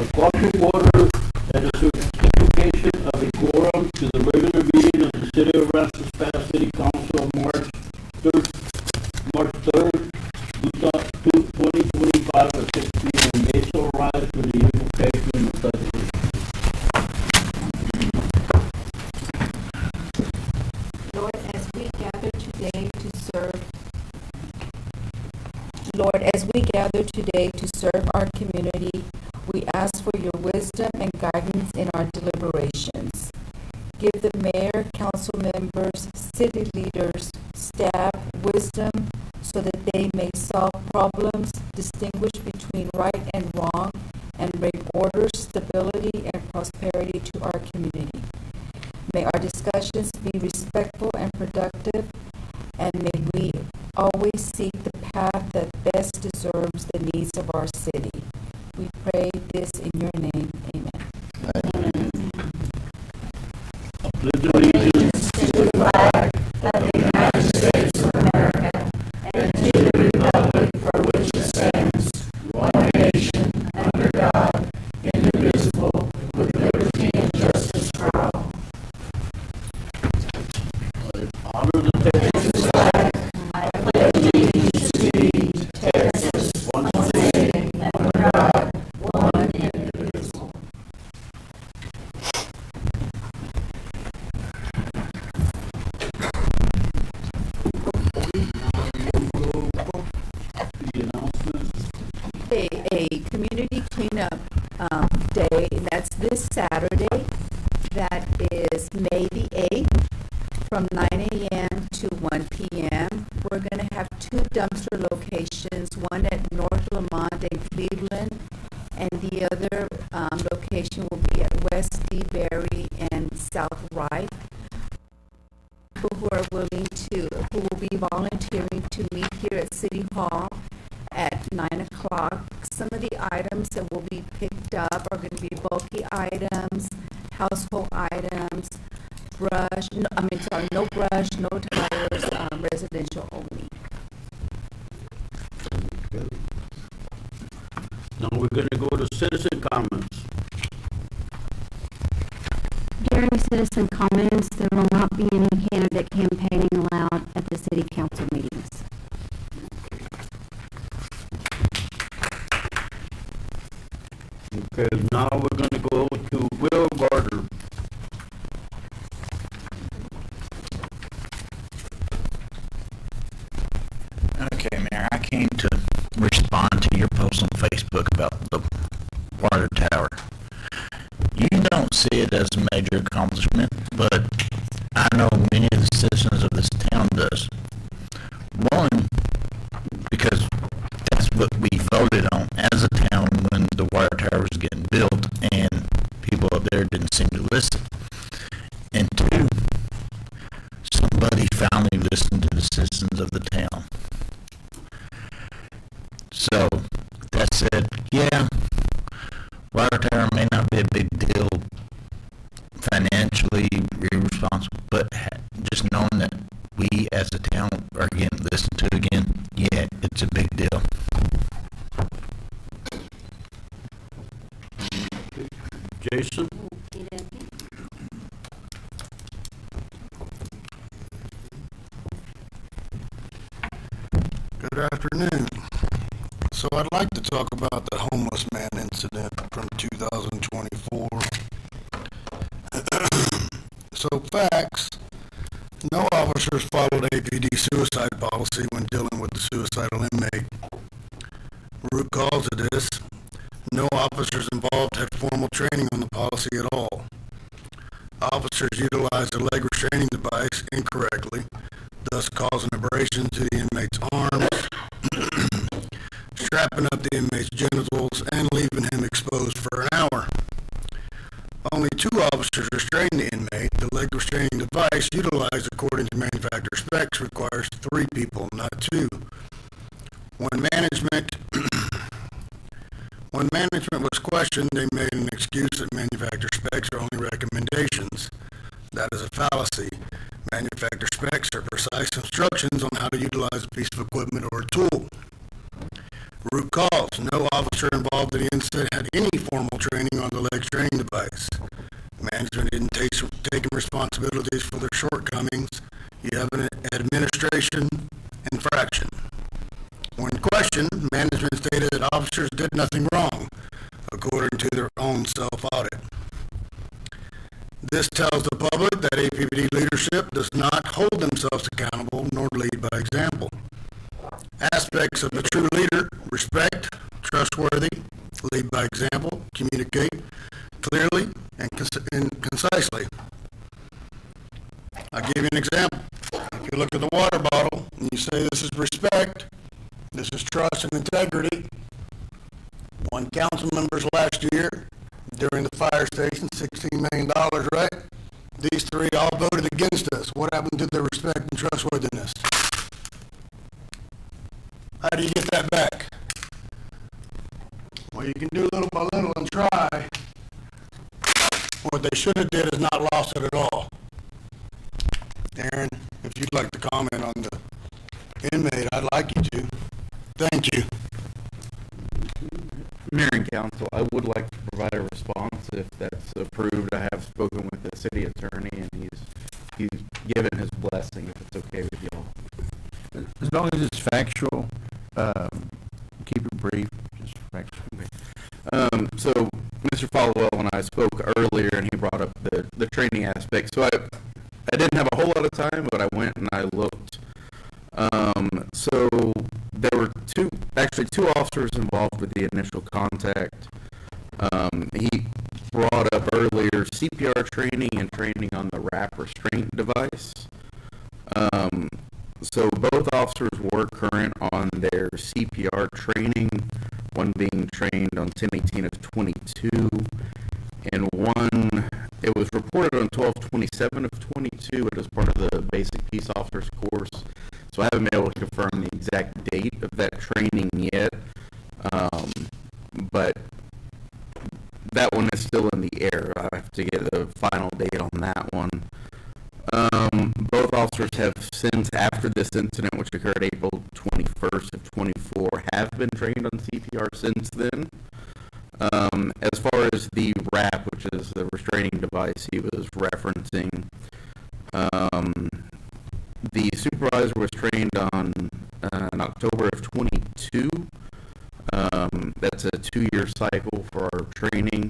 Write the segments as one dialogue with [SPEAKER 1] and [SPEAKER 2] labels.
[SPEAKER 1] Call to order at the certification of a quorum to the regular meeting of the City of Rancho Pass City Council of March 3rd, 2025 at 6 p.m. May so rise for the invocation of such meeting.
[SPEAKER 2] Lord, as we gather today to serve our community, we ask for your wisdom and guidance in our deliberations. Give the mayor, council members, city leaders, staff wisdom so that they may solve problems, distinguish between right and wrong, and bring order, stability, and prosperity to our community. May our discussions be respectful and productive, and may we always seek the path that best deserves the needs of our city. We pray this in your name. Amen.
[SPEAKER 1] Pledge allegiance
[SPEAKER 3] to the flag of the United States of America and to the republic for which it stands, one nation, under God, indivisible, with liberty and justice for all.
[SPEAKER 1] Honor the Texas
[SPEAKER 3] flag. I pledge allegiance to thee, Texas, one nation, under God, one indivisible.
[SPEAKER 2] A community cleanup day, and that's this Saturday. That is May the 8th from 9 a.m. to 1 p.m. We're going to have two dumpster locations, one at North Lamont and Cleveland, and the other location will be at West DeBerry and South Wright. People who will be volunteering to meet here at City Hall at 9 o'clock. Some of the items that will be picked up are going to be bulky items, household items, no brush, no tires, residential only.
[SPEAKER 1] Now we're going to go to citizen comments.
[SPEAKER 4] During citizen comments, there will not be any candidate campaigning allowed at the city council meetings.
[SPEAKER 1] Okay, now we're going to go to Will Gardner.
[SPEAKER 5] Okay, Mayor, I came to respond to your post on Facebook about the water tower. You don't see it as a major accomplishment, but I know many of the citizens of this town does. One, because that's what we voted on as a town when the water tower was getting built, and people up there didn't seem to listen. And two, somebody finally listened to the citizens of the town. So, that said, yeah, water tower may not be a big deal financially irresponsible, but just knowing that we as a town are getting listened to again, yeah, it's a big deal.
[SPEAKER 1] Jason?
[SPEAKER 6] Good afternoon. So I'd like to talk about the homeless man incident from 2024. So facts, no officers followed APD suicide policy when dealing with the suicidal inmate. Root cause of this, no officers involved had formal training on the policy at all. Officers utilized a leg restraining device incorrectly, thus causing abrasion to the inmate's arms, strapping up the inmate's genitals, and leaving him exposed for an hour. Only 2 officers restrained the inmate. The leg restraining device utilized according to manufacturer specs requires 3 people, not 2. When management was questioned, they made an excuse that manufacturer specs are only recommendations. That is a fallacy. Manufacturer specs are precise instructions on how to utilize a piece of equipment or a tool. Root cause, no officer involved in the incident had any formal training on the leg training device. Management didn't take responsibilities for their shortcomings. You have an administration infraction. When questioned, management stated that officers did nothing wrong, according to their own self-audit. This tells the public that APD leadership does not hold themselves accountable nor lead by example. Aspects of a true leader: respect, trustworthy, lead by example, communicate clearly and concisely. I'll give you an example. If you look at the water bottle and you say this is respect, this is trust and integrity. One council members last year during the fire station, $16 million, right? These three all voted against us. What happened to the respect and trustworthiness? How do you get that back? Well, you can do little by little and try. What they should have did is not lost it at all. Aaron, if you'd like to comment on the inmate, I'd like you to. Thank you.
[SPEAKER 7] Mayor and Council, I would like to provide a response if that's approved. I have spoken with the city attorney, and he's given his blessing, if it's okay with y'all.
[SPEAKER 3] As long as it's factual, keep it brief, just factual.
[SPEAKER 7] So Mr. Followell and I spoke earlier, and he brought up the training aspect. So I didn't have a whole lot of time, but I went and I looked. So there were two officers involved with the initial contact. He brought up earlier CPR training and training on the wrap restraint device. So both officers were current on their CPR training, one being trained on 10/18 of 22, and one, it was reported on 12/27 of 22. It was part of the basic peace officers course. So I haven't been able to confirm the exact date of that training yet, but that one is still in the air. I have to get a final date on that one. Both officers have since, after this incident, which occurred April 21st of 24, have been trained on CPR since then. As far as the RAP, which is the restraining device he was referencing, the supervisor was trained on in October of 22. That's a 2-year cycle for our training,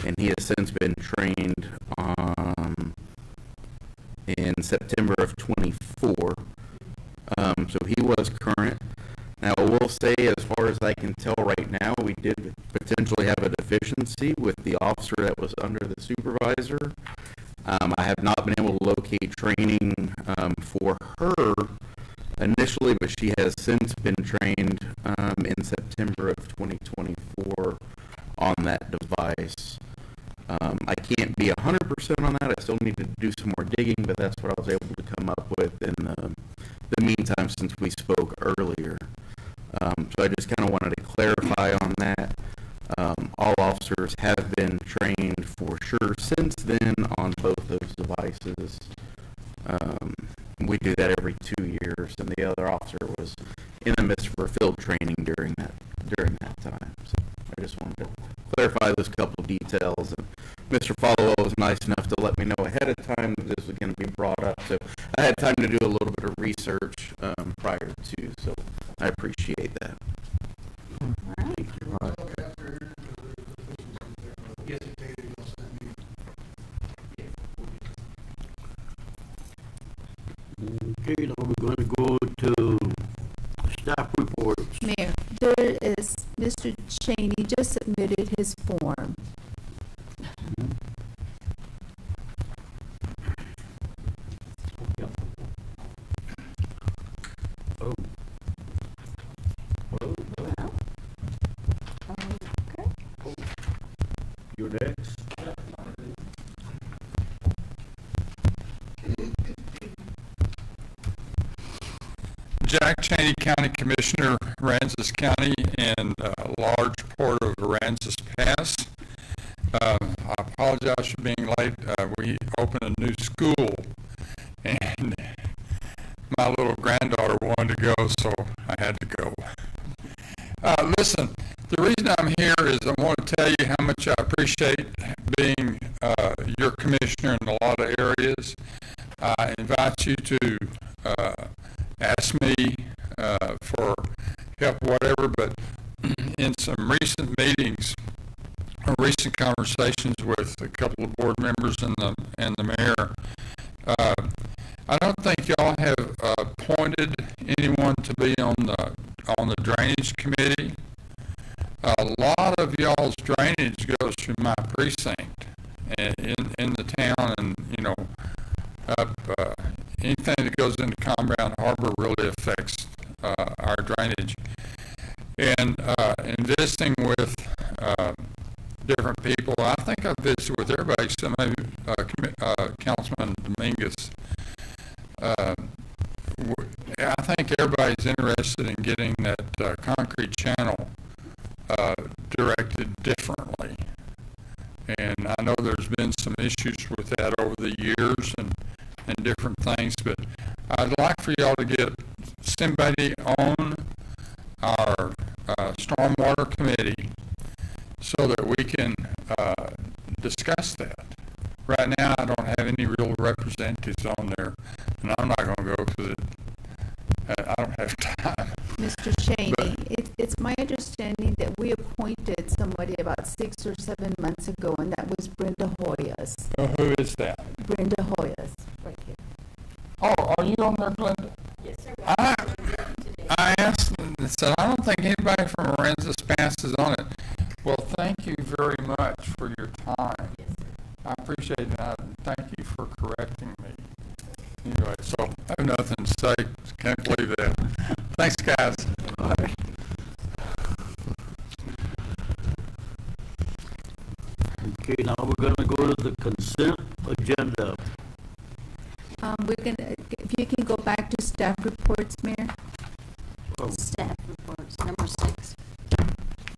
[SPEAKER 7] and he has since been trained in September of 24. So he was current. Now, I will say, as far as I can tell right now, we did potentially have a deficiency with the officer that was under the supervisor. I have not been able to locate training for her initially, but she has since been trained in September of 2024 on that device. I can't be 100% on that. I still need to do some more digging, but that's what I was able to come up with in the meantime since we spoke earlier. So I just kind of wanted to clarify on that. All officers have been trained for sure since then on both those devices. We do that every 2 years, and the other officer was in the midst of her field training during that time. So I just wanted to clarify those couple of details. And Mr. Followell was nice enough to let me know ahead of time that this was going to be brought up, so I had time to do a little bit of research prior to. So I appreciate that.
[SPEAKER 1] Okay, now we're going to go to staff reports.
[SPEAKER 2] Mayor, there is, Mr. Cheney just submitted his form.
[SPEAKER 1] Yep. Oh.
[SPEAKER 2] Okay.
[SPEAKER 1] You're next.
[SPEAKER 8] Jack Cheney, County Commissioner, Aransas County, and a large part of Aransas Pass. I apologize for being late. We opened a new school, and my little granddaughter wanted to go, so I had to go. Listen, the reason I'm here is I want to tell you how much I appreciate being your commissioner in a lot of areas. I invite you to ask me for help, whatever, but in some recent meetings or recent conversations with a couple of board members and the mayor, I don't think y'all have appointed anyone to be on the drainage committee. A lot of y'all's drainage goes through my precinct in the town, and up anything that goes into Compound Harbor really affects our drainage. And investing with different people, I think I've visited with everybody. So maybe Councilman Dominguez. I think everybody's interested in getting that concrete channel directed differently. And I know there's been some issues with that over the years and different things, but I'd like for y'all to get somebody on our stormwater committee so that we can discuss that. Right now, I don't have any real representatives on there, and I'm not going to go because I don't have time.
[SPEAKER 2] Mr. Cheney, it's my understanding that we appointed somebody about 6 or 7 months ago, and that was Brenda Hoyas.
[SPEAKER 8] Who is that?
[SPEAKER 2] Brenda Hoyas, right here.
[SPEAKER 8] Oh, are you on there, Glenda?
[SPEAKER 2] Yes, sir.
[SPEAKER 8] I asked and said, I don't think anybody from Aransas Pass is on it. Well, thank you very much for your time.
[SPEAKER 2] Yes, sir.
[SPEAKER 8] I appreciate it. Thank you for correcting me. Anyway, so I have nothing to say. Can't believe that. Thanks, guys.
[SPEAKER 1] Okay, now we're gonna go to the consent agenda.
[SPEAKER 2] If you can go back to staff reports, Mayor.
[SPEAKER 4] Staff reports, number 6.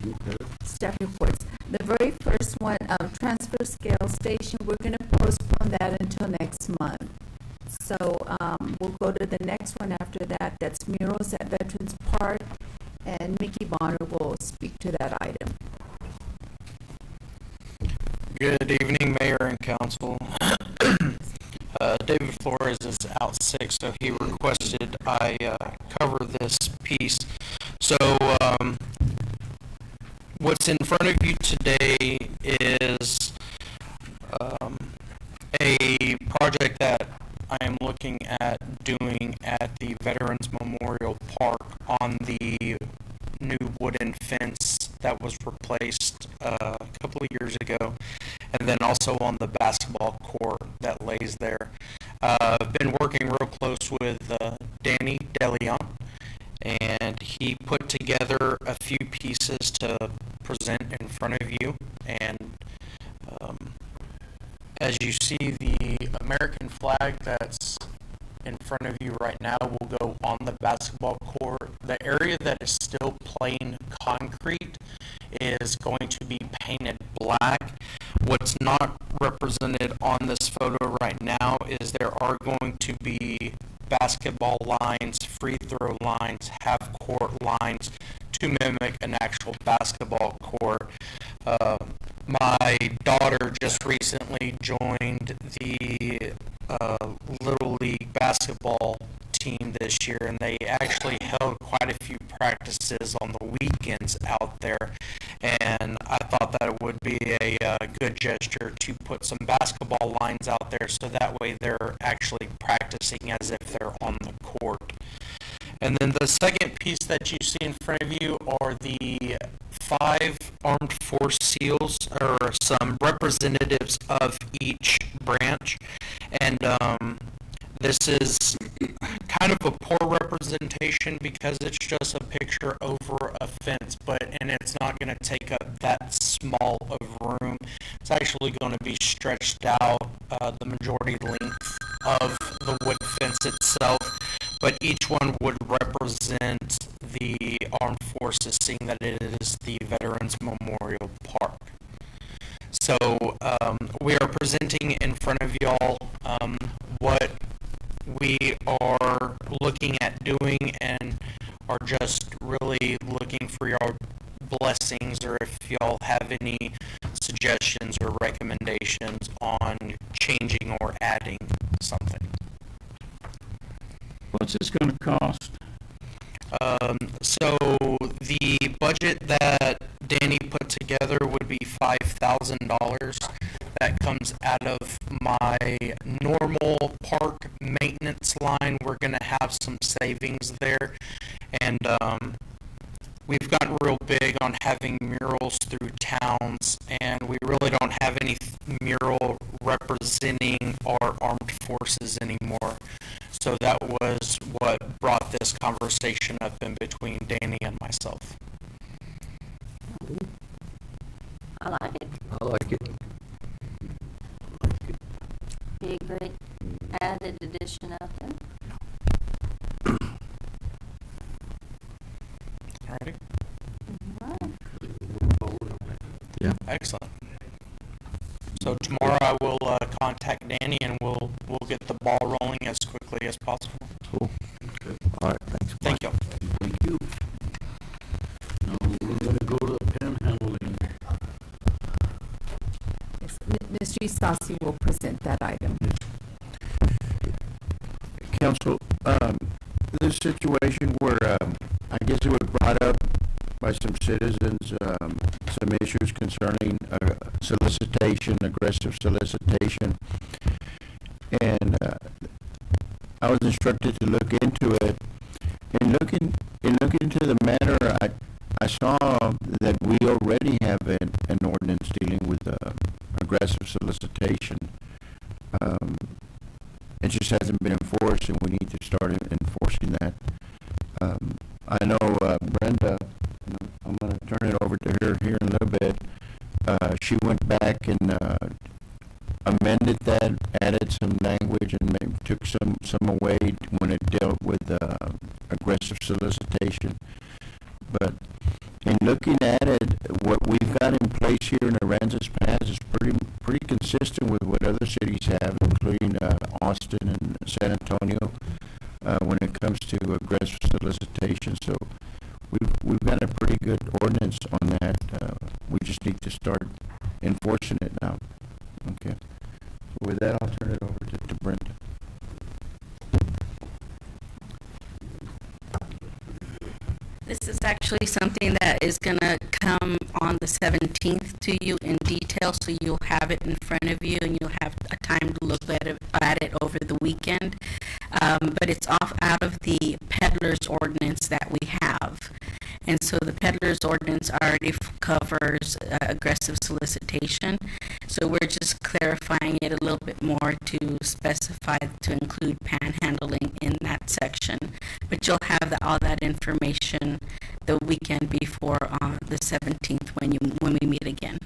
[SPEAKER 1] Okay.
[SPEAKER 2] Staff reports. The very first one, transfer scale station, we're going to postpone that until next month. So we'll go to the next one after that. That's murals at Veterans Park, and Mickey Bonner will speak to that item.
[SPEAKER 9] Good evening, Mayor and Council. David Flores is out sick, so he requested I cover this piece. So what's in front of you today is a project that I am looking at doing at the Veterans Memorial Park on the new wooden fence that was replaced a couple of years ago, and then also on the basketball court that lays there. I've been working real close with Danny DeLeon, and he put together a few pieces to present in front of you. And as you see, the American flag that's in front of you right now will go on the basketball court. The area that is still plain concrete is going to be painted black. What's not represented on this photo right now is there are going to be basketball lines, free throw lines, half court lines to mimic an actual basketball court. My daughter just recently joined the Little League basketball team this year, and they actually held quite a few practices on the weekends out there, and I thought that it would be a good gesture to put some basketball lines out there so that way they're actually practicing as if they're on the court. And then the second piece that you see in front of you are the 5 armed force SEALs, or some representatives of each branch. And this is kind of a poor representation because it's just a picture over a fence, and it's not going to take up that small of room. It's actually going to be stretched out the majority length of the wood fence itself, but each one would represent the armed forces, seeing that it is the Veterans Memorial Park. So we are presenting in front of y'all what we are looking at doing, and are just really looking for your things, or if y'all have any suggestions or recommendations on changing or adding something.
[SPEAKER 1] What's this gonna cost?
[SPEAKER 9] So the budget that Danny put together would be $5,000. That comes out of my normal park maintenance line. We're going to have some savings there. And we've gotten real big on having murals through towns, and we really don't have any mural representing our armed forces anymore. So that was what brought this conversation up in between Danny and myself.
[SPEAKER 4] I like it.
[SPEAKER 3] I like it.
[SPEAKER 4] Be a great added addition out there.
[SPEAKER 9] Alrighty.
[SPEAKER 3] Yeah.
[SPEAKER 9] Excellent. So tomorrow I will contact Danny, and we'll get the ball rolling as quickly as possible.
[SPEAKER 3] Cool. All right, thanks.
[SPEAKER 9] Thank you.
[SPEAKER 1] Thank you. Now, we're gonna go to the panhandling.
[SPEAKER 2] Yes, Ms. Gisasi will present that item.
[SPEAKER 10] Council, this situation where, I guess it was brought up by some citizens, some issues concerning, solicitation, aggressive solicitation. And, I was instructed to look into it. In looking into the matter, I saw that we already have an ordinance dealing with, aggressive solicitation. It just hasn't been enforced, and we need to start enforcing that. I know Brenda, and I'm going to turn it over to her here in a little bit. She went back and amended that, added some language, and maybe took some away when it dealt with aggressive solicitation. But in looking at it, what we've got in place here in Aransas Pass is pretty consistent with what other cities have, including Austin and San Antonio, when it comes to aggressive solicitation. So we've got a pretty good ordinance on that. We just need to start enforcing it now. Okay. So with that, I'll turn it over to Brenda.
[SPEAKER 11] This is actually something that is going to come on the 17th to you in detail, so you'll have it in front of you and you'll have a time to look at it over the weekend. But it's out of the peddler's ordinance that we have. And so the peddler's ordinance already covers aggressive solicitation. So we're just clarifying it a little bit more to specify to include panhandling in that section. But you'll have all that information the weekend before on the 17th when we meet again.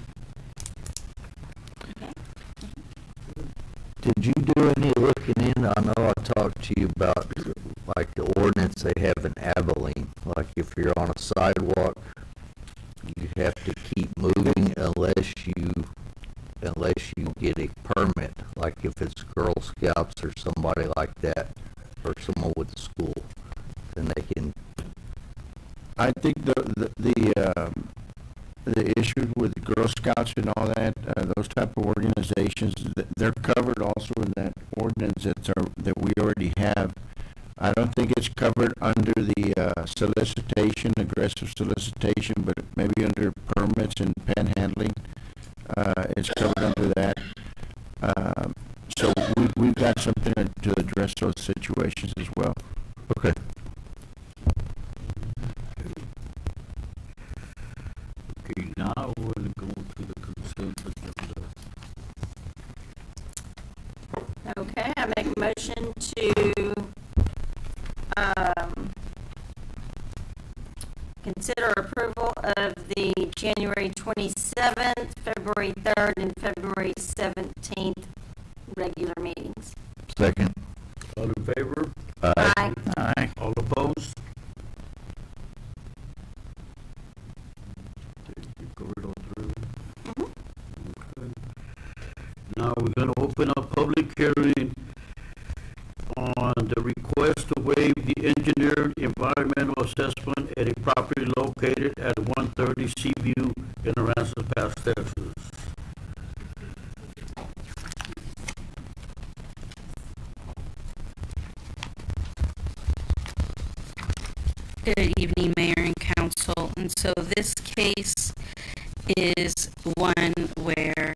[SPEAKER 3] Did you do any looking in? I know I talked to you about like the ordinance they have in Abilene. Like if you're on a sidewalk, you have to keep moving unless you get a permit. Like if it's Girl Scouts or somebody like that, or someone with the school, then they can.
[SPEAKER 10] I think the issues with Girl Scouts and all that, those type of organizations, they're covered also in that ordinance that we already have. I don't think it's covered under the solicitation, aggressive solicitation, but maybe under permits and panhandling. It's covered under that. So we've got something to address those situations as well.
[SPEAKER 3] Okay.
[SPEAKER 1] Okay, now we're gonna go to the consent agenda.
[SPEAKER 4] Okay, I make a motion to consider approval of the January 27th, February 3rd, and February 17th regular meetings.
[SPEAKER 3] Second.
[SPEAKER 1] All in favor?
[SPEAKER 4] Aye.
[SPEAKER 10] Aye.
[SPEAKER 1] All opposed? You covered all three. Okay. Now we're gonna open up public hearing on the request to waive the engineered environmental assessment at a property located at 130 Seaview Texas.
[SPEAKER 11] Good evening, Mayor and Council. And so this case is one where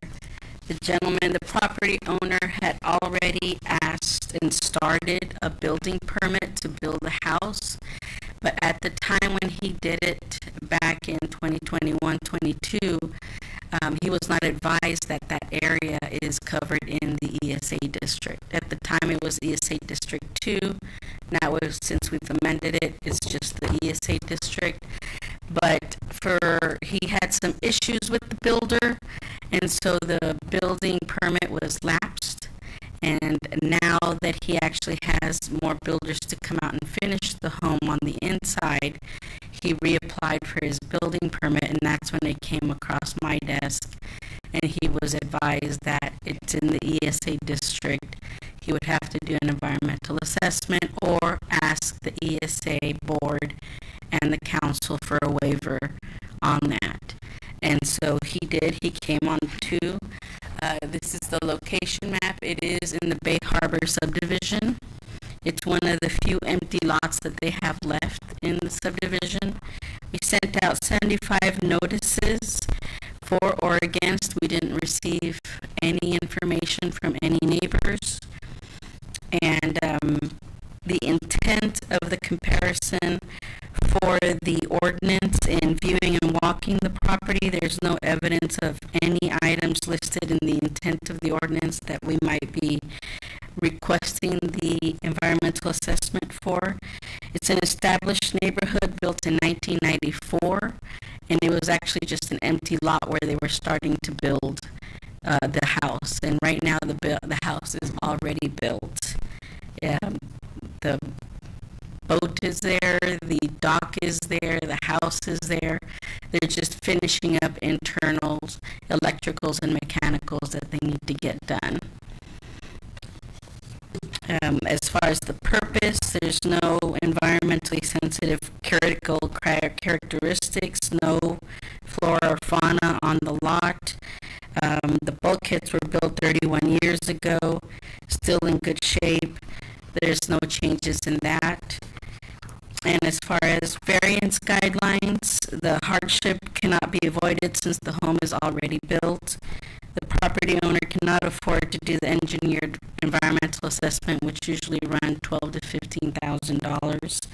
[SPEAKER 11] the gentleman, the property owner, had already asked and started a building permit to build a house. But at the time when he did it back in 2021-22, he was not advised that that area is covered in the ESA district. At the time, it was ESA District 2. Now, since we've amended it, it's just the ESA district. But he had some issues with the builder, and so the building permit was lapsed. And now that he actually has more builders to come out and finish the home on the inside, he reapplied for his building permit, and that's when it came across my desk. And he was advised that it's in the ESA district. He would have to do an environmental assessment or ask the ESA board and the council for a waiver on that. And so he did. He came on to, this is the location map. It is in the Bay Harbor subdivision. It's one of the few empty lots that they have left in the subdivision. We sent out 75 notices for or against. We didn't receive any information from any neighbors. And the intent of the comparison for the ordinance in viewing and walking the property, there's no evidence of any items listed in the intent of the ordinance that we might be requesting the environmental assessment for. It's an established neighborhood built in 1994, and it was actually just an empty lot where they were starting to build the house. And right now the house is already built. The boat is there, the dock is there, the house is there. They're just finishing up internals, electricals, and mechanicals that they need to get done. As far as the purpose, there's no environmentally sensitive critical characteristics, no flora or fauna on the lot. The bulkheads were built 31 years ago, still in good shape. There's no changes in that. And as far as variance guidelines, the hardship cannot be avoided since the home is already built. The property owner cannot afford to do the engineered environmental assessment, which usually runs $12,000 to $15,000.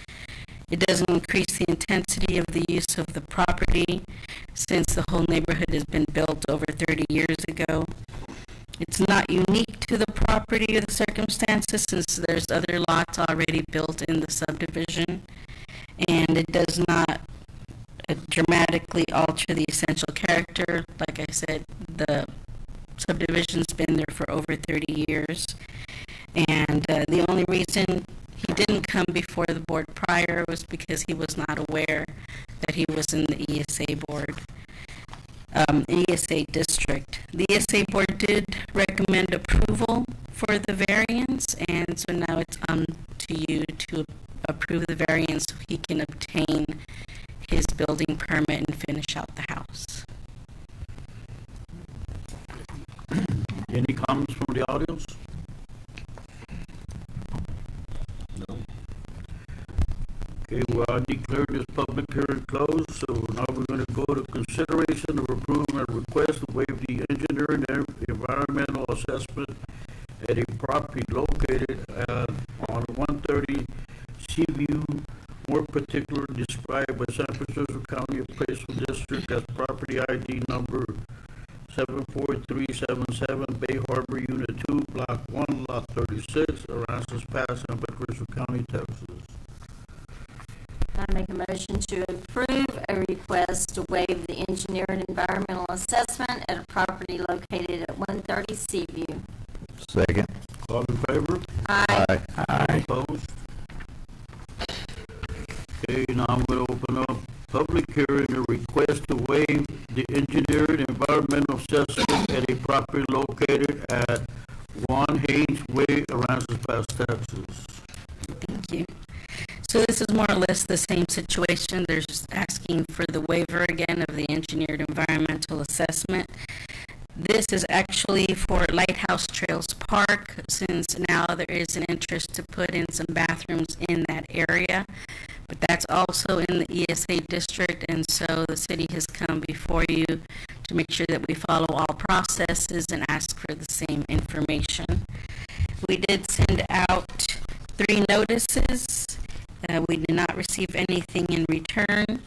[SPEAKER 11] It doesn't increase the intensity of the use of the property since the whole neighborhood has been built over 30 years ago. It's not unique to the property or the circumstances since there's other lots already built in the subdivision, and it does not dramatically alter the essential character. Like I said, the subdivision's been there for over 30 years, and the only reason he didn't come before the board prior was because he was not aware that he was in the ESA board. ESA district. The ESA board did recommend approval for the variance, and so now it's to you to approve the variance so he can obtain his building permit and finish out the house.
[SPEAKER 1] Any comments from the audience? No. Okay, well, I declare this public hearing closed, so now we're going to go to consideration of approving a request to waive the engineering and environmental assessment at a property located on 130 Seaview, more particularly described by San Francisco County Appraisal District as property ID number 74377, Bay Harbor Unit 2, Block 1, Lot 36, Aransas Pass, San Francisco County, Texas.
[SPEAKER 3] I make a motion to approve a request to waive the engineered environmental assessment at a property located at 130 Seaview.
[SPEAKER 10] Second.
[SPEAKER 1] All in favor?
[SPEAKER 3] Aye.
[SPEAKER 10] Aye.
[SPEAKER 1] Opposed? Okay, now I'm going to open up public hearing a request to waive the engineered environmental assessment at a property located at 1 Haynes Way, Aransas Pass, Texas.
[SPEAKER 11] Thank you. So this is more or less the same situation. They're just asking asking for the waiver again of the engineered environmental assessment. This is actually for Lighthouse Trails Park, since now there is an interest to put in some bathrooms in that area. But that's also in the ESA district, and so the city has come before you to make sure that we follow all processes and ask for the same information. We did send out 3 notices. We did not receive anything in return.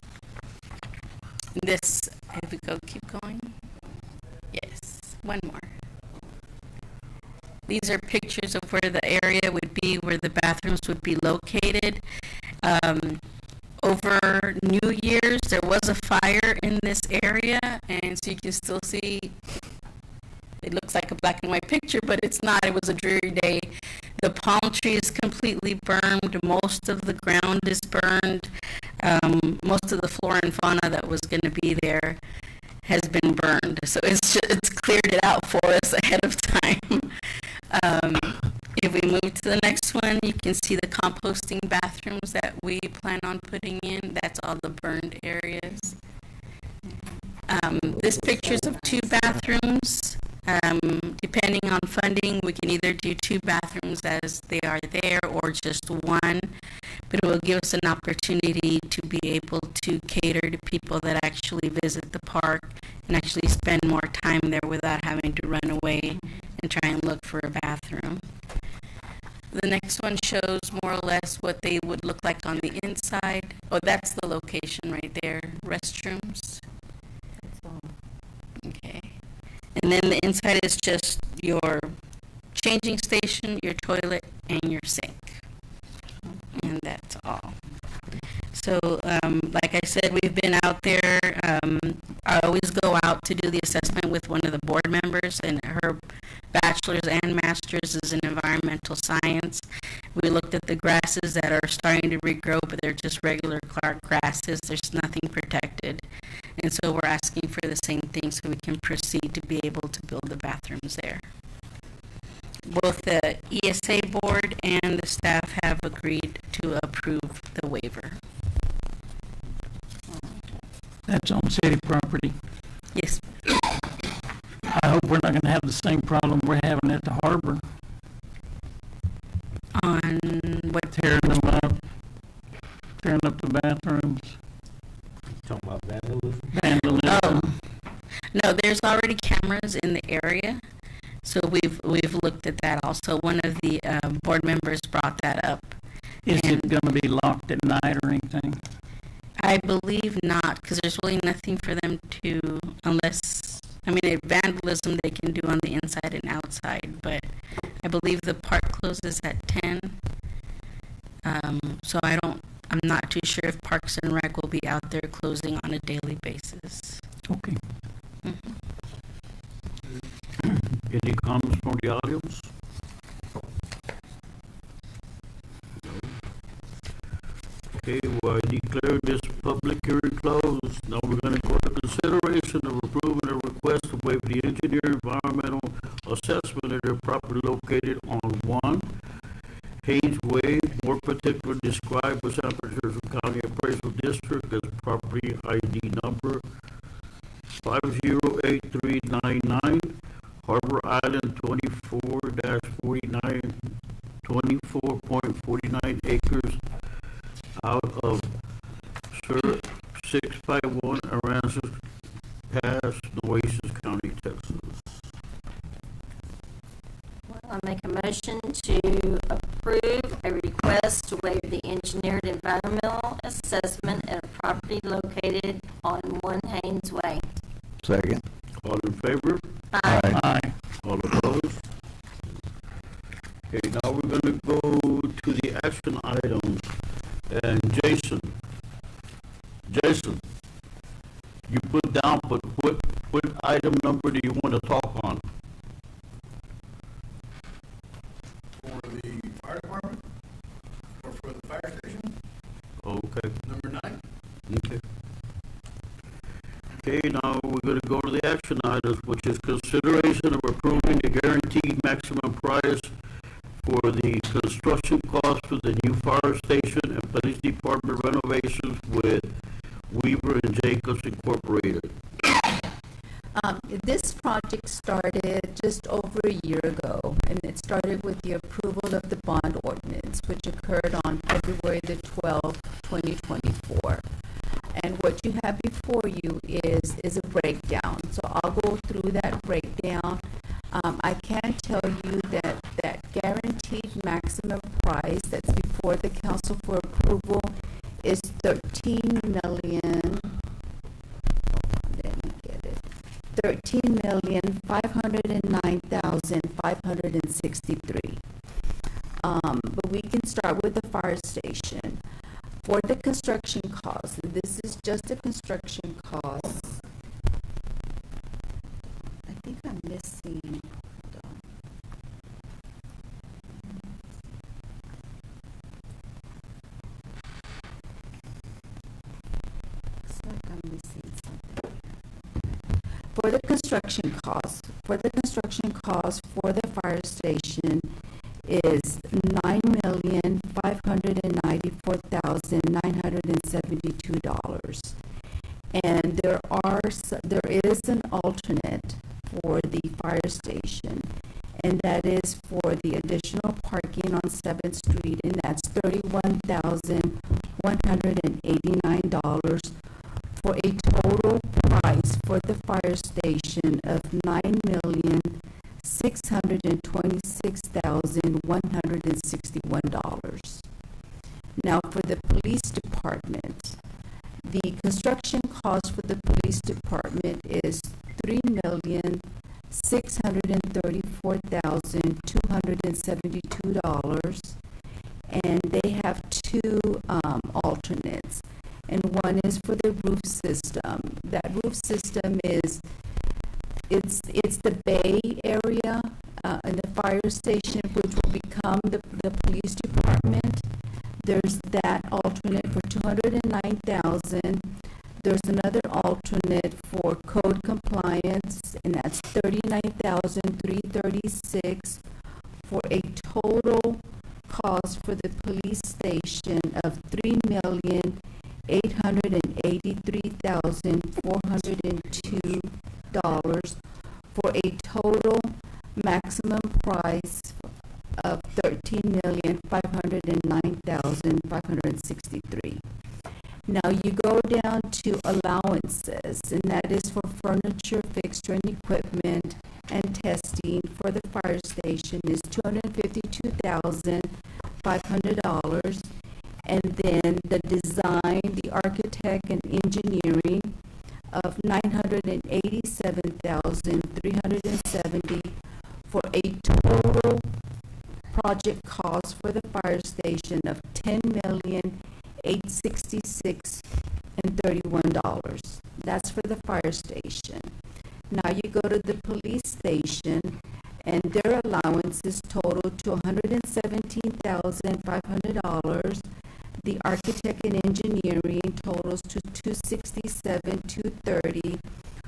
[SPEAKER 11] This, if we go, keep going. Yes, one more. These are pictures of where the area would be, where the bathrooms would be located. Over New Year's, there was a fire in this area, and so you can still see, it looks like a black and white picture, but it's not. It was a dreary day. The palm tree is completely burned. Most of the ground is burned. Most of the flora and fauna that was going to be there has been burned. So it's cleared it out for us ahead of time. If we move to the next one, you can see the composting bathrooms that we plan on putting in. That's all the burned areas. This picture's of 2 bathrooms. Depending on funding, we can either do 2 bathrooms as they are there or just 1, but it will give us an opportunity to be able to cater to people that actually visit the park and actually spend more time there without having to run away and try and look for a bathroom. The next one shows more or less what they would look like on the inside. Oh, that's the location right there, restrooms. Okay. And then the inside is just your changing station, your toilet, and your sink. And that's all. So, like I said, we've been out there. I always go out to do the assessment with one of the board members, and her bachelor's and master's is in environmental science. We looked at the grasses that are starting to regrow, but they're just regular Clark grasses. There's nothing protected. And so we're asking for the same thing so we can proceed to be able to build the bathrooms there. Both the ESA board and the staff have agreed to approve the waiver.
[SPEAKER 3] That's on city property.
[SPEAKER 11] Yes.
[SPEAKER 3] I hope we're not gonna have the same problem we're having at the harbor,
[SPEAKER 11] On what?
[SPEAKER 3] tearing them up, tearing up the bathrooms,
[SPEAKER 1] Talking about vandalism?
[SPEAKER 3] vandalism.
[SPEAKER 11] No, there's already cameras in the area, so we've looked at that also. One of the board members brought that up.
[SPEAKER 3] Is it gonna be locked at night or anything?
[SPEAKER 11] I believe not, because there's really nothing for them to, unless, I mean, vandalism they can do on the inside and outside, but I believe the park closes at 10. So I'm not too sure if Parks and Rec will be out there closing on a daily basis.
[SPEAKER 3] Okay.
[SPEAKER 1] Any comments from the audience? Okay, well, I declare this public hearing closed. Now we're gonna go to consideration of approving a request to waive the engineer environmental assessment at their property located on 1 Haynes Way, more particularly described as San Francisco County Appraisal District as property ID number 508399, Harbor Island 24-49, 24.49 acres out of Sur 651 Aransas Pass, Nueces County, Texas.
[SPEAKER 12] Well, I make a motion to approve a request to waive the engineered environmental assessment at a property located on 1 Haynes Way.
[SPEAKER 10] Second.
[SPEAKER 1] All in favor?
[SPEAKER 12] Aye.
[SPEAKER 3] Aye.
[SPEAKER 1] All opposed? Okay, now we're gonna go to the action items. And Jason, you put down, but what item number do you want to talk on?
[SPEAKER 6] For the fire department, or for the fire station,
[SPEAKER 1] Okay,
[SPEAKER 6] number 9.
[SPEAKER 1] okay. Okay, now we're gonna go to the action items, which is consideration of approving the guaranteed maximum price for the construction cost for the new fire station and police department renovations with Weaver and Jacobs Incorporated.
[SPEAKER 2] This project started just over a year ago, and it started with the approval of the bond ordinance, which occurred on February the 12th, 2024. And what you have before you is a breakdown. So I'll go through that breakdown. I can tell you that guaranteed maximum price that's before the council for approval is $13,509,563. But we can start with the fire station. For the construction cost, this is just a construction cost. I think I'm missing, hold on. Looks like I'm missing something. For the construction cost for the fire station is $9,594,972, and there is an alternate for the fire station, and that is for the additional parking on 7th Street, and that's $31,189 for a total price for the fire station of $9,626,161. Now for the police department, the construction cost for the police department is $3,634,272, and they have two alternates, and one is for the roof system. That roof system is it's the bay area in the fire station, which will become the police department. There's that alternate for $209,000. There's another alternate for code compliance, and that's $39,336 for a total cost for the police station of $3,883,402 for a total maximum price of $13,509,563. Now you go down to allowances, and that is for furniture, fixture, and equipment, and testing for the fire station is $252,500, and then the design, the architect, and engineering of $987,370 for a total project cost for the fire station of $10,866,031. That's for the fire station. Now you go to the police station, and their allowances total to $117,500. The architect and engineering totals to $267,230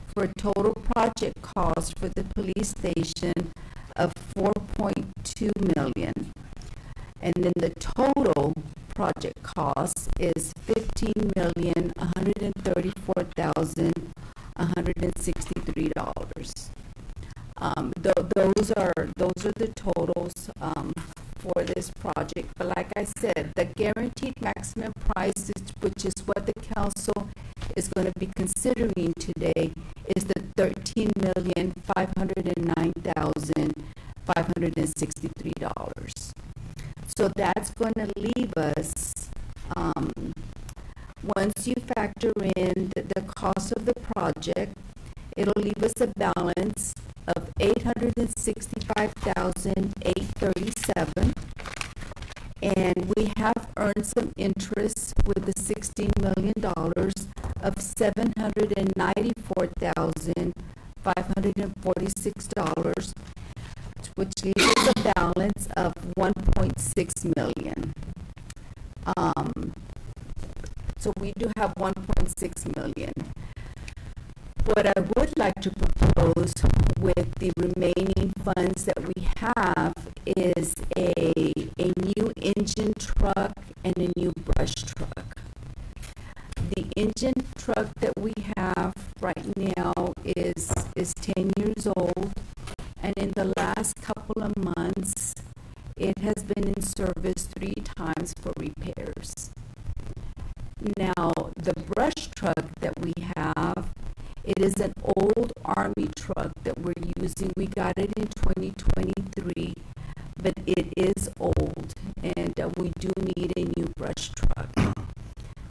[SPEAKER 2] for a total project cost for the police station of $4.2 million. And then the total project cost is $15,134,163. Those are the totals for this project. But like I said, the guaranteed maximum price, which is what the council is going to be considering today, is the $13,509,563. So that's going to leave us, once you factor in the cost of the project, it'll leave us a balance of $865,837, and we have earned some interest with the $16 million of $794,546, which leaves us a balance of $1.6 million. So we do have $1.6 million. What I would like to propose with the remaining funds that we have is a new engine truck and a new brush truck. The engine truck years old, and in the last couple of months, it has been in service 3 times for repairs. Now, the brush truck that we have, it is an old Army truck that we're using. We got it in 2023, but it is old, and we do need a new brush truck.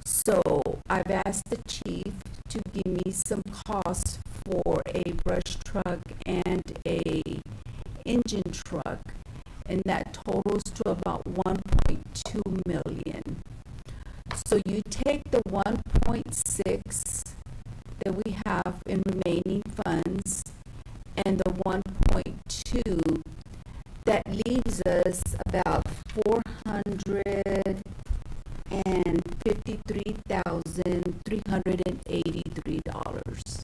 [SPEAKER 2] So I've asked the chief to give me some costs for a brush truck and a engine truck, and that totals to about 1.2 million. So you take the 1.6 that we have in remaining funds and the 1.2, that leaves us about $453,383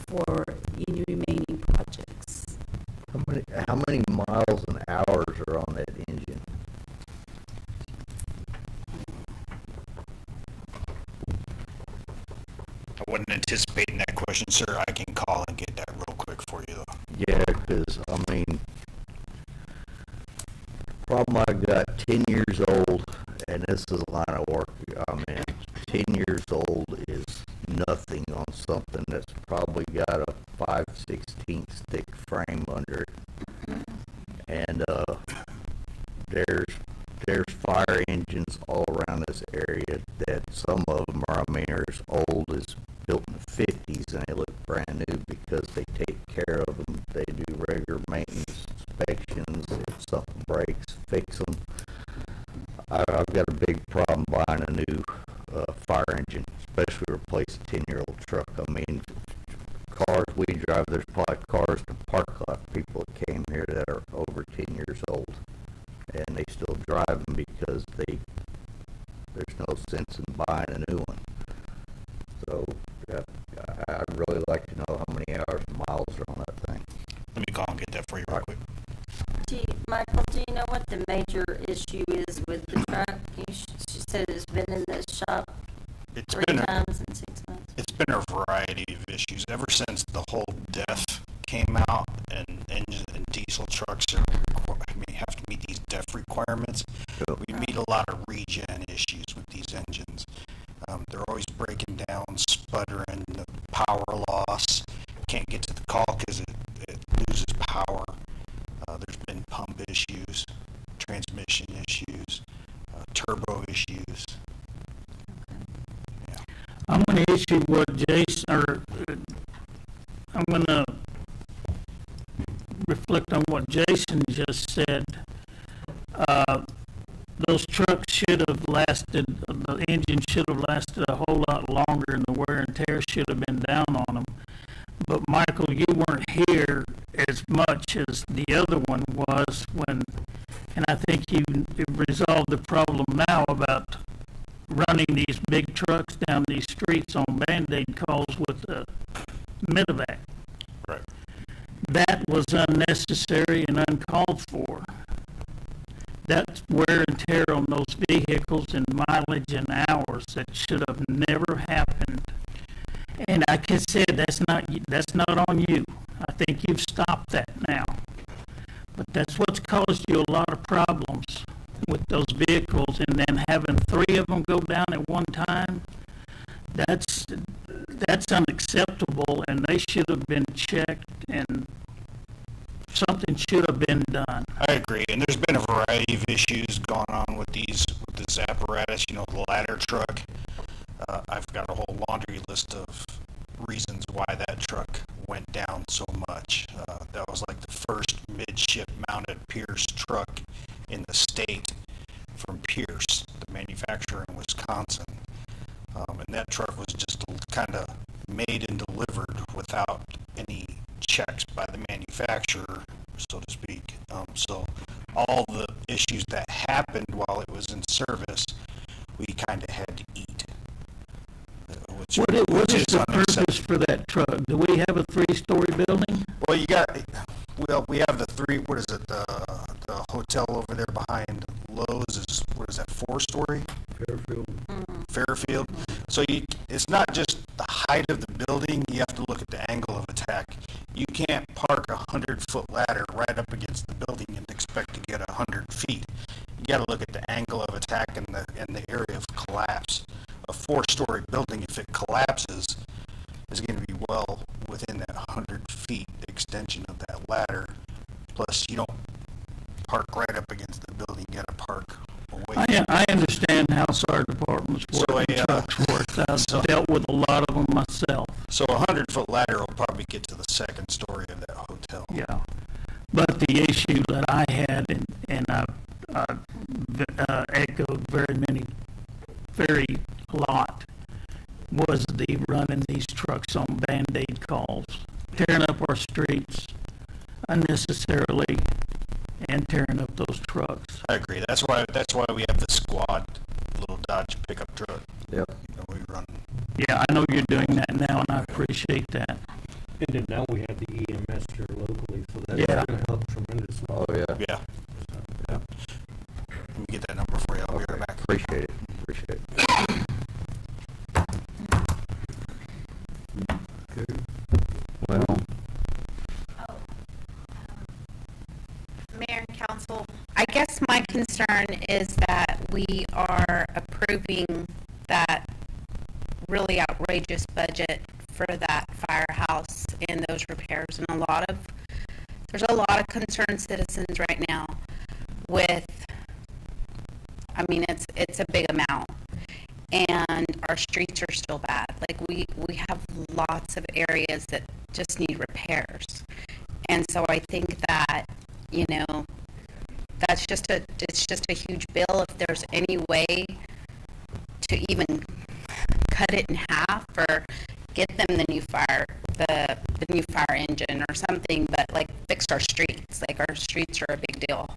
[SPEAKER 2] for any remaining projects.
[SPEAKER 10] How many miles and hours are on that engine?
[SPEAKER 5] I wasn't anticipating that question, sir. I can call and get that real quick for you, though.
[SPEAKER 10] Yeah, because, I mean, problem I got, 10 years old, and this is a line of work, I mean, 10 years old is nothing on something that's probably got a 5/16 thick frame under it. And, there's fire engines all around this area that some of them are, I mean, are as old as built in the 50s, and they look brand new because they take care of them. They do regular maintenance inspections. If something breaks, fix them. I've got a big problem buying a new fire engine, especially replace a 10-year-old truck. I mean, cars we drive, there's probably cars to park lot people that came here that are over 10 years old, and they still drive them because there's no sense in buying a new one. So I'd really like to know how many hours and miles are on that thing.
[SPEAKER 5] Let me call and get that for you real quick.
[SPEAKER 12] Michael, do you know what the major issue is with the truck? She said it's been in the shop
[SPEAKER 5] It's
[SPEAKER 12] 3
[SPEAKER 5] been
[SPEAKER 12] times in 6 months.
[SPEAKER 5] It's been a variety of issues ever since the whole DEF came out, and engine and diesel trucks have to meet these DEF requirements. We meet a lot of regen issues with these engines. They're always breaking down, sputtering, the power loss. Can't get to the call because it loses power. There's been pump issues, transmission issues, turbo issues. Yeah.
[SPEAKER 1] I'm going to issue what Jason, or I'm going to reflect on what Jason just said. Those trucks should have lasted, the engine should have lasted a whole lot longer, and the wear and tear should have been down on them. But Michael, you weren't here as much as the other one was when, and I think you've resolved the problem now about running these big trucks down these streets on Band-Aid calls with a medevac.
[SPEAKER 5] Right.
[SPEAKER 1] That was unnecessary and uncalled for. That's wear and tear on those vehicles and mileage and hours that should have never happened. And like I said, that's not on you. I think you've stopped that now. But that's what's caused you a lot of problems with those vehicles, and then having 3 of them go down at one time. That's unacceptable, and they should have been checked, and something should have been done.
[SPEAKER 5] I agree, and there's been a variety of issues going on with this apparatus. You know, the ladder truck. I've got a whole laundry list of reasons why that truck went down so much. That was like the first midship mounted Pierce truck in the state from Pierce, the manufacturer in Wisconsin. And that truck was just kind of made and delivered without any checks by the manufacturer, so to speak. So all the issues that happened while it was in service, we kind of had to eat.
[SPEAKER 1] What is the purpose for that truck? Do we have a 3-story building?
[SPEAKER 5] Well, we have the 3, what is it, the hotel over there behind Lowe's is, what is that, 4-story?
[SPEAKER 1] Fairfield.
[SPEAKER 5] Fairfield. So it's not just the height of the building, you have to look at the angle of attack.
[SPEAKER 3] you can't park a 100-foot ladder right up against the building and expect to get 100 feet. You got to look at the angle of attack and the area of collapse. A 4-story building, if it collapses, is going to be well within that 100 feet extension of that ladder. Plus, you don't park right up against the building. You got to park away.
[SPEAKER 1] I understand how fire departments work
[SPEAKER 3] So
[SPEAKER 1] and trucks work. I've dealt with a lot of them myself.
[SPEAKER 3] So a 100-foot ladder will probably get to the 2nd story of that hotel.
[SPEAKER 1] Yeah. But the issue that I had, and I've echoed very lot, was the running these trucks on Band-Aid calls, tearing up our streets unnecessarily and tearing up those trucks.
[SPEAKER 3] I agree. That's why we have the squad, little Dodge pickup truck.
[SPEAKER 10] Yep.
[SPEAKER 3] You know, we run.
[SPEAKER 1] Yeah, I know you're doing that now, and I appreciate that.
[SPEAKER 13] And then now we have the EMS here locally, so that's
[SPEAKER 1] Yeah.
[SPEAKER 13] going to help tremendously.
[SPEAKER 10] Oh, yeah.
[SPEAKER 3] Yeah. Yeah. Let me get that number for you. I'll be right back.
[SPEAKER 10] Appreciate it. Appreciate it. Well,
[SPEAKER 11] Mayor and Council, I guess my concern is that we are approving that really outrageous budget for that firehouse and those repairs, and there's a lot of concerned citizens right now with, I mean, it's a big amount, and our streets are still bad. Like, we have lots of areas that just need repairs, and so I think that, you know, it's just a huge bill. If there's any way to even cut it in half or get them the new fire engine or something, but like fix our streets. Like, our streets are a big deal.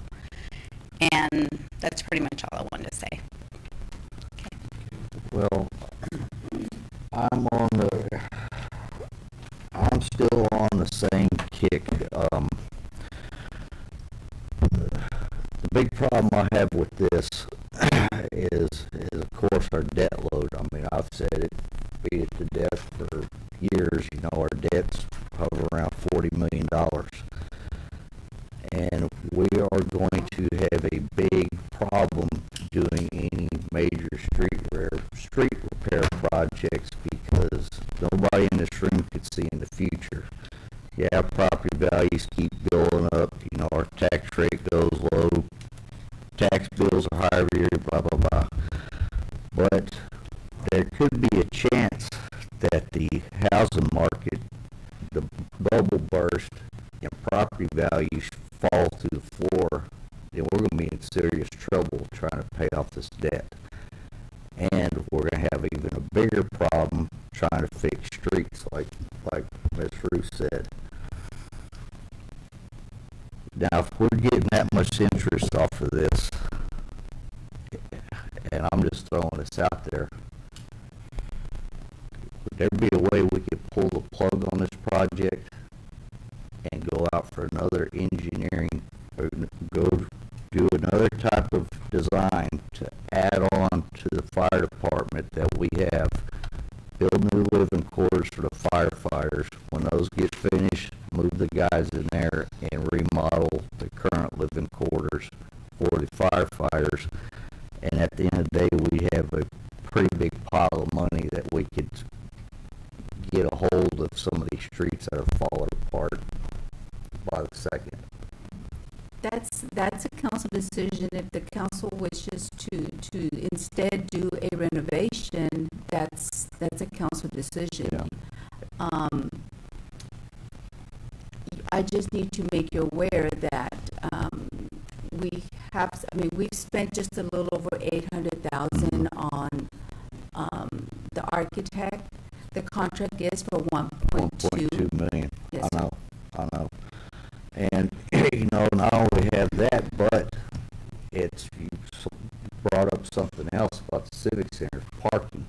[SPEAKER 11] And that's pretty much all I wanted to say.
[SPEAKER 10] well, I'm still on the same kick. The big problem I have with this is of course our debt load. I mean, I've said it, beat it to death for years. You know, our debts hover around $40 million. And we are going to have a big problem doing any major street repair projects because nobody in this room could see in the future. Yeah, property values keep going up. You know, our tax rate goes low. Tax bills are higher every year, blah, blah, blah. But there could be a chance that the housing market, the bubble burst, and property values fall through the floor, then we're going to be in serious trouble trying to pay off this debt. And we're going to have even a bigger problem trying to fix streets, like Ms. Ruth said. Now, if we're getting that much interest off of this, and I'm just throwing this out there, would there be a way we could pull the plug on this project and go out for another engineering, or go do another type of design to add on to the fire department that we have? Build new living quarters for the firefighters. When those get finished, move the guys in there and remodel the current living quarters for the firefighters. And at the end of the day, we have a pretty big pile of money that we could get a hold of some of these streets that are falling apart by the second.
[SPEAKER 2] That's a council decision. If the council wishes to instead do a renovation, that's a council decision.
[SPEAKER 10] Yeah.
[SPEAKER 2] I just need to make you aware that we've spent just a little over $800,000 on the architect. The contract is for $1.2
[SPEAKER 10] million.
[SPEAKER 2] Yes.
[SPEAKER 10] I know. And, you know, not only have that, but you brought up something else about the Civic Center, parking.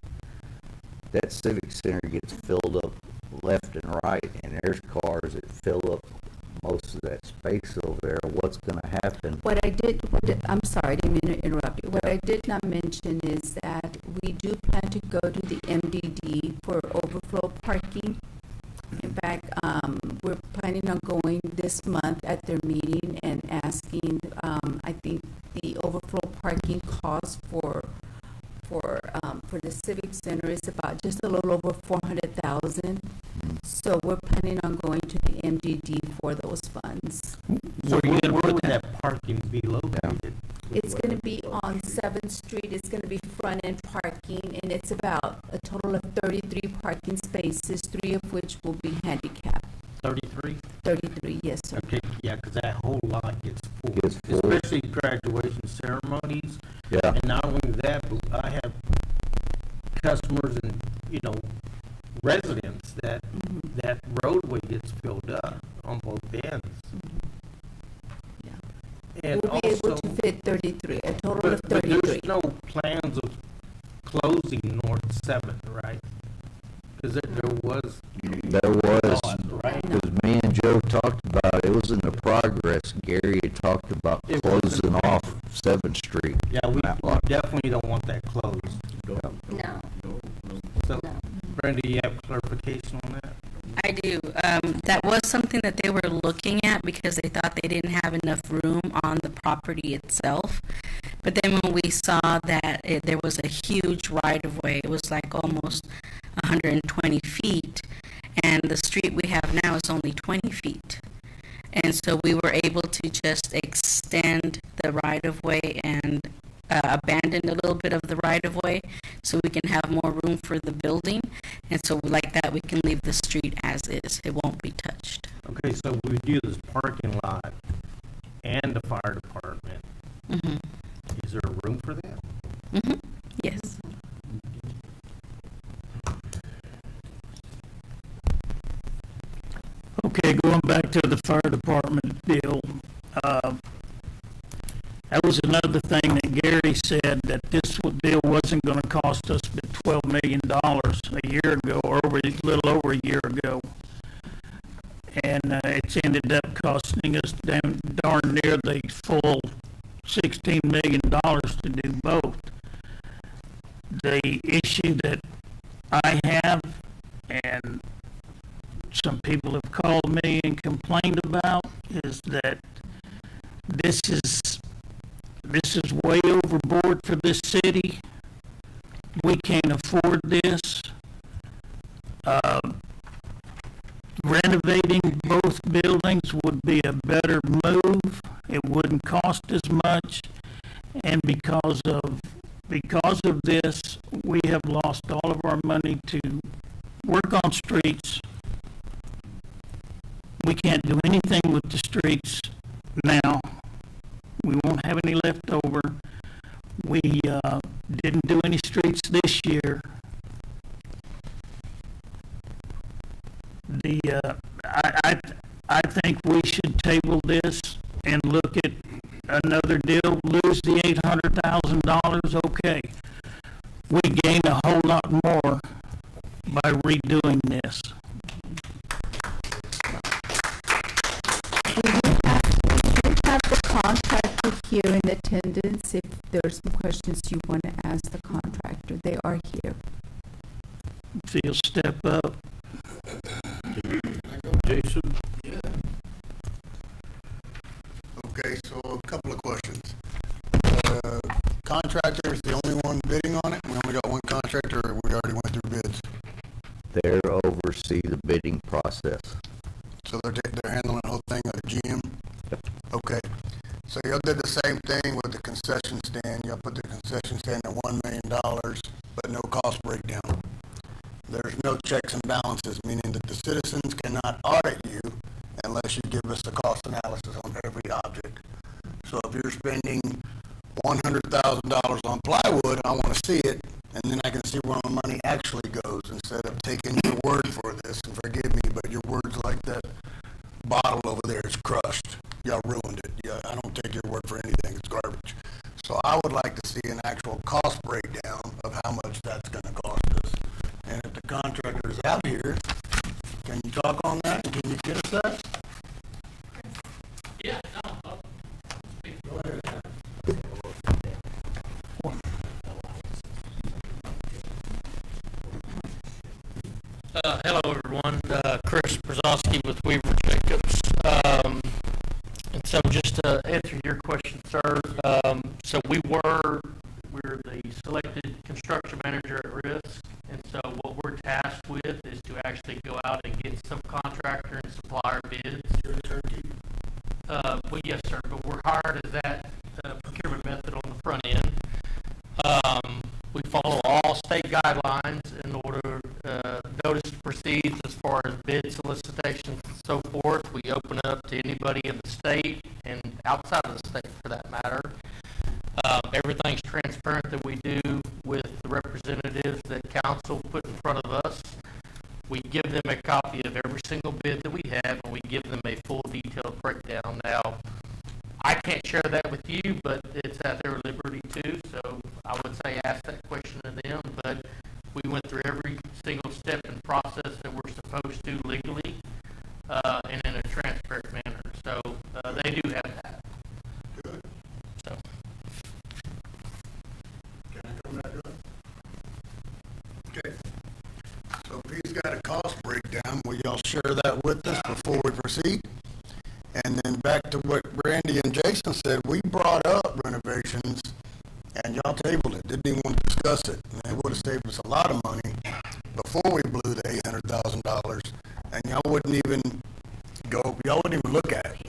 [SPEAKER 10] That Civic Center gets filled up left and right, and there's cars that fill up most of that space over there. What's going to happen?
[SPEAKER 2] I'm sorry, I didn't mean to interrupt you. What I did not mention is that we do plan to go to the MDD for overflow parking. In fact, we're planning on going this month at their meeting and asking, I think the overflow parking cost for the Civic Center is about just a little over 400,000. So we're planning on going to the MDD for those funds.
[SPEAKER 13] So
[SPEAKER 10] Where you gonna
[SPEAKER 13] where
[SPEAKER 10] put
[SPEAKER 13] would
[SPEAKER 10] that?
[SPEAKER 13] that parking be located?
[SPEAKER 2] It's gonna be on 7th Street, it's gonna be front-end parking, and it's about a total of 33 parking spaces, 3 of which will be handicapped.
[SPEAKER 13] 33?
[SPEAKER 2] 33, yes, sir.
[SPEAKER 13] Okay, yeah, because that whole lot gets full.
[SPEAKER 10] Gets full.
[SPEAKER 13] Especially graduation ceremonies.
[SPEAKER 10] Yeah.
[SPEAKER 13] And not only that, but I have customers and, residents that that roadway gets filled up on both ends.
[SPEAKER 2] Yeah.
[SPEAKER 13] And
[SPEAKER 2] We'll be able
[SPEAKER 13] also,
[SPEAKER 2] to fit 33, a total of
[SPEAKER 13] but
[SPEAKER 2] 33.
[SPEAKER 13] there's no plans of closing North 7th, right? Because there was.
[SPEAKER 10] There was,
[SPEAKER 13] Right?
[SPEAKER 10] because me and Joe talked about, it was in the progress, Gary had talked about
[SPEAKER 13] It was in
[SPEAKER 10] closing
[SPEAKER 13] the
[SPEAKER 10] off 7th Street.
[SPEAKER 13] Yeah, we
[SPEAKER 10] That lot.
[SPEAKER 13] definitely don't want that closed.
[SPEAKER 12] No,
[SPEAKER 13] So,
[SPEAKER 12] no.
[SPEAKER 13] Brenda, you have clarification on that?
[SPEAKER 11] I do. That was something that they were looking at because they thought they didn't have enough room on the property itself. But then when we saw that there was a huge right-of-way, it was like almost 120 feet, and the street we have now is only 20 feet. And so we were able to just extend the right-of-way and abandon a little bit of the right-of-way so we can have more room for the building. And so like that, we can leave the street as is. It won't be touched.
[SPEAKER 13] Okay, so we do this parking lot and the fire department.
[SPEAKER 11] Mm-hmm.
[SPEAKER 13] Is there room for that?
[SPEAKER 11] Mm-hmm. Yes.
[SPEAKER 3] Okay, going back to the fire department deal, that was another thing that Gary said, that this deal wasn't gonna cost us but $12 million a year ago, or a little over a year ago. And it's ended up costing us darn near the full $16 million to do both. The issue that I have, and some people have called me and complained about, is that this is way overboard for this city. We can't afford this. Renovating both buildings would be a better move. It wouldn't cost as much. And because of this, we have lost all of our money to work on streets. We can't do anything with the streets now. We won't have any left over. We didn't do any streets this year. I think we should table this and look at another deal. Lose the $800,000, okay. We gain a whole lot more by redoing this.
[SPEAKER 2] We have the contractor here in attendance. If there's some questions you want to ask the contractor, they are here.
[SPEAKER 3] If he'll step up.
[SPEAKER 1] Jason?
[SPEAKER 6] Okay, so a couple of questions. Contractor is the only one bidding on it? We only got one contractor, or we already went through bids?
[SPEAKER 10] They oversee the bidding process.
[SPEAKER 6] So they're handling the whole thing at a GM? Okay. So y'all did the same thing with the concession stand. Y'all put the concession stand at $1 million, but no cost breakdown. There's no checks and balances, meaning that the citizens cannot audit you unless you give us a cost analysis on every object. So if you're spending $100,000 on plywood, I want to see it, and then I can see where my money actually goes instead of taking your word for this. And forgive me, but your word's like that bottle over there is crushed. Y'all ruined it. Yeah, I don't take your word for anything. It's garbage. So I would like to see an actual cost breakdown of how much that's going to cost us. And if the contractor is out here, can you talk on that? Can you get us that?
[SPEAKER 14] Yeah, no.
[SPEAKER 6] Go ahead.
[SPEAKER 14] Hello, everyone. Chris Brzezowski with Weaver Jacob. So we're the selected construction manager at risk, and so what we're tasked with is to actually go out and get subcontractor and supplier bids. You're a turnkey? Well, yes, sir, but we're hired as that procurement method on the front end. We follow all state guidelines in order, notice to proceed as far as bid solicitations and so forth. We open up to anybody in the state and outside of the state for that matter. Everything's transparent that we do with the representatives that council put in front of us. We give them a copy of every single bid that we have, and we give them a full detailed breakdown. Now, I can't share that with you, but it's at their liberty too, so I would say ask that question to them, but we went through every single step and process that we're supposed to legally, and in a transparent manner. So, they do have that.
[SPEAKER 6] Good.
[SPEAKER 14] So.
[SPEAKER 6] Can I come back up? Okay. So if he's got a cost breakdown, will y'all share that with us before we proceed? And then back to what Randy and Jason said, we brought up renovations and y'all tabled it, didn't even want to discuss it. And it would have saved us a lot of money before we blew the $800,000, and y'all wouldn't even look at it.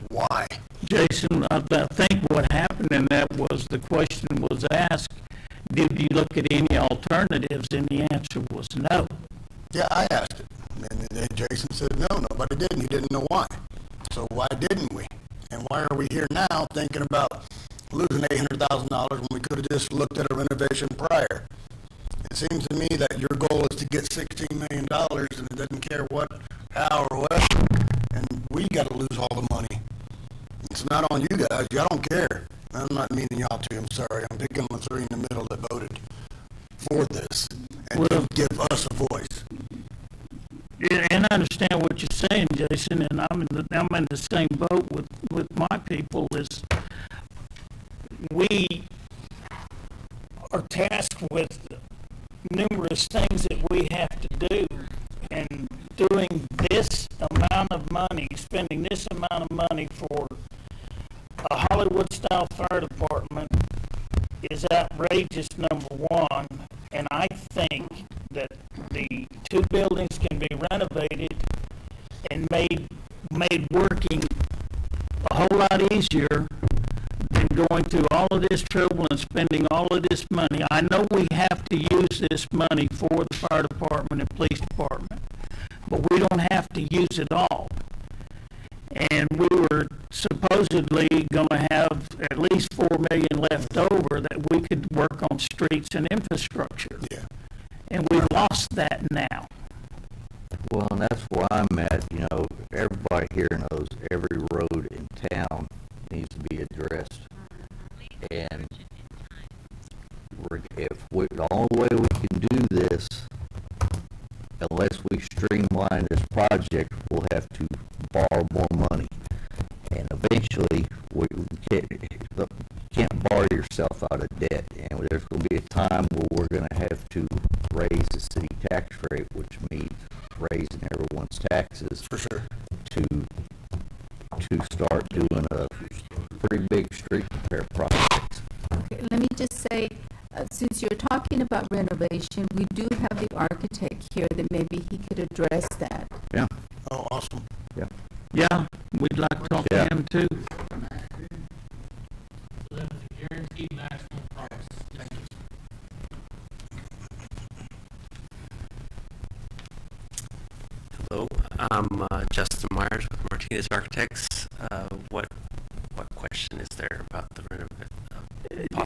[SPEAKER 6] Why?
[SPEAKER 1] Jason, I think what happened in that was the question was asked, did you look at any alternatives? And the answer was no.
[SPEAKER 6] Yeah, I asked it. And then Jason said, no, nobody didn't. He didn't know why. So why didn't we? And why are we here now thinking about losing $800,000 when we could have just looked at a renovation prior? It seems to me that your goal is to get $16 million and it doesn't care what, how, or what. And we got to lose all the money. It's not on you guys. Y'all don't care. I'm not meaning y'all to. I'm sorry. I'm picking on the three in the middle that voted for this and didn't give us a voice.
[SPEAKER 1] Yeah, and I understand what you're saying, Jason, and I'm in the same boat with my people. Is we are tasked with numerous things that we have to do, and doing this amount of money, spending this amount of money for a Hollywood-style fire department is outrageous, number one, and I think that the two buildings can be renovated and made working a whole lot easier than going through all of this trouble and spending all of this money. I know we have to use this money for the fire department and police department, but we don't have to use it all. And we were supposedly going to have at least $4 million left over that we could work on streets and infrastructure.
[SPEAKER 6] Yeah.
[SPEAKER 1] And we lost that now.
[SPEAKER 10] Well, and that's where I'm at. You know, everybody here knows every road in town needs to be addressed. And the only way we can do this, unless we streamline this project, we'll have to borrow more money. And eventually, we can't borrow yourself out of debt. And there's going to be a time where we're going to have to raise the city tax rate, which means raising everyone's taxes.
[SPEAKER 6] For sure.
[SPEAKER 10] To start doing a pretty big street repair project.
[SPEAKER 2] Okay, let me just say, since you're talking about renovation, we do have the architect here that maybe he could address that.
[SPEAKER 10] Yeah.
[SPEAKER 6] Oh, awesome.
[SPEAKER 10] Yeah.
[SPEAKER 1] Yeah, we'd like to talk to him too.
[SPEAKER 14] So that's a guaranteed maximum price. Thank you.
[SPEAKER 15] Hello, I'm Justin Myers with Martinez Architects. What question is there about the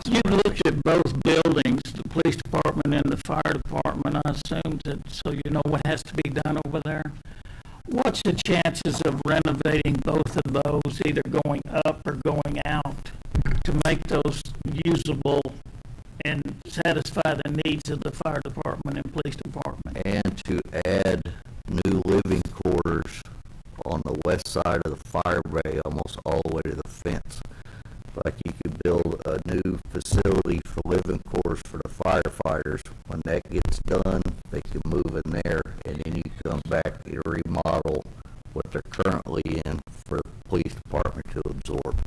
[SPEAKER 1] You've looked at both buildings, the police department and the fire department, I assume, so you know what has to be done over there. What's the chances of renovating both of those, either going up or going out, to make those usable and satisfy the needs of the fire department and police department?
[SPEAKER 10] And to add new living quarters on the west side of the fire bay, almost all the way to the fence. Like you could build a new facility for living quarters for the firefighters. When that gets done, they can move in there, and then you come back and remodel what they're currently in for the police department to absorb.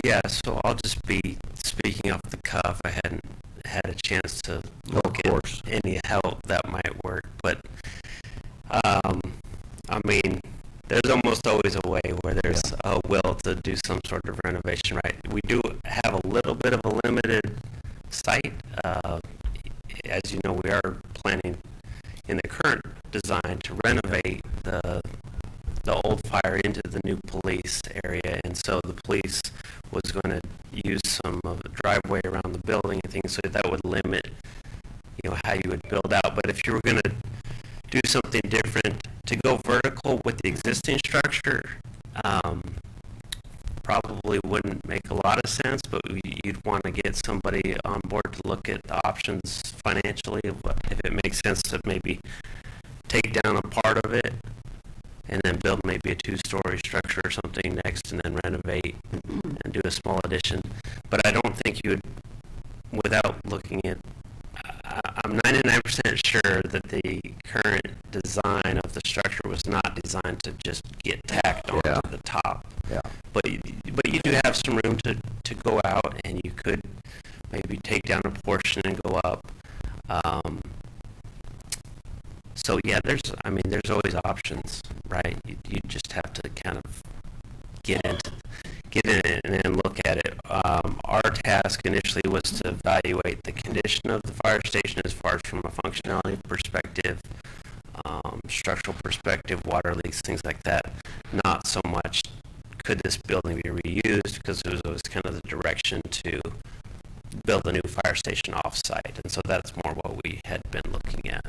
[SPEAKER 15] Yeah, so I'll just be speaking off the cuff. I hadn't had a chance to look at any help that might work, but I mean, there's almost always a way where there's a will to do some sort of renovation, right? We do have a little bit of a limited site. As you know, we are planning in the current design to renovate the old fire into the new police area, and so the police was going to use some of the driveway around the building and things, so that would limit, how you would build out. But if you were going to do something different, to go vertical with the existing structure, probably wouldn't make a lot of sense, but you'd want to get somebody on board to look at the options financially, if it makes sense to maybe take down a part of it and then build maybe a two-story structure or something next, and then renovate and do a small addition. But I don't think you would, without looking at, I'm 99% sure that the current design of the structure was not designed to just get tacked onto the top.
[SPEAKER 10] Yeah.
[SPEAKER 15] But you do have some room to go out, and you could maybe take down a portion and go up. So yeah, there's always options, right? You just have to kind of get in it and look at it. Our task initially was to evaluate the condition of the fire station as far as from a functionality perspective, structural perspective, water leaks, things like that. Not so much could this building be reused, because it was always kind of the direction to build a new fire station off-site, and so that's more what we had been looking at.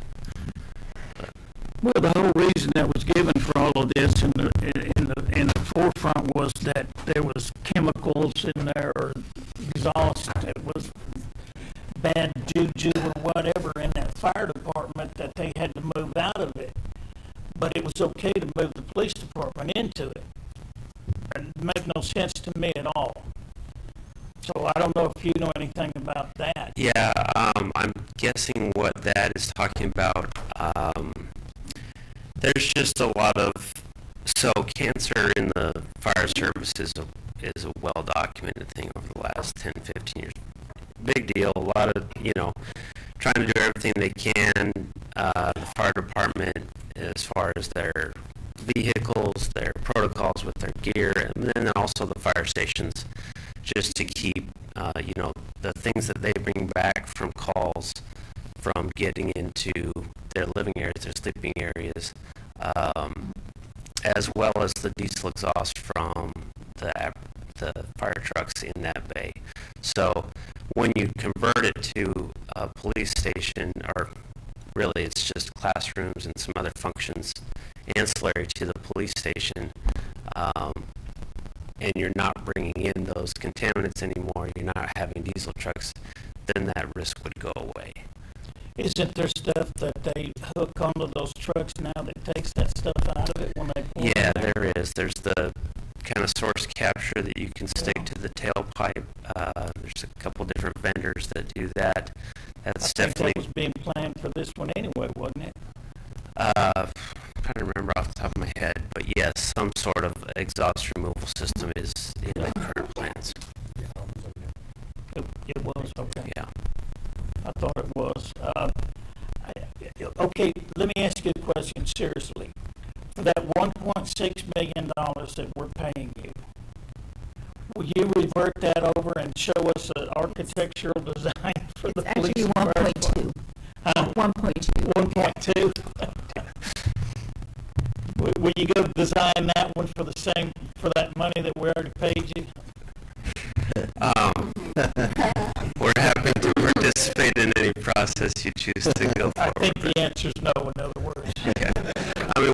[SPEAKER 1] Well, the whole reason that was given for all of this in the forefront was that there was chemicals in there, or exhaust, it was bad juju or whatever in that fire department that they had to move out of it. But it was okay to move the police department into it. It made no sense to me at all. So I don't know if you know anything about that.
[SPEAKER 15] Yeah, I'm guessing what that is talking about. There's just a lot of, so cancer in the fire service is a well-documented thing over the last 10, 15 years. Big deal. A lot of, trying to do everything they can. The fire department, as far as their vehicles, their protocols with their gear, and then also the fire stations, just to keep, the things that they bring back from calls from getting into their living areas, their sleeping areas, as well as the diesel exhaust from the fire trucks in that bay. So when you convert it to a police station, or really it's just classrooms and some other functions ancillary to the police station, and you're not bringing in those contaminants anymore, you're not having diesel trucks, then that risk would go away.
[SPEAKER 1] Isn't there stuff that they hook onto those trucks now that takes that stuff out of it when they pour
[SPEAKER 15] Yeah,
[SPEAKER 1] it in
[SPEAKER 15] there is. There's the kind of source capture that you can stick to the tailpipe. There's a couple different vendors that do that. That's definitely.
[SPEAKER 1] That was being planned for this one anyway, wasn't it?
[SPEAKER 15] I'm trying to remember off the top of my head, but yes, some sort of exhaust removal system is in the current plans.
[SPEAKER 1] It was, okay.
[SPEAKER 15] Yeah.
[SPEAKER 1] I thought it was. Okay, let me ask you a question seriously. For that $1.6 million that we're paying you, will you revert that over and show us an architectural design for the police?
[SPEAKER 2] It's actually 1.2. 1.2.
[SPEAKER 1] 1.2? Will you go design that one for that money that we already paid you?
[SPEAKER 15] We're happy to participate in any process you choose to go forward.
[SPEAKER 1] I think the answer is no, in other words.
[SPEAKER 15] Okay. I mean,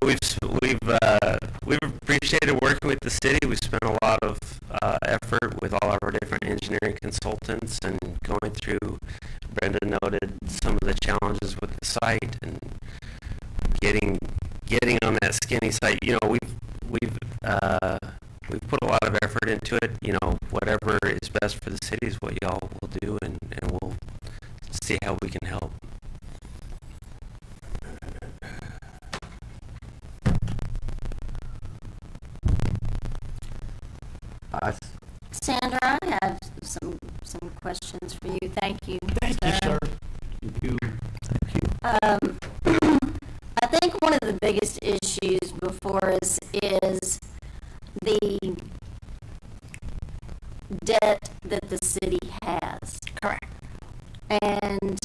[SPEAKER 15] we've appreciated working with the city. We spent a lot of effort with all of our different engineering consultants, and going through. Brenda noted some of the challenges with the site and getting on that skinny site. We've put a lot of effort into it. Whatever is best for the city is what y'all will do, and we'll see how we can help.
[SPEAKER 12] Sandra, I have some questions for you. Thank you.
[SPEAKER 1] Thank you, sir. Thank you.
[SPEAKER 12] I think one of the biggest issues before us is the debt that the city has.
[SPEAKER 11] Correct.
[SPEAKER 12] And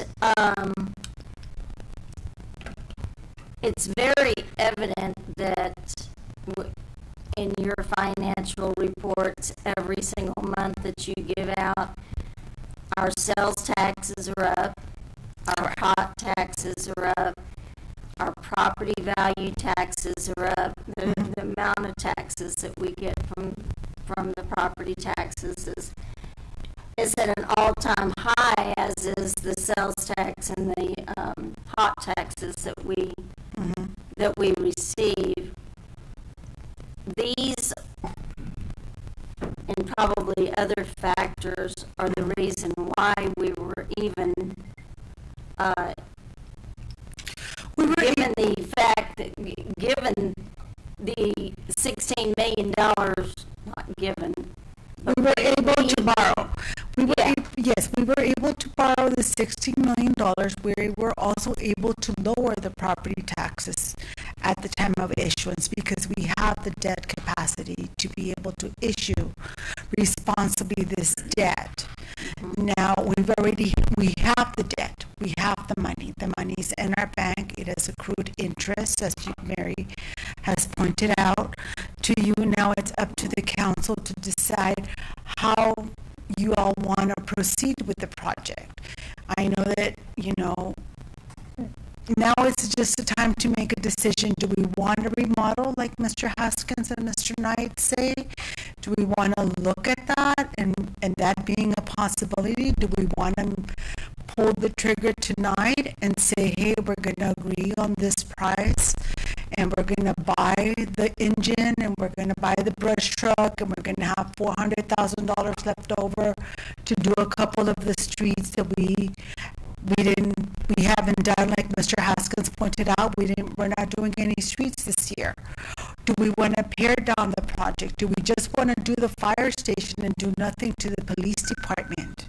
[SPEAKER 12] it's very evident that in your financial reports every single month that you give out, our sales taxes are up, our hot taxes are up, our property value taxes are up, the amount of taxes that we get from the property taxes is at an all-time high, as is the sales tax and the hot taxes that we receive. These and probably other factors are the reason why we were even given the fact that given the $16 million, not given,
[SPEAKER 3] we were able to borrow. Yes, we were able to borrow the $16 million. We were also able to lower the property taxes at the time of issuance because we have the debt capacity to be able to issue responsibly this debt. Now we have the debt, we have the money. The money's in our bank. It has accrued interest, as Mary has pointed out to you. Now it's up to the council to decide how you all want to proceed with the project. I know that, now it's just a time to make a decision. Do we want to remodel like Mr. Haskins and Mr. Knight say? Do we want to look at that and that being a possibility? Do we want to pull the trigger tonight and say, hey, we're going to agree on this price and we're going to buy the engine and we're going to buy the brush truck and we're going to have $400,000 left over to do a couple of the streets that we haven't done, like Mr. Haskins pointed out, we're not doing any streets this year. Do we want to pare down the project? Do we just want to do the fire station and do nothing to the police department?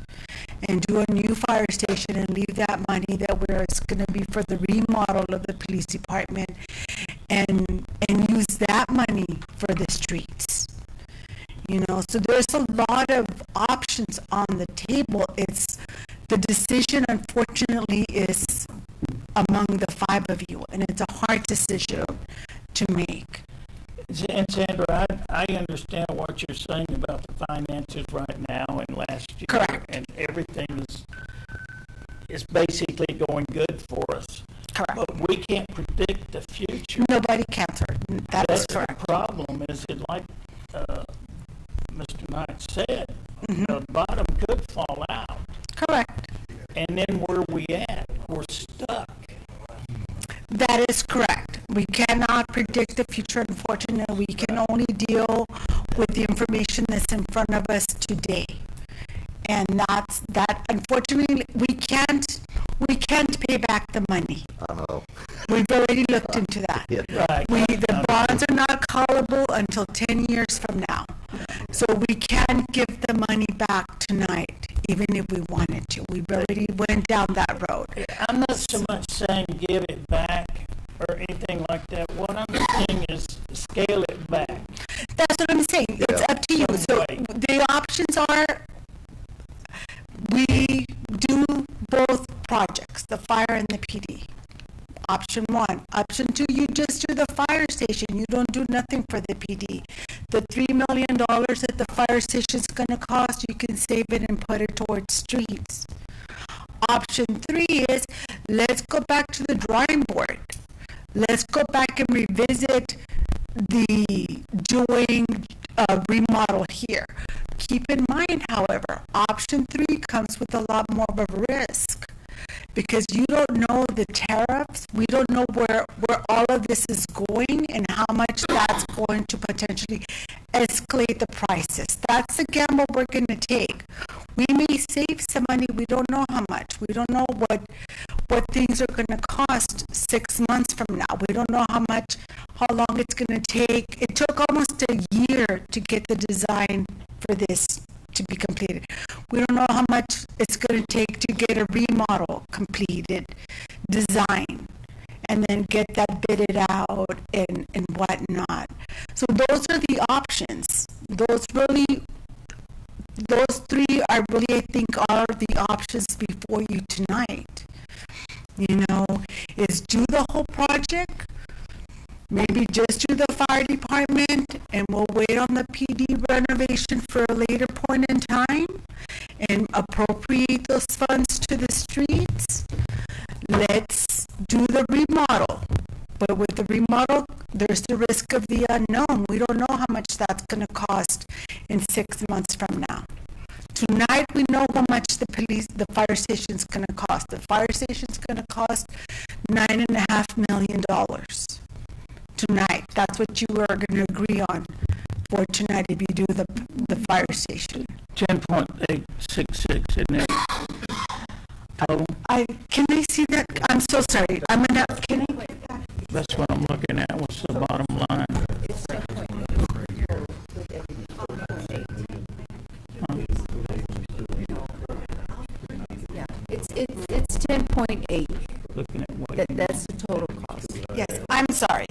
[SPEAKER 3] And do a new fire station and leave that money that where it's going to be for the remodel of the police department and use that money for the streets? So there's a lot of options on the table. The decision, unfortunately, is among the five of you, and it's a hard decision to make.
[SPEAKER 1] And Sandra, I understand what you're saying about the finances right now and last year.
[SPEAKER 3] Correct.
[SPEAKER 1] And everything is basically going good for us.
[SPEAKER 3] Correct.
[SPEAKER 1] But we can't predict the future.
[SPEAKER 3] Nobody can, sir. That's correct.
[SPEAKER 1] The problem is that, like Mr. Knight said, the bottom could fall out.
[SPEAKER 3] Correct.
[SPEAKER 1] And then where are we at? We're stuck.
[SPEAKER 3] That is correct. We cannot predict the future, unfortunately. We can only deal with the information that's in front of us today. And that's that. Unfortunately, we can't pay back the money. We've already looked into that.
[SPEAKER 1] Right.
[SPEAKER 3] The bonds are not callable until 10 years from now. So we can't give the money back tonight, even if we wanted to. We've already went down that road.
[SPEAKER 1] I'm not so much saying give it back or anything like that. What I'm saying is scale it back.
[SPEAKER 3] That's what I'm saying. It's up to you. So the options are we do both projects, the fire and the PD. Option one. Option two, you just do the fire station. You don't do nothing for the PD. The $3 million that the fire station is going to cost, you can save it and put it towards streets. Option three is let's go back to the drawing board. Let's go back and revisit the doing remodel here. Keep in mind, however, option three comes with a lot more of a risk because you don't know the tariffs. We don't know where all of this is going and how much that's going to potentially escalate the prices. That's the gamble we're going to take. We may save some money. We don't know how much. We don't know what things are going to cost 6 months from now. We don't know how long it's going to take. It took almost a year to get the design for for this to be completed. We don't know how much it's going to take to get a remodel completed, design, and then get that bidded out and whatnot. So those are the options. Those three are really, I think, are the options before you tonight. You know, is do the whole project, maybe just do the fire department, and we'll wait on the PD renovation for a later point in time, and appropriate those funds to the streets. Let's do the remodel. But with the remodel, there's the risk of the unknown. We don't know how much that's going to cost in 6 months from now. Tonight, we know how much the fire station's going to cost. The fire station's going to cost $9.5 million. Tonight, that's what you are going to agree on for tonight if you do the fire station.
[SPEAKER 1] 10.866, isn't it? Total?
[SPEAKER 3] Can I see that? I'm so sorry. I'm gonna. Can I?
[SPEAKER 1] That's what I'm looking at. What's the bottom line?
[SPEAKER 3] It's 10.8. Yeah, it's 10.8.
[SPEAKER 1] Looking at what?
[SPEAKER 3] That's the total cost. Yes, I'm sorry.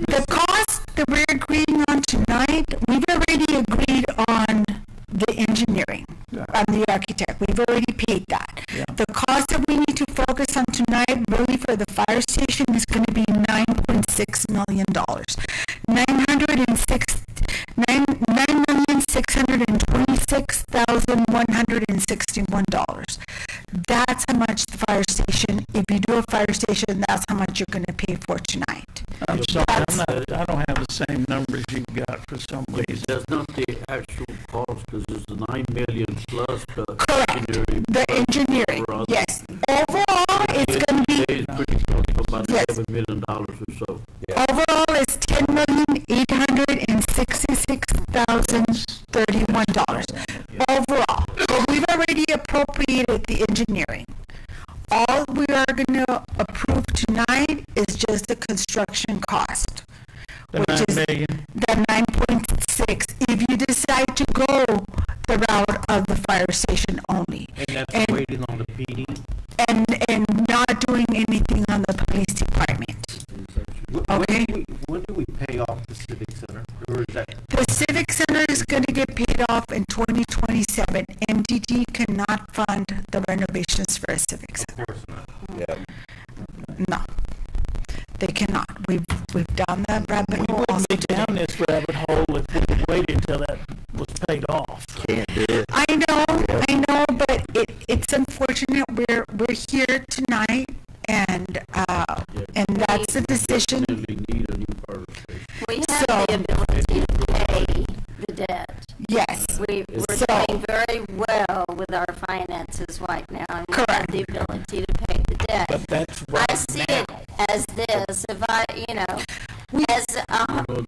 [SPEAKER 3] The cost that we're agreeing on tonight, we've already agreed on the engineering, on the architect. We've already paid that.
[SPEAKER 1] Yeah.
[SPEAKER 3] The cost that we need to focus on tonight, really for the fire station, is going to be $9.6 million. $9,626,161. That's how much the fire station, if you do a fire station, that's how much you're going to pay for tonight.
[SPEAKER 1] I'm sorry, I don't have the same numbers you got for some reason.
[SPEAKER 7] That's not the actual cost, because it's the 9 million plus the
[SPEAKER 3] Correct.
[SPEAKER 7] engineering.
[SPEAKER 3] The engineering, yes. Overall, it's going to be,
[SPEAKER 7] It's pretty close to about
[SPEAKER 3] Yes.
[SPEAKER 7] $11 million or so.
[SPEAKER 3] overall, it's $10,866,031. Overall. But we've already appropriated the engineering. All we are going to approve tonight is just the construction cost,
[SPEAKER 1] The
[SPEAKER 3] which
[SPEAKER 1] 9
[SPEAKER 3] is
[SPEAKER 1] million?
[SPEAKER 3] the 9.6. If you decide to go the route of the fire station only,
[SPEAKER 13] And that's
[SPEAKER 3] And-
[SPEAKER 13] waiting on the PD.
[SPEAKER 3] and not doing anything on the police department. Okay.
[SPEAKER 13] When do we pay off the civic center? Or is that?
[SPEAKER 3] The Civic Center is going to get paid off in 2027. MDD cannot fund the renovations for a Civic Center.
[SPEAKER 13] Of course not.
[SPEAKER 3] No, they cannot. We've done that rabbit
[SPEAKER 1] We
[SPEAKER 3] hole.
[SPEAKER 1] wouldn't be down this rabbit hole if we waited until that was paid off.
[SPEAKER 7] Can't do it.
[SPEAKER 3] I know, but it's unfortunate. We're here tonight, and that's the decision.
[SPEAKER 7] Definitely need a new fire station.
[SPEAKER 12] We have
[SPEAKER 3] So-
[SPEAKER 12] the ability to pay the debt.
[SPEAKER 3] Yes.
[SPEAKER 12] We're
[SPEAKER 3] So-
[SPEAKER 12] doing very well with our finances right now, and we have
[SPEAKER 3] Correct.
[SPEAKER 12] the ability to pay the debt.
[SPEAKER 1] But that's
[SPEAKER 12] I
[SPEAKER 1] right
[SPEAKER 12] see
[SPEAKER 1] now.
[SPEAKER 12] it as this, if I, as,
[SPEAKER 7] You know,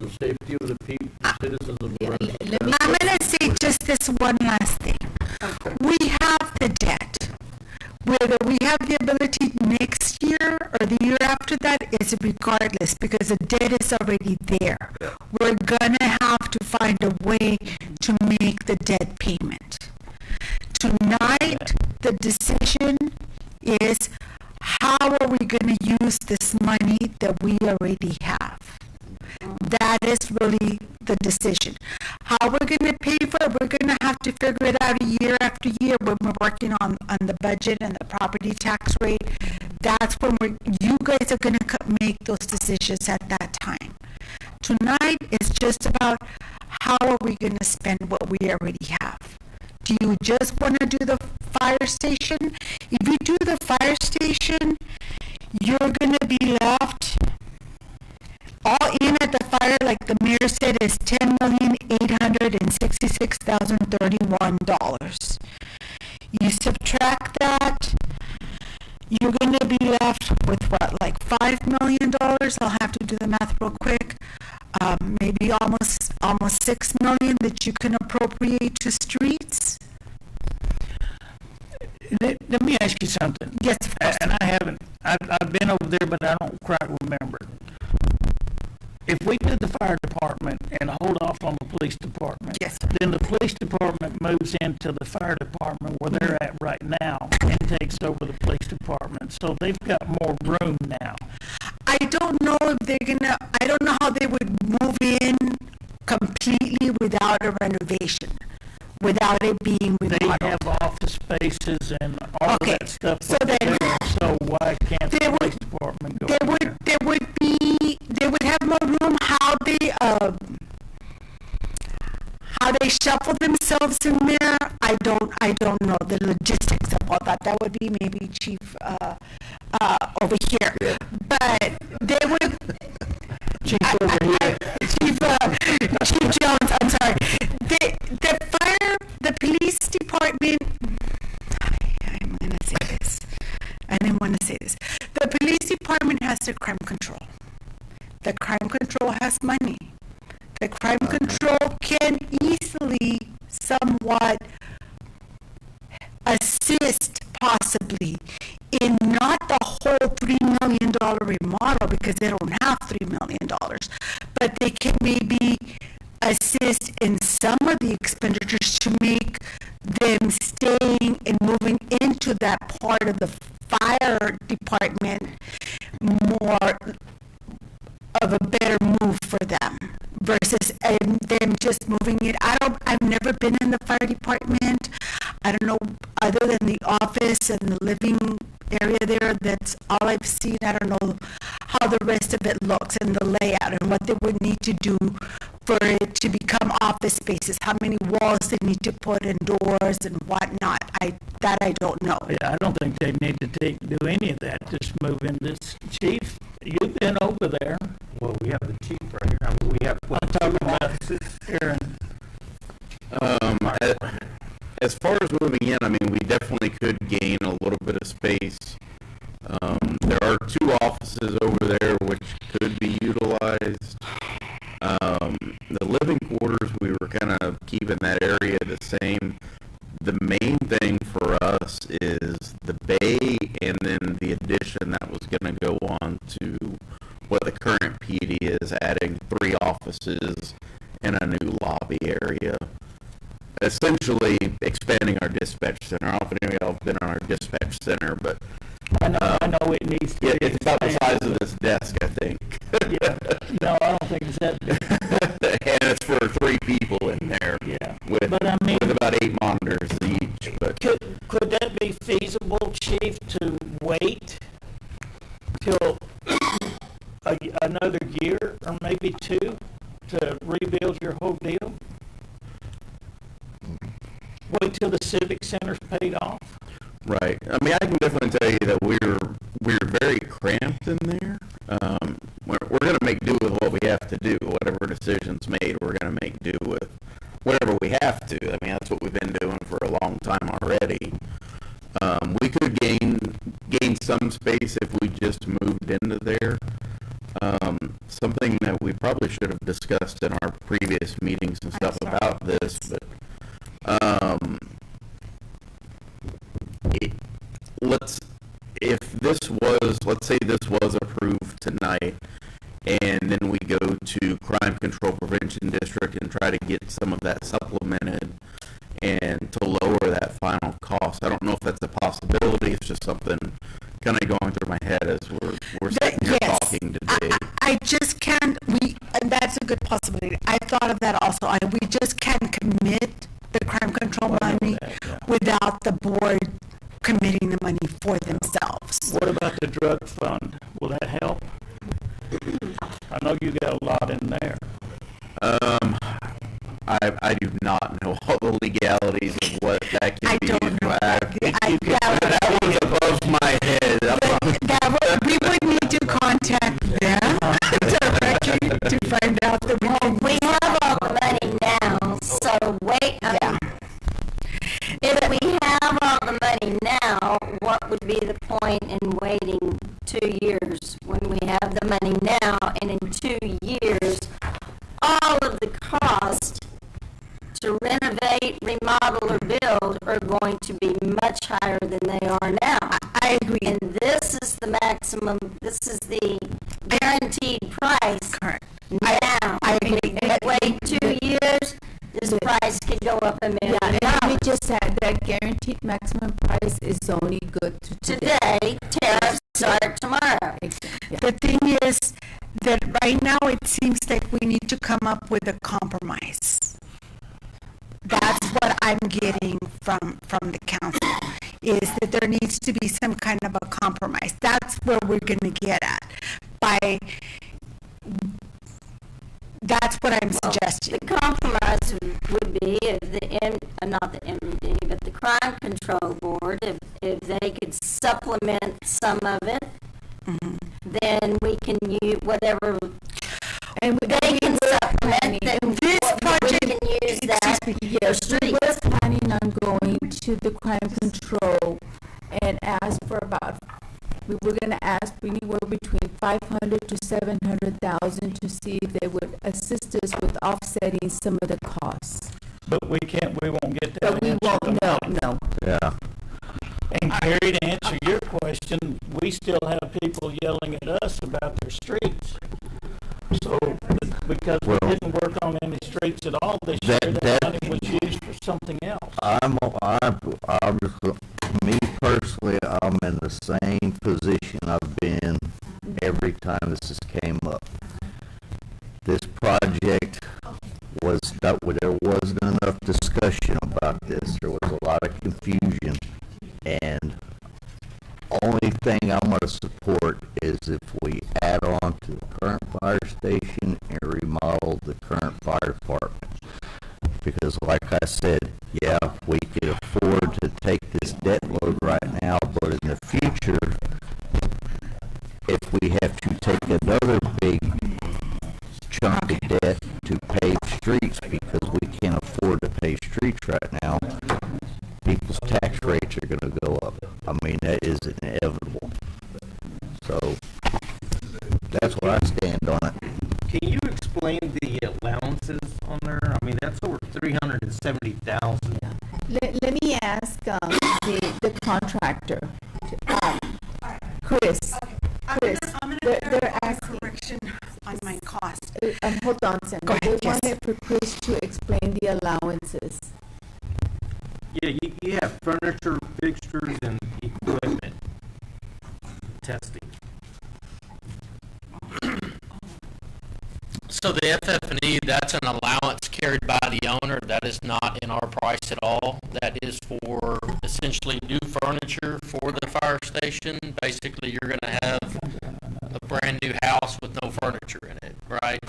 [SPEAKER 7] the safety of the people, the citizens of Miranda.
[SPEAKER 3] I'm going to say just this one last thing. We have the debt. Whether we have the ability next year or the year after that is regardless, because the debt is already there. We're going to have to find a way to make the debt payment. Tonight, the decision is how are we going to use this money that we already have? That is really the decision. How we're going to pay for it, we're going to have to figure it out year after year when we're working on the budget and the property tax rate. That's when you guys are going to make those decisions at that time. Tonight is just about how are we going to spend what we already have. Do you just want to do the fire station? If you do the fire station, you're going to be left all in at the fire, like the mayor said, is $10,866,031. You subtract that, you're going to be left with what, like $5 million? I'll have to do the math real quick. Maybe almost $6 million that you can appropriate to streets.
[SPEAKER 1] Let me ask you something.
[SPEAKER 3] Yes, of course.
[SPEAKER 1] And I've been over there, but I don't quite remember. If
[SPEAKER 3] if we do the fire department and hold off on the police department,
[SPEAKER 2] Yes.
[SPEAKER 3] then the police department moves into the fire department where they're at right now and takes over the police department. So they've got more room now.
[SPEAKER 2] I don't know if they're gonna, I don't know how they would move in completely without a renovation, without it being
[SPEAKER 3] They
[SPEAKER 2] remodeled.
[SPEAKER 3] have office spaces and all
[SPEAKER 2] Okay,
[SPEAKER 3] of that stuff
[SPEAKER 2] so
[SPEAKER 3] over
[SPEAKER 2] then-
[SPEAKER 3] there. So why can't
[SPEAKER 2] They
[SPEAKER 3] the
[SPEAKER 2] would-
[SPEAKER 3] police department go
[SPEAKER 2] There
[SPEAKER 3] over
[SPEAKER 2] would,
[SPEAKER 3] there?
[SPEAKER 2] they would have more room. How they shuffle themselves in there, I don't know the logistics of all that. That would be maybe Chief, over here. But they would.
[SPEAKER 3] Chief over here.
[SPEAKER 2] Chief Jones, I'm sorry. The police department, I'm going to say this. I didn't want to say this. The police department has the crime control. The crime control has money. The crime control can easily, somewhat, assist possibly in not the whole $3 million remodel, because they don't have $3 million, but they can maybe assist in some of the expenditures to make them staying and moving into that part of the fire department more of a better move for them versus them just moving it. I've never been in the fire department. I don't know, other than the office and the living area there, that's all I've seen. I don't know how the rest of it looks and the layout and what they would need to do for it to become office spaces, how many walls they need to put and doors and whatnot. I don't know.
[SPEAKER 3] Yeah, I don't think they need to do any of that. Just move in this. Chief, you've been over there.
[SPEAKER 13] Well, we have the chief right here. I mean, we have,
[SPEAKER 3] I'm talking about Aaron.
[SPEAKER 7] As far as moving in, I mean, we definitely could gain a little bit of space. There are 2 offices over there which could be utilized. The living quarters, we were kind of keeping that area the same. The main thing for us is the bay and then the addition that was going to go on to what the current PD is, adding 3 offices and a new lobby area. Essentially expanding our dispatch center. I don't know if any of y'all have been on our dispatch center, but
[SPEAKER 3] I know it needs to be.
[SPEAKER 7] it's about the size of this desk, I think.
[SPEAKER 3] Yeah. No, I don't think it's that big.
[SPEAKER 7] And it's for 3 people in there.
[SPEAKER 3] Yeah.
[SPEAKER 7] With,
[SPEAKER 3] But I mean,
[SPEAKER 7] with about 8 monitors each. But
[SPEAKER 3] could that be feasible, Chief, to wait till another year or maybe 2 to rebuild your whole deal? Wait till the civic center's paid off?
[SPEAKER 7] right. I mean, I can definitely tell you that we're very cramped in there. We're going to make do with what we have to do. Whatever decision's made, we're going to make do with whatever we have to. I mean, that's what we've been doing for a long time already. We could gain some space if we just moved into there. Something that we probably should have discussed in our previous meetings and stuff about this, but let's say this was approved tonight, and then we go to Crime Control Prevention District and try to get some of that supplemented and to lower that final cost. I don't know if that's a possibility. It's just something kind of going through my head as we're sitting here talking today.
[SPEAKER 2] I just can't, and that's a good possibility. I thought of that also. We just can't commit the crime control money without the board committing the money for themselves.
[SPEAKER 3] What about the drug fund? Will that help? I know you got a lot in there.
[SPEAKER 7] I do not know all the legalities of what that can be used for. That one's above my head.
[SPEAKER 2] We would need to contact them directly to find out the.
[SPEAKER 12] We have all the money now, so wait. If we have all the money now, what would be the point in waiting 2 years when we have the money now, and in 2 years, all of the cost to renovate, remodel, or build are going to be much higher than they are now.
[SPEAKER 2] I agree.
[SPEAKER 12] And this is the maximum, this is the guaranteed price.
[SPEAKER 2] Correct.
[SPEAKER 12] Now
[SPEAKER 2] maximum price is only good to today.
[SPEAKER 12] Today, tariffs start tomorrow.
[SPEAKER 2] Yeah.
[SPEAKER 3] The thing is that right now it seems like we need to come up with a compromise. That's what I'm getting from the council, is that there needs to be some kind of a compromise. That's where we're gonna get at. That's what I'm suggesting.
[SPEAKER 12] The compromise would be if not the MD, but the Crime Control Board, if they could supplement some of it, then we can use whatever,
[SPEAKER 2] And
[SPEAKER 12] they can supplement, then
[SPEAKER 3] This project,
[SPEAKER 12] we can use that for
[SPEAKER 2] yes, we
[SPEAKER 12] streets.
[SPEAKER 2] were planning on going to the crime control and ask for we were gonna ask anywhere between 500 to 700,000 to see if they would assist us with offsetting some of the costs.
[SPEAKER 10] But we won't get that.
[SPEAKER 2] But we
[SPEAKER 10] answer
[SPEAKER 2] won't,
[SPEAKER 10] tonight.
[SPEAKER 2] no.
[SPEAKER 5] Yeah.
[SPEAKER 10] And Carrie, to answer your question, we still have people yelling at us about their streets. So, because we
[SPEAKER 5] Well,
[SPEAKER 10] didn't work on any streets at all this year,
[SPEAKER 5] that-
[SPEAKER 10] that money was used for something else.
[SPEAKER 5] Me personally, I'm in the same position I've been every time this has came up. This project there wasn't enough discussion about this. There was a lot of confusion, and only thing I'm going to support is if we add on to the current fire station and remodel the current fire department. Because like I said, yeah, we can afford to take this debt load right now, but in the future, if we have to take another big chunk of debt to pave streets because we can't afford to pave streets right now, people's tax rates are going to go up. I mean, that is inevitable. So that's where I stand on it.
[SPEAKER 13] Can you explain the allowances on there? I mean, that's over 370,000.
[SPEAKER 2] Let me ask the contractor, Chris. Chris, they're asking.
[SPEAKER 3] Correction on my cost.
[SPEAKER 2] Hold on, Senator.
[SPEAKER 3] Go ahead,
[SPEAKER 2] They
[SPEAKER 3] yes.
[SPEAKER 2] wanted for Chris to explain the allowances.
[SPEAKER 13] Yeah, you have furniture, fixtures, and equipment testing.
[SPEAKER 9] So the FF&E, that's an allowance carried by the owner. That is not in our price at all. That is for essentially new furniture for the fire station. Basically, you're going to have a brand new house with no furniture in it, right?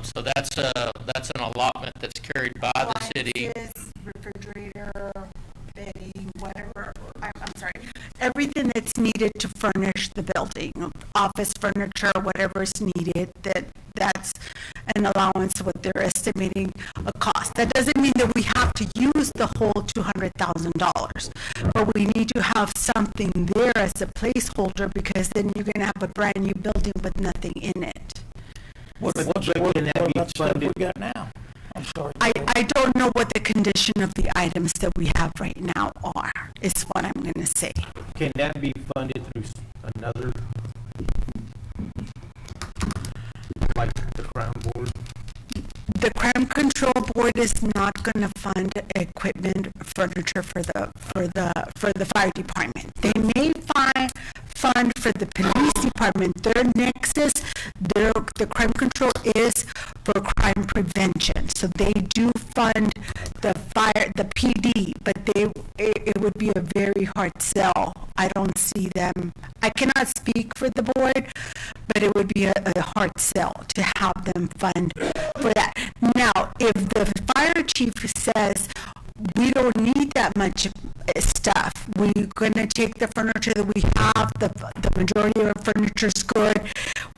[SPEAKER 9] So that's an allotment that's carried by the city.
[SPEAKER 3] Appliances, refrigerator, bedding, whatever, I'm sorry, everything that's needed to furnish the building, office furniture, whatever is needed, that's an allowance what they're estimating a cost. That doesn't mean that we have to use the whole $200,000, but we need to have something there as a placeholder, because then you're gonna have a brand new building with nothing in it.
[SPEAKER 10] What
[SPEAKER 13] Can that be
[SPEAKER 10] stuff we
[SPEAKER 13] funded?
[SPEAKER 10] got now? I'm sorry.
[SPEAKER 3] I don't know what the condition of the items that we have right now are, is what I'm gonna say.
[SPEAKER 13] Can that be funded through another, like the Crown Board?
[SPEAKER 3] The Crime Control Board is not gonna fund equipment, furniture for the fire department. They may fund for the police department. Their nexus, the crime control is for crime prevention. So they do fund the PD, but it would be a very hard sell. I don't see them, I cannot speak for the board, but it would be a hard sell to have them fund for that. Now, if the fire chief says, we don't need that much stuff, we're gonna take the furniture that we have, the majority of our furniture is good,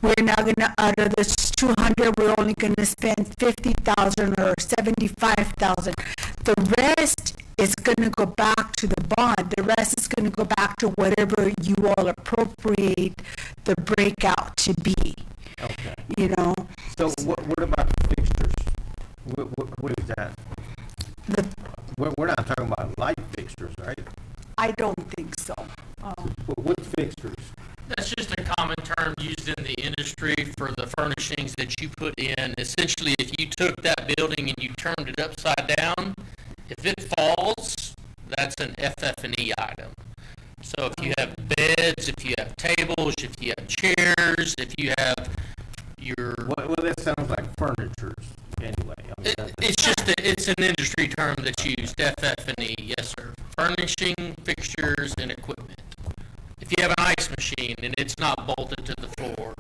[SPEAKER 3] we're now gonna, out of this 200, we're only gonna spend 50,000 or 75,000. The rest is gonna go back to the bond, the rest is gonna go back to whatever you all appropriate the breakout to be,
[SPEAKER 13] Okay.
[SPEAKER 3] you know?
[SPEAKER 13] So what about the fixtures? What is that? We're not talking about light fixtures, right?
[SPEAKER 3] I don't think so.
[SPEAKER 13] What fixtures?
[SPEAKER 9] That's just a common term used in the industry for the furnishings that you put in. Essentially, if you took that building and you turned it upside down, if it falls,
[SPEAKER 14] That's an FF&E item. So if you have beds, if you have tables, if you have chairs, if you have your...
[SPEAKER 13] Well, that sounds like furniture anyway. I mean,
[SPEAKER 14] It's an industry term that's used, FF&E, yes, sir. Furnishing, fixtures, and equipment. If you have an ice machine and it's not bolted to the floor,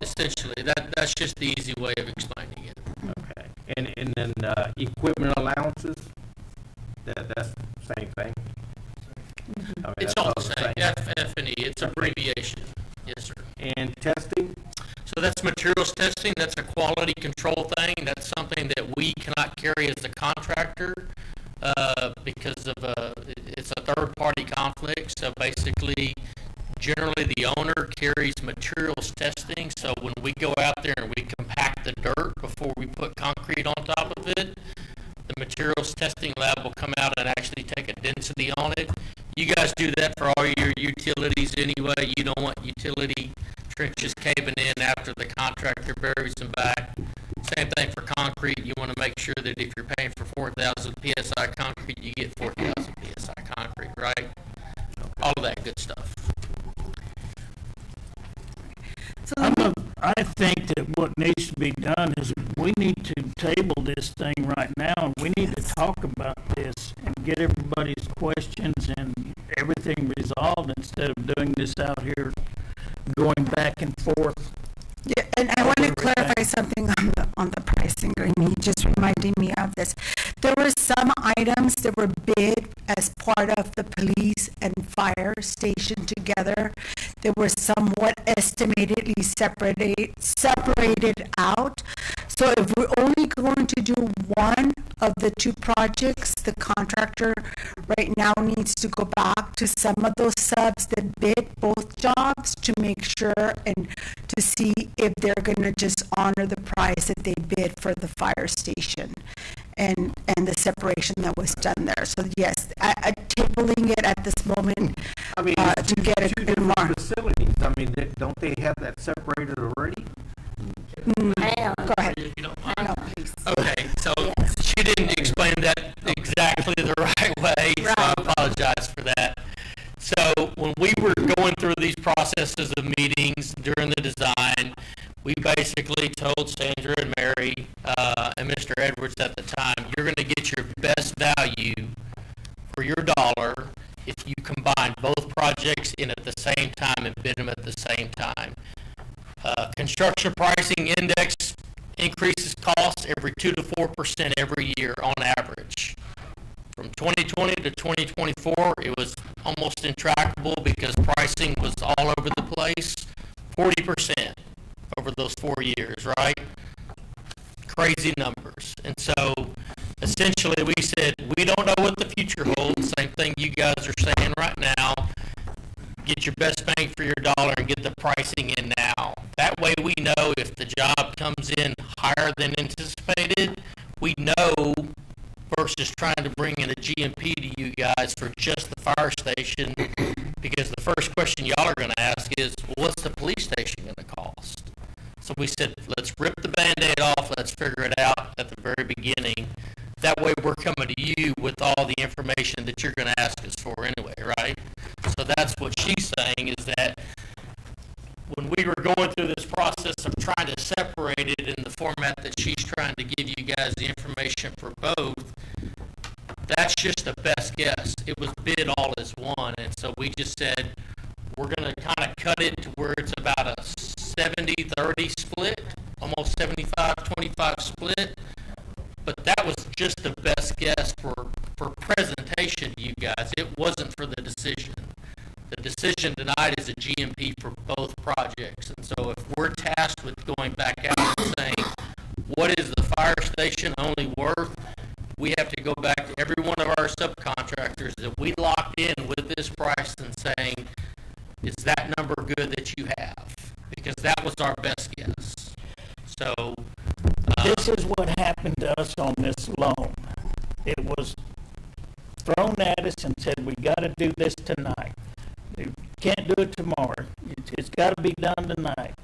[SPEAKER 14] essentially, that's just the easy way of explaining it.
[SPEAKER 13] okay. And then equipment allowances, that's the same thing? I mean,
[SPEAKER 14] It's
[SPEAKER 13] that's
[SPEAKER 14] all the same, FF&E, it's abbreviation, yes, sir.
[SPEAKER 13] And testing?
[SPEAKER 14] So that's materials testing, that's a quality control thing, that's something that we cannot carry as a contractor because of it's a third-party conflict. So basically, generally the owner carries materials testing, so when we go out there and we compact the dirt before we put concrete on top of it, the materials testing lab will come out and actually take a density on it. You guys do that for all your utilities anyway. You don't want utility trenches caving in after the contractor buries them back. Same thing for concrete. You want to make sure that if you're paying for 4,000 PSI concrete, you get 4,000 PSI concrete, right? All of that good stuff.
[SPEAKER 1] I think that what needs to be done is we need to table this thing right now, and we need to talk about this and get everybody's questions and everything resolved instead of doing this out here, going back and forth.
[SPEAKER 16] Yeah, and I want to clarify something on the pricing. He just reminded me of this. There were some items that were bid as part of the police and fire station together. They were somewhat estimatedly separated out. So if we're only going to do one of the two projects, the contractor right now needs to go back to some of those subs that bid both jobs to make sure and to see if they're going to just honor the price that they bid for the fire station and the separation that was done there. So yes, I tabling it at this moment to get a
[SPEAKER 13] two
[SPEAKER 16] good
[SPEAKER 13] different
[SPEAKER 16] mark.
[SPEAKER 13] facilities. I mean, don't they have that separated already?
[SPEAKER 16] Go ahead.
[SPEAKER 14] If you don't mind. Okay, so she didn't explain that exactly the right way, so I apologize for that. So when we were going through these processes of meetings during the design, we basically told Sandra and Mary and Mr. Edwards at the time, you're going to get your best value for your dollar if you combine both projects in at the same time and bid them at the same time. Construction pricing index increases costs every 2 to 4% every year on average. From 2020 to 2024, it was almost intractable because pricing was all over the place. 40% over those 4 years, right? Crazy numbers. And so essentially we said, we don't know what the future holds. Same thing you guys are saying right now. Get your best bang for your dollar and get the pricing in now. That way we know if the job comes in higher than anticipated, we know versus trying to bring in a GMP to you guys for just the fire station, because the first question y'all are going to ask is, well, what's the police station going to cost? So we said, let's rip the Band-Aid off, let's figure it out at the very beginning. That way we're coming to you with all the information that you're going to ask us for anyway, right? So that's what she's saying, is that when we were going through this process of trying to separate it in the format that she's trying to give you guys the information for both, that's just a best guess. It was bid all as one, and so we just said we're going to kind of cut it to where it's about a 70-30 split, almost 75-25 split. But that was just the best guess for presentation to you guys. It wasn't for the decision. The decision tonight is a GMP for both projects. And so if we're tasked with going back out and saying, what is the fire station only worth? We have to go back to every one of our subcontractors that we locked in with this price and saying, is that number good that you have? Because that was our best guess. So
[SPEAKER 1] This is what happened to us on this loan. It was thrown at us and said, we got to do this tonight. You can't do it tomorrow. It's got to be done tonight.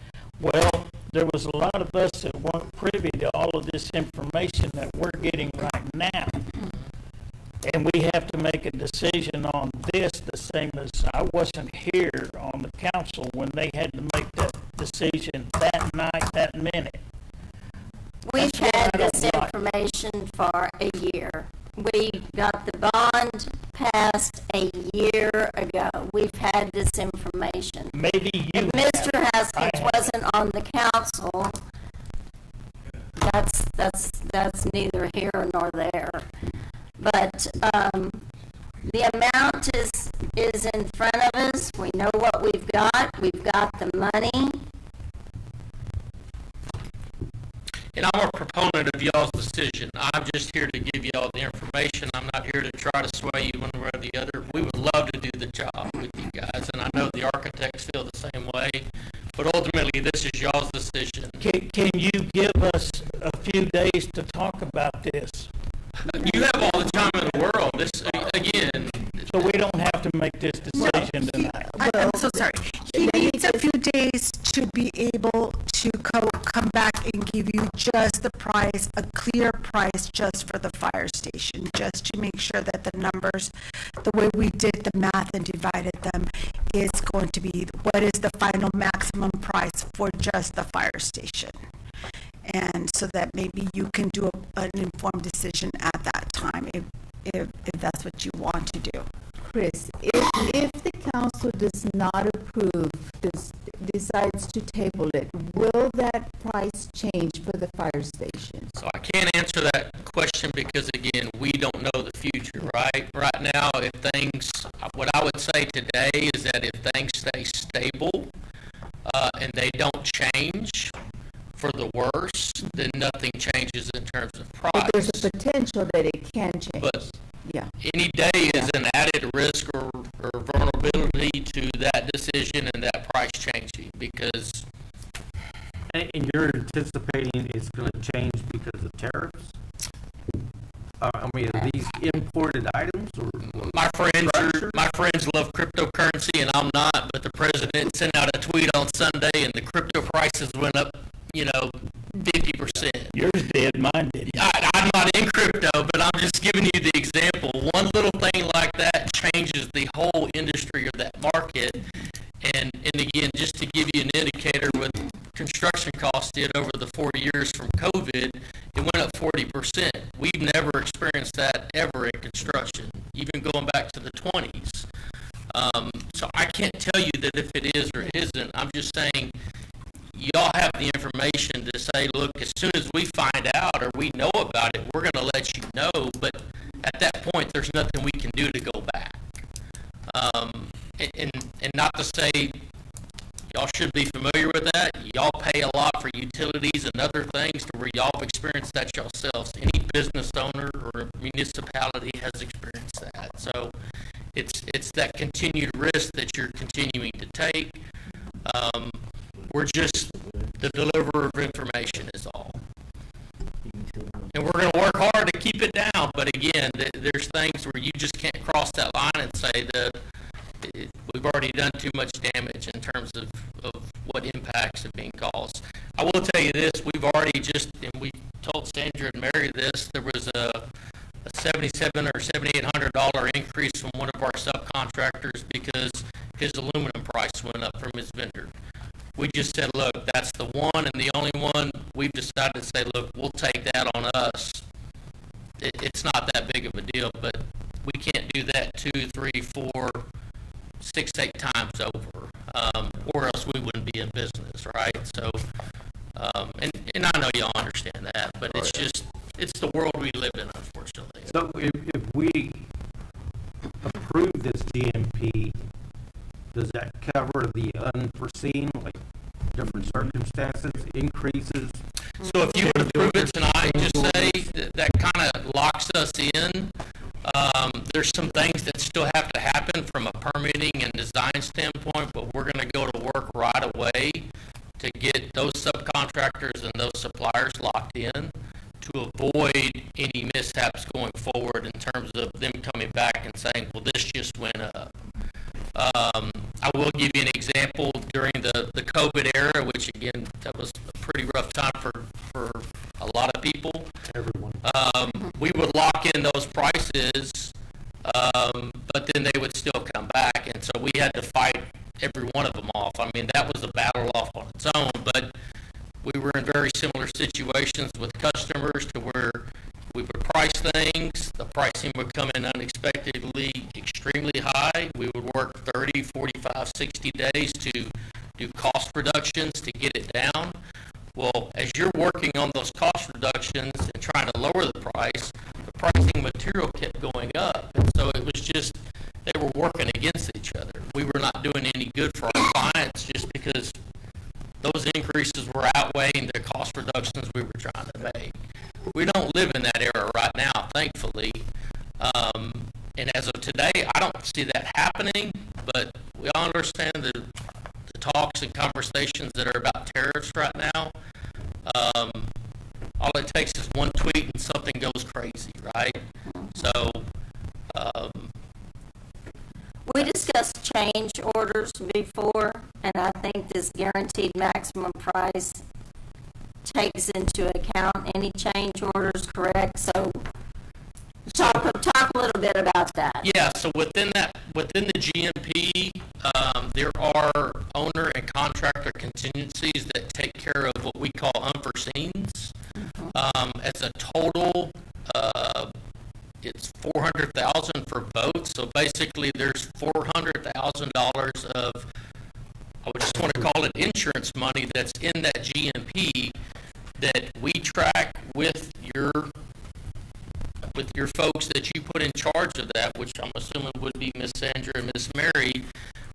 [SPEAKER 1] Well, there was a lot of us that weren't privy to all of this information that we're getting right now. decision on this the same as I wasn't here on the council when they had to make that decision that night, that minute.
[SPEAKER 12] We've
[SPEAKER 1] That's what
[SPEAKER 12] had
[SPEAKER 1] I don't
[SPEAKER 12] this
[SPEAKER 1] like.
[SPEAKER 12] information for a year. We got the bond passed a year ago. We've had this information.
[SPEAKER 1] Maybe you
[SPEAKER 12] If Mr. Haskins wasn't on the council, that's neither here nor there. But the amount is in front of us. We know what we've got. We've got the money.
[SPEAKER 14] And I'm a proponent of y'all's decision. I'm just here to give y'all the information. I'm not here to try to sway you one way or the other. We would love to do the job with you guys, and I know the architects feel the same way. But ultimately, this is y'all's decision.
[SPEAKER 1] Can you give us a few days to talk about this?
[SPEAKER 14] You have all the time in the world. This, again,
[SPEAKER 1] So we don't have to make this decision tonight.
[SPEAKER 16] I'm so sorry. He needs a few days to be able to come back and give you just the price, a clear price just for the fire station, just to make sure that the numbers, the way we did the math and divided them, is going to be what is the final maximum price for just the fire station. And so that maybe you can do an informed decision at that time, if that's what you want to do.
[SPEAKER 2] Chris, if the council does not approve, decides to table it, will that price change for the fire station?
[SPEAKER 14] so I can't answer that question because, again, we don't know the future, right? Right now, if things, what I would say today is that if things stay stable and they don't change for the worse, then nothing changes in terms of price.
[SPEAKER 2] But there's a potential that it can change.
[SPEAKER 14] But
[SPEAKER 2] Yeah.
[SPEAKER 14] any day is an added risk or vulnerability to that decision and that price changing because
[SPEAKER 13] And you're anticipating it's gonna change because of tariffs? I mean, are these imported items or?
[SPEAKER 14] my friends love cryptocurrency and I'm not, but the president sent out a tweet on Sunday and the crypto prices went up, 50%.
[SPEAKER 1] Yours did, mine didn't.
[SPEAKER 14] I'm not in crypto, but I'm just giving you the example. One little thing like that changes the whole industry or that market. And again, just to give you an indicator, what construction costs did over the 4 years from COVID, it went up 40%. We've never experienced that ever in construction, even going back to the 20s. So I can't tell you that if it is or isn't. I'm just saying y'all have the information to say, look, as soon as we find out or we know about it, we're going to let you know. But at that point, there's nothing we can do to go back. And not to say y'all should be familiar with that. Y'all pay a lot for utilities and other things to where y'all have experienced that yourselves. Any business owner or municipality has experienced that. So it's that continued risk that you're continuing to take. We're just the deliverer of information is all. And we're going to work hard to keep it down. But again, there's things where you just can't cross that line and say that we've already done too much damage in terms of what impacts have been caused. I will tell you this, we've already and we told Sandra and Mary this, there was a $7,700 or $7,800 increase from one of our subcontractors because his aluminum price went up from his vendor. We just said, look, that's the one and the only one. We've decided to say, look, we'll take that on us. It's not that big of a deal, but we can't do that 2, 3, 4, 6, 8 times over, or else we wouldn't be in business, right? So, and I know y'all understand that, but it's just, it's the world we live in, unfortunately.
[SPEAKER 13] So if we approve this GMP, does that cover the unforeseen, like different circumstances, increases?
[SPEAKER 14] So if you would approve it tonight, just say that kind of locks us in. There's some things that still have to happen from a permitting and design standpoint, but we're going to go to work right away to get those subcontractors and those suppliers locked in to avoid any mishaps going forward in terms of them coming back and saying, well, this just went up. I will give you an example during the COVID era, which again, that was a pretty rough time for a lot of people.
[SPEAKER 13] Everyone.
[SPEAKER 14] We would lock in those prices its own, but we were in very similar situations with customers to where we would price things, the pricing would come in unexpectedly extremely high. We would work 30, 45, 60 days to do cost reductions to get it down. Well, as you're working on those cost reductions and trying to lower the price, the pricing material kept going up. And so it was just, they were working against each other. We were not doing any good for our clients just because those increases were outweighing the cost reductions we were trying to make. We don't live in that era right now, thankfully. And as of today, I don't see that happening, but we all understand the talks and conversations that are about tariffs right now. All it takes is one tweet and something goes crazy, right? So,
[SPEAKER 12] we discussed change orders before, and I think this guaranteed maximum price takes into account any change orders, correct? So talk a little bit about that.
[SPEAKER 14] yeah, so within the GMP, there are owner and contractor contingencies that take care of what we call unforeseens. As a total, it's $400,000 for both. So basically, there's $400,000 of, I would just want to call it insurance money that's in that GMP that we track with your folks that you put in charge of that, which I'm assuming would be Miss Sandra and Miss Mary.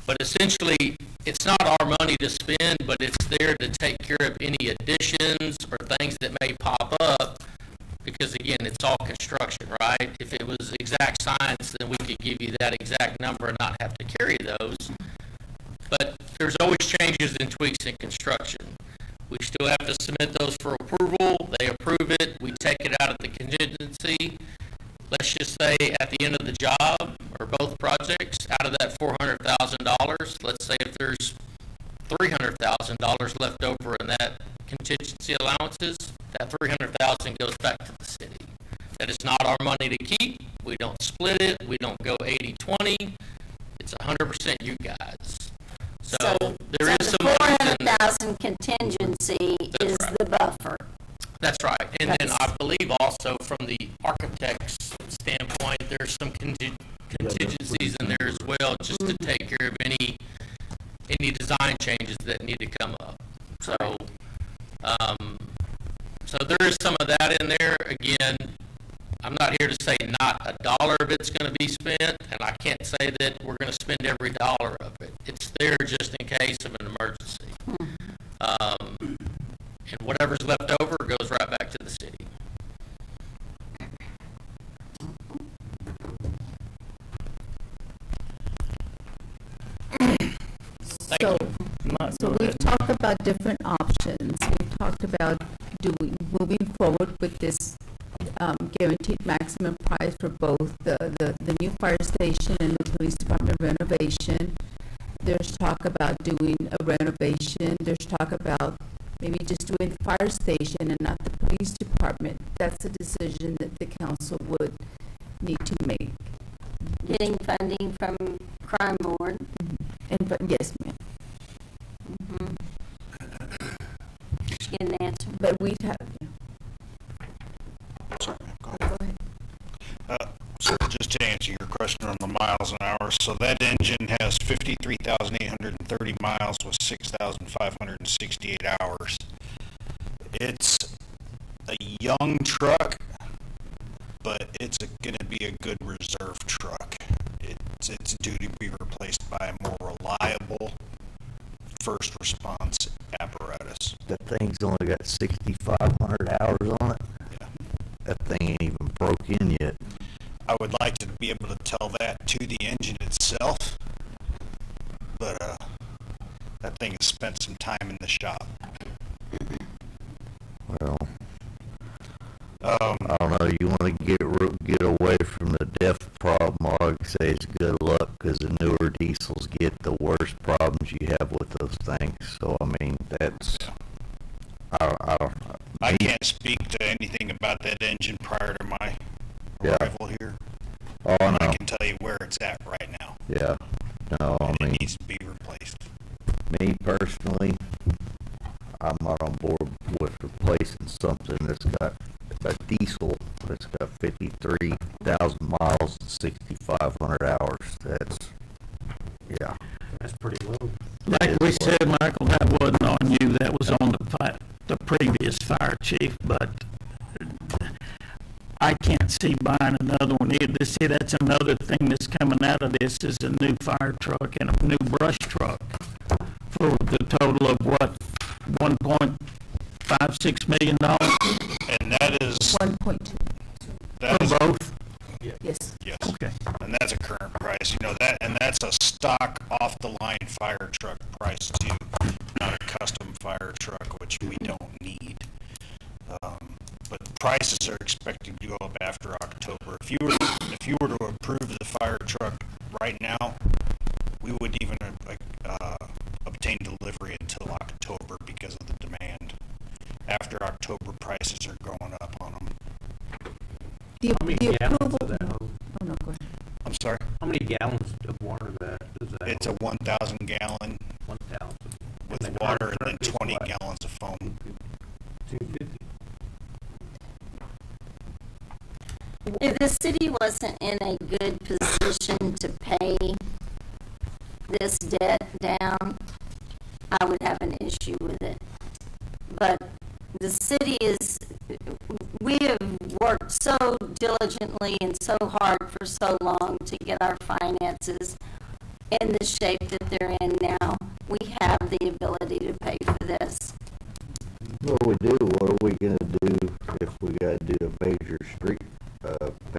[SPEAKER 14] But essentially, it's not our money to spend, but it's there to take care of any additions or things that may pop up. Because again, it's all construction, right? If it was exact science, then we could give you that exact number and not have to carry those. But there's always changes and tweaks in construction. We still have to submit those for approval. They approve it. We take it out of the contingency. Let's just say at the end of the job or both projects, out of that $400,000, let's say if there's $300,000 left over in that contingency allowances, that $300,000 goes back to the city. That is not our money to keep. We don't split it. We don't go 80-20. It's 100% you guys. So there is some
[SPEAKER 12] the $400,000 contingency is
[SPEAKER 14] right.
[SPEAKER 12] the buffer.
[SPEAKER 14] That's right. And then I believe also from the architect's standpoint, there's some contingencies in there as well, just to take care of any design changes that need to come up. So, so there is some of that in there. Again, I'm not here to say not a dollar of it's going to be spent, and I can't say that we're going to spend every dollar of it. It's there just in case of an emergency. And whatever's left over goes right back to the city.
[SPEAKER 2] So we've talked about different options. We've talked about moving forward with this guaranteed maximum price for both the new fire station and the police department renovation. There's talk about doing a renovation. There's talk about maybe just doing the fire station and not the police department. That's a decision that the council would need to make.
[SPEAKER 12] Getting funding from crime board.
[SPEAKER 2] And yes, ma'am.
[SPEAKER 12] Get an answer.
[SPEAKER 2] But we'd have.
[SPEAKER 5] Sorry, go ahead. So just to answer your question on the miles an hour, so that engine has 53,830 miles with 6,568 hours. It's a young truck, but it's going to be a good reserve truck. It's due to be replaced by a more reliable first response apparatus.
[SPEAKER 3] That thing's only got 6,500 hours on it.
[SPEAKER 5] Yeah.
[SPEAKER 3] That thing ain't even broke in yet.
[SPEAKER 5] I would like to be able to tell that to the engine itself, but that thing has spent some time in the shop.
[SPEAKER 3] Well, I don't know. You want to get away from the DEF problem? All I can say is good luck, because the newer diesels get the worst problems you have with those things. So I mean, that's
[SPEAKER 5] I can't speak to anything about that engine prior to my arrival here.
[SPEAKER 3] Oh, I know.
[SPEAKER 5] I can tell you where it's at right now.
[SPEAKER 3] Yeah. No, I mean,
[SPEAKER 5] it needs to be replaced.
[SPEAKER 3] me personally,
[SPEAKER 10] I'm not on board with replacing something that's got a diesel that's got 53,000 miles and 6,500 hours. That's, yeah.
[SPEAKER 13] That's pretty low.
[SPEAKER 1] Like we said, Michael, that wasn't on you, that was on the previous fire chief, but I can't see buying another one either. See, that's another thing that's coming out of this is a new fire truck and a new brush truck for the total of what, $1.56 million?
[SPEAKER 5] And that is,
[SPEAKER 2] 1.2.
[SPEAKER 5] that
[SPEAKER 1] For
[SPEAKER 5] is,
[SPEAKER 1] both?
[SPEAKER 2] Yes.
[SPEAKER 5] yes.
[SPEAKER 1] Okay.
[SPEAKER 5] And that's a current price, you know, that, and that's a stock off-the-line fire truck price too, not a custom fire truck, which we don't need. But prices are expected to go up after October. If you were to approve the fire truck right now, we wouldn't even obtain delivery until October because of the demand. After October, prices are going up on them.
[SPEAKER 13] How many
[SPEAKER 2] The
[SPEAKER 13] gallons
[SPEAKER 2] approval.
[SPEAKER 13] does that hold?
[SPEAKER 2] Oh, no, go ahead.
[SPEAKER 5] I'm sorry?
[SPEAKER 13] How many gallons of water does that
[SPEAKER 5] It's a
[SPEAKER 13] hold?
[SPEAKER 5] 1,000 gallon
[SPEAKER 13] 1,000.
[SPEAKER 5] with
[SPEAKER 13] And the
[SPEAKER 5] water
[SPEAKER 13] fire
[SPEAKER 5] and then
[SPEAKER 13] truck is
[SPEAKER 5] 20
[SPEAKER 13] what?
[SPEAKER 5] gallons of foam.
[SPEAKER 13] 250.
[SPEAKER 12] If the city wasn't in a good position to pay this debt down, I would have an issue with it. But the city we have worked so diligently and so hard for so long to get our finances in the shape that they're in now. We have the ability to pay for this.
[SPEAKER 10] What do we do? What are we gonna do if we gotta do a major street,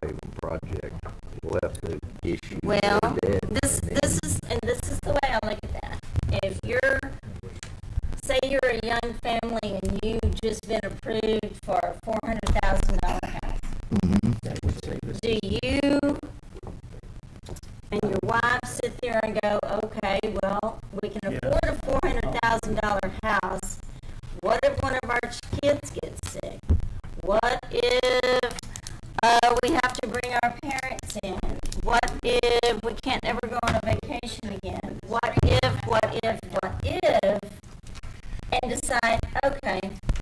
[SPEAKER 10] paving project? We'll have to issue
[SPEAKER 12] Well,
[SPEAKER 10] debt.
[SPEAKER 12] this is the way I look at that. If say you're a young family and you've just been approved for a $400,000 house, do you and your wife sit there and go, okay, well, we can afford a $400,000 house. What if one of our kids gets sick? What if we have to bring our parents in? What if we can't ever go on a vacation again? What if, and decide, okay,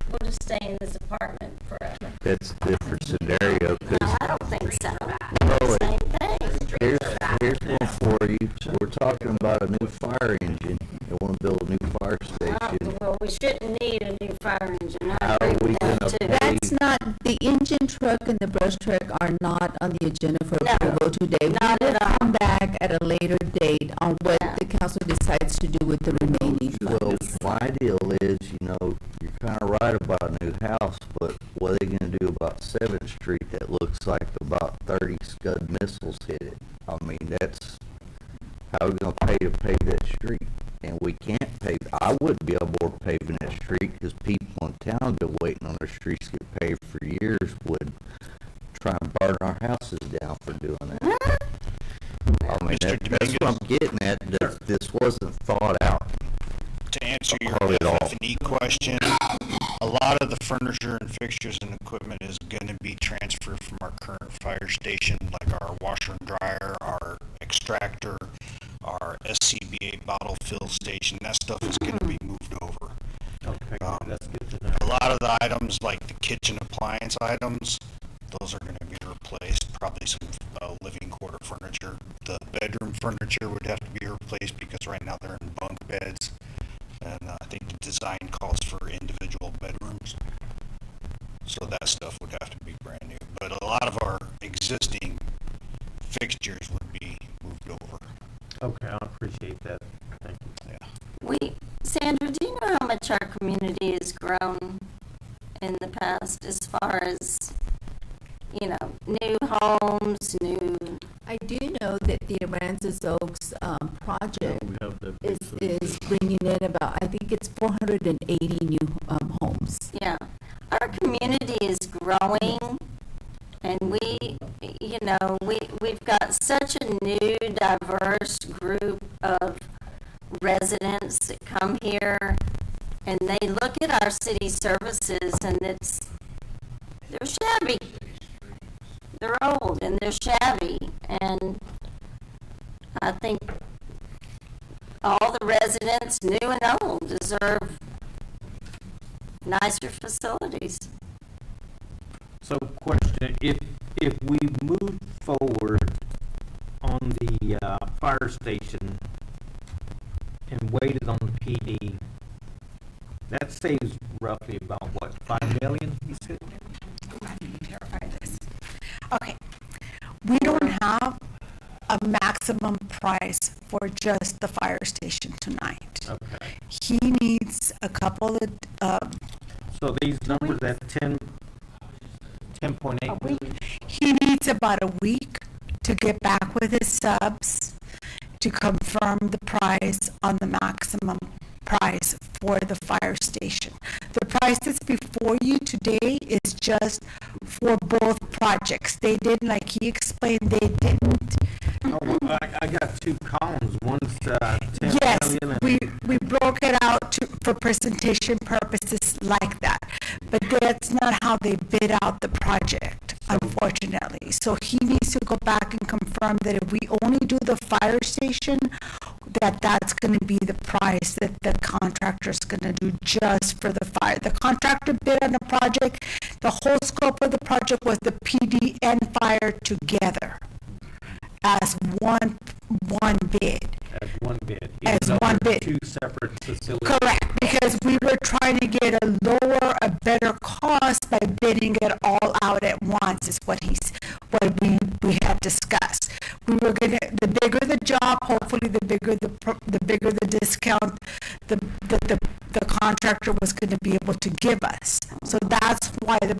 [SPEAKER 12] we'll just stay in this apartment forever.
[SPEAKER 10] That's a different scenario,
[SPEAKER 12] No,
[SPEAKER 10] cause
[SPEAKER 12] I don't think so.
[SPEAKER 10] Well,
[SPEAKER 12] Same thing.
[SPEAKER 10] here's one for you. We're talking about a new fire engine. They wanna build a new fire station.
[SPEAKER 12] Well, we shouldn't need a new fire engine. I
[SPEAKER 10] How are
[SPEAKER 12] agree
[SPEAKER 10] we
[SPEAKER 12] with that
[SPEAKER 10] gonna
[SPEAKER 12] too.
[SPEAKER 10] pay?
[SPEAKER 2] That's not, the engine truck and the brush truck are not on the agenda for
[SPEAKER 12] No,
[SPEAKER 2] approval today.
[SPEAKER 12] not
[SPEAKER 2] We will
[SPEAKER 12] at all.
[SPEAKER 2] come back at a later date on what
[SPEAKER 12] Yeah.
[SPEAKER 2] the council decides to do with the remaining
[SPEAKER 10] Well,
[SPEAKER 2] funds.
[SPEAKER 10] my deal is, you're kinda right about a new house, but what are they gonna do about 7th Street that looks like about 30 Scud missiles hit it? I mean, that's, how are we gonna pay to pave that street? And we can't pave, I wouldn't be on board paving that street, cause people in town have been waiting on their streets to get paved for years, would try and burn our houses down for doing that. I mean,
[SPEAKER 5] Mr.
[SPEAKER 10] that's what I'm getting at, that this wasn't thought out.
[SPEAKER 5] To answer your
[SPEAKER 10] Hardly at all.
[SPEAKER 5] FF&E question, a lot of the furniture and fixtures and equipment is gonna be transferred from our current fire station, like our washer and dryer, our extractor, our SCBA bottle fill station, that stuff is gonna be moved over.
[SPEAKER 13] Okay, that's good to know.
[SPEAKER 5] A lot of the items, like the kitchen appliance items, those are gonna be replaced, probably some living quarter furniture. The bedroom furniture would have to be replaced because right now they're in bunk beds. And I think the design calls for individual bedrooms. So that stuff would have to be brand new. But a lot of our existing fixtures would be moved over.
[SPEAKER 13] Okay, I appreciate that. Thank you.
[SPEAKER 5] Yeah.
[SPEAKER 12] Sandra, do you know how much our community has grown in the past as far as, new homes,
[SPEAKER 2] I do know that the Aransas Oaks project
[SPEAKER 1] We have the
[SPEAKER 2] is bringing in about, I think it's 480 new homes.
[SPEAKER 12] yeah. Our community is growing, and we've got such a new, diverse group of residents that come here, and they look at our city services, and they're shabby. They're old and they're shabby, and I think all the residents, new and old, deserve nicer facilities.
[SPEAKER 13] So question, if we move forward on the, fire station and waited on the PD, that saves roughly about what, 5 million, you said?
[SPEAKER 16] Let me clarify this. Okay, we don't have a maximum price for just the fire station tonight.
[SPEAKER 13] Okay.
[SPEAKER 16] He needs a couple of,
[SPEAKER 13] So these numbers, that 10.8 million?
[SPEAKER 16] he needs about a week to get back with his subs to confirm the price on the maximum price for the fire station. The price that's before you today is just for both projects. They didn't, like he explained, they didn't.
[SPEAKER 13] Oh, well, I got two columns, one's, 10
[SPEAKER 16] Yes,
[SPEAKER 13] million
[SPEAKER 16] we broke it out for presentation purposes like that, but that's not how they bid out the project, unfortunately. So he needs to go back and confirm that if we only do the fire station, that's gonna be the price that the contractor's gonna do just for the fire. The contractor bid on the project, the whole scope of the project was the PD and fire together as one bid.
[SPEAKER 13] as one bid.
[SPEAKER 16] As
[SPEAKER 13] even though
[SPEAKER 16] one
[SPEAKER 13] they're
[SPEAKER 16] bid.
[SPEAKER 13] Two separate facilities.
[SPEAKER 16] Correct, because we were trying to get a better cost by bidding it all out at once, is what we had discussed. We were gonna, the bigger the job, hopefully the bigger the discount the contractor was gonna be able to give us. So that's why it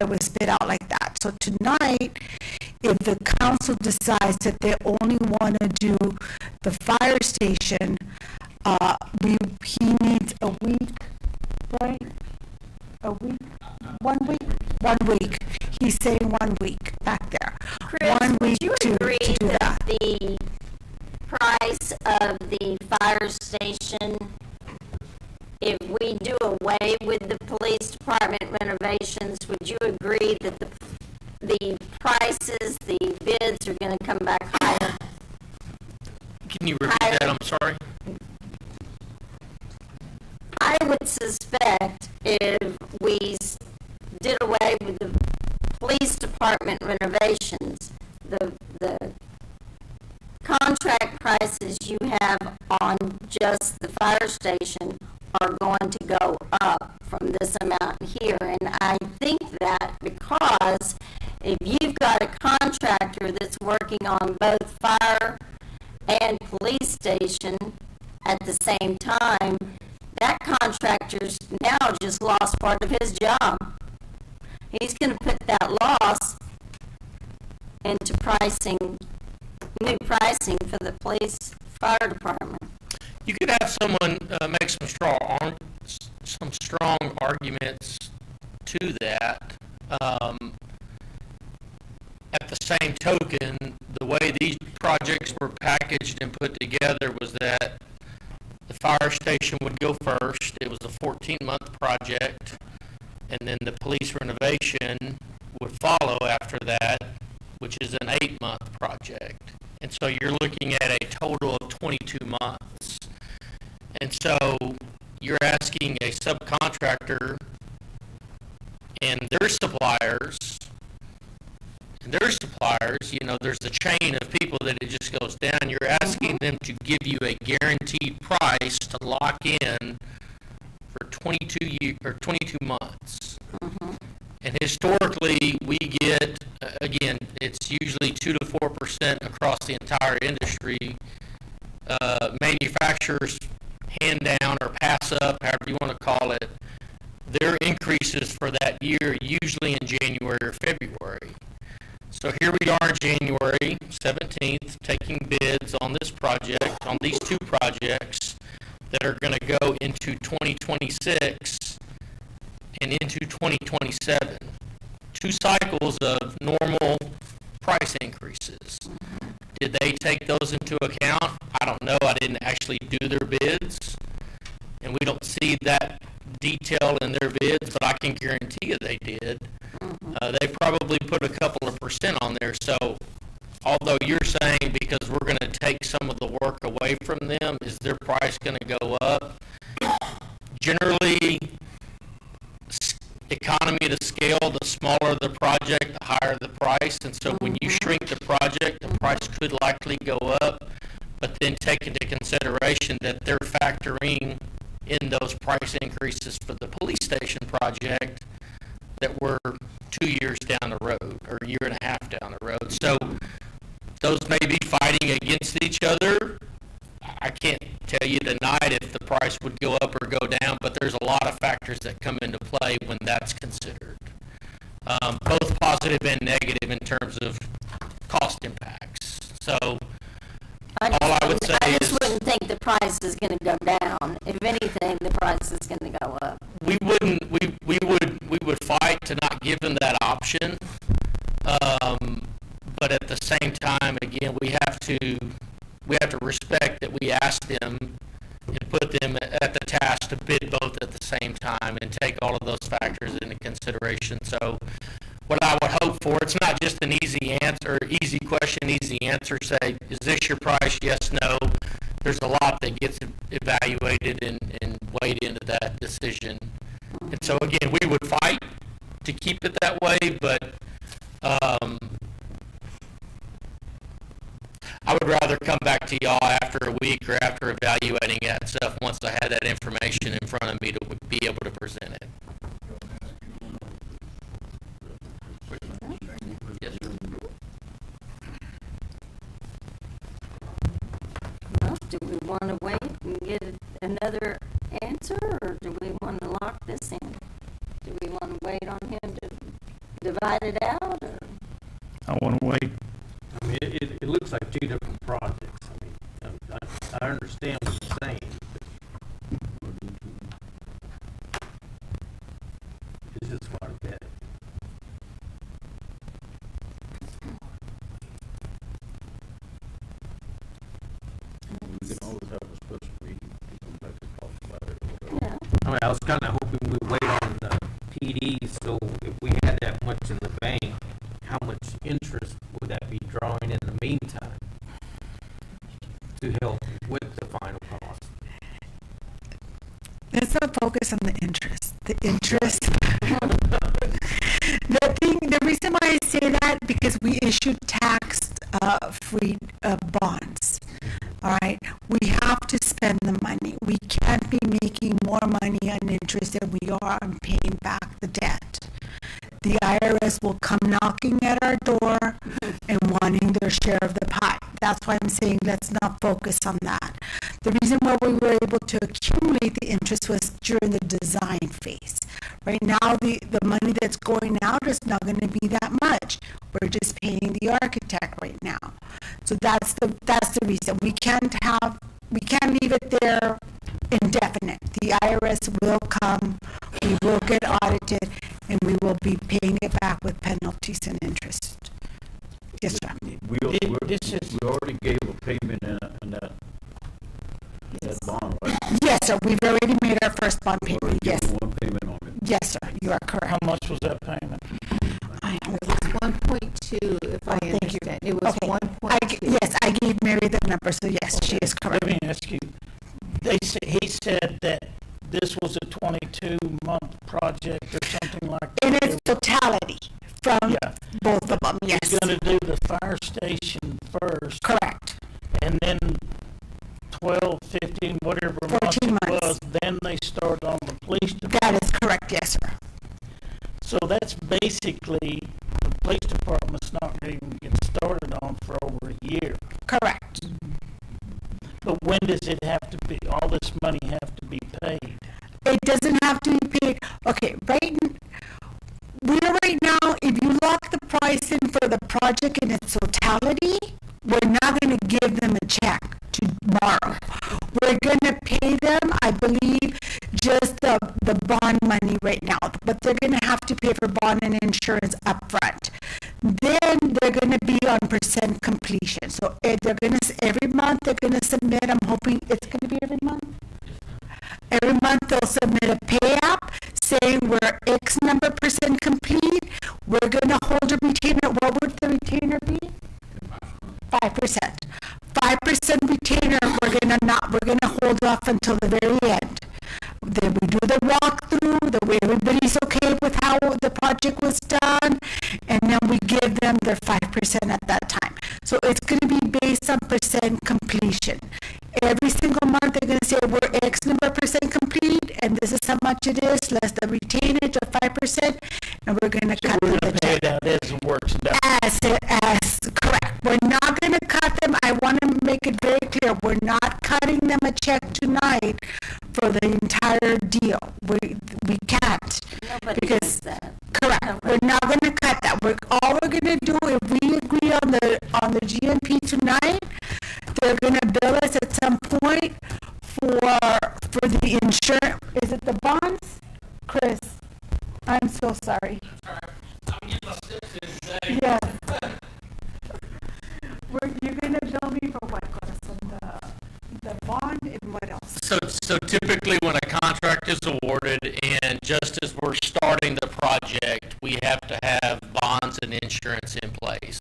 [SPEAKER 16] was bid out like that. So tonight, if the council decides that they only want to do the fire station, he needs a week, right? A week? 1 week? 1 week. He's saying 1 week back there.
[SPEAKER 12] Chris,
[SPEAKER 16] 1
[SPEAKER 12] would
[SPEAKER 16] week
[SPEAKER 12] you
[SPEAKER 16] to
[SPEAKER 12] agree
[SPEAKER 16] do
[SPEAKER 12] that
[SPEAKER 16] that.
[SPEAKER 12] the price of the fire station, if we do away with the police department renovations, would you agree that the prices, the bids are going to come back higher?
[SPEAKER 14] Can you repeat that? I'm sorry.
[SPEAKER 12] I would suspect if we did away with the police department renovations, the contract prices you have on just the fire station are going to go up from this amount here. And I think that because if you've got a contractor that's working on both fire and police station at the same time, that contractor's now just lost part of his job. He's going to put that loss into new pricing for the police fire department.
[SPEAKER 14] You could have someone make some strong arguments to that. At the same token, the way these projects were packaged and put together was that the fire station would go first. It was a 14-month project, and then the police renovation would follow after that, which is an 8-month project. And so you're looking at a total of 22 months. And so you're asking a subcontractor and their suppliers, there's a chain of people that it just goes down. You're asking them to give you a guaranteed price to lock in for 22 months. And historically, we get, again, it's usually 2 to 4% across the entire industry. Manufacturers hand down or pass up, however you want to call it, their increases for that year, usually in January or February. So here we are, January 17th, taking bids on this project, on these two projects that are going to go into 2026 and into 2027. 2 cycles of normal price increases. Did they take those into account? I don't know. I didn't actually do their bids, and we don't see that detail in their bids, but I can guarantee you they did. They probably put a couple of % on there. So although you're saying because we're going to take some of the work away from them, is their price going to go up? Generally,
[SPEAKER 9] economy of the scale, the smaller the project, the higher the price. And so when you shrink the project, the price could likely go up. But then take into consideration that they're factoring in those price increases for the police station project that were 2 years down the road or a year and a half down the road. So those may be fighting against each other. I can't tell you tonight if the price would go up or go down, but there's a lot of factors that come into play when that's considered. Both positive and negative in terms of cost impacts. So all I would say
[SPEAKER 12] I
[SPEAKER 9] is
[SPEAKER 12] just wouldn't think the price is going to go down. If anything, the price is going to go up.
[SPEAKER 9] we would fight to not give them that option. But at the same time, again, we have to respect that we asked them and put them at the task to bid both at the same time and take all of those factors into consideration. So what I would hope for, it's not just an easy answer, easy question, easy answer, say, is this your price? Yes, no. There's a lot that gets evaluated and weighed into that decision. And so again, we would fight to keep it that way, but I would rather come back to y'all after a week or after evaluating that stuff once I had that information in front of me to be able to present it. Yes, sir.
[SPEAKER 12] Well, do we want to wait and get another answer, or do we want to lock this in? Do we want to wait on him to divide it out, or?
[SPEAKER 5] I want to wait.
[SPEAKER 13] I mean, it looks like two different projects. I mean, I understand what you're saying. It's just quite a bit.
[SPEAKER 1] We can always have a special meeting, come back and talk about it or whatever.
[SPEAKER 12] Yeah.
[SPEAKER 13] I mean, I was kind of hoping we'd wait on the PD, so if we had that much in the bank, how much interest would that be drawing in the meantime to help with the final cost?
[SPEAKER 16] Let's not focus on the interest. The interest. The reason why I say that, because we issued tax-free bonds. All right, we have to spend the money. We can't be making more money on interest than we are on paying back the debt. The IRS will come knocking at our door and wanting their share of the pie. That's why I'm saying let's not focus on that. The reason why we were able to accumulate the interest was during the design phase. Right now, the money that's going out is not going to be that much. We're just paying the architect right now. So that's the reason. We can't leave it there indefinite. The IRS will come, we will get audited, and we will be paying it back with penalties and interest. Yes, sir.
[SPEAKER 1] We already gave a payment in that bond, right?
[SPEAKER 16] Yes, sir. We've already made our first bond payment.
[SPEAKER 1] Already
[SPEAKER 16] Yes.
[SPEAKER 1] given one payment on it.
[SPEAKER 16] Yes, sir. You are correct.
[SPEAKER 5] How much was that payment?
[SPEAKER 2] It was 1.2, if I
[SPEAKER 16] Thank you.
[SPEAKER 2] understand. It was
[SPEAKER 16] Okay.
[SPEAKER 2] 1.2.
[SPEAKER 16] Yes, I gave Mary the number, so yes, she is correct.
[SPEAKER 5] Let me ask you, he said that this was a 22-month project or something like that.
[SPEAKER 16] In its totality, from
[SPEAKER 5] Yeah.
[SPEAKER 16] both of them, yes.
[SPEAKER 5] He's going to do the fire station first.
[SPEAKER 16] Correct.
[SPEAKER 5] And then 12, 15, whatever month
[SPEAKER 16] 14
[SPEAKER 5] it
[SPEAKER 16] months.
[SPEAKER 5] was, then they start on the police department.
[SPEAKER 16] That is correct, yes, sir.
[SPEAKER 5] So that's basically, the police department's not going to even get started on for over a year.
[SPEAKER 16] Correct.
[SPEAKER 5] But when does it have to be, all this money have to be paid?
[SPEAKER 16] It doesn't have to be paid. Okay, right now, if you lock the price in for the project in its totality, we're not going to give them a check tomorrow. We're going to pay them, I believe, just the bond money right now, but they're going to have to pay for bond and insurance up front. Then they're going to be on percent completion. So they're going to, every month they're going to submit, I'm hoping it's going to be every month. Every month they'll submit a pay app saying we're X number percent complete. We're going to hold a retainer. What would the retainer be? 5%. 5% retainer. We're going to hold off until the very end. Then we do the walkthrough. Everybody everybody's okay with how the project was done, and then we give them their 5% at that time. So it's gonna be based on percent completion. Every single month, they're gonna say, we're X number of percent complete, and this is how much it is, less the retainage of 5%, and we're gonna cut them the check.
[SPEAKER 13] That as it works down.
[SPEAKER 16] As correct. We're not gonna cut them, I wanna make it very clear, we're not cutting them a check tonight for the entire deal. We can't.
[SPEAKER 12] Nobody
[SPEAKER 16] Because,
[SPEAKER 12] does that.
[SPEAKER 16] correct, we're not gonna cut that. All we're gonna do, if we agree on the GMP tonight, they're gonna bill us at some point for the insurance, is it the bonds? Chris, I'm so sorry. Yeah. You're gonna bill me for what, Corazon? The bond and what else?
[SPEAKER 9] So typically when a contract is awarded and just as we're starting the project, we have to have bonds and insurance in place.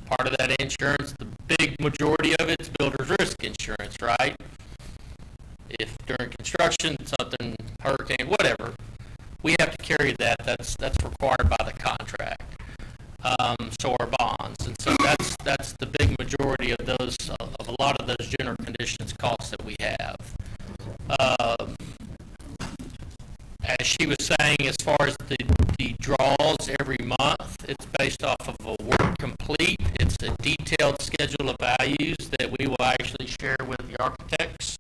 [SPEAKER 9] Part of that insurance, the big majority of it's builder's risk insurance, right? If during construction, something, hurricane, whatever, we have to carry that. That's required by the contract. So are bonds. And so that's the big majority of those, of a lot of those general conditions costs that we have. As she was saying, as far as the draws every month, it's based off of a work complete. It's a detailed schedule of values that we will actually share with the architects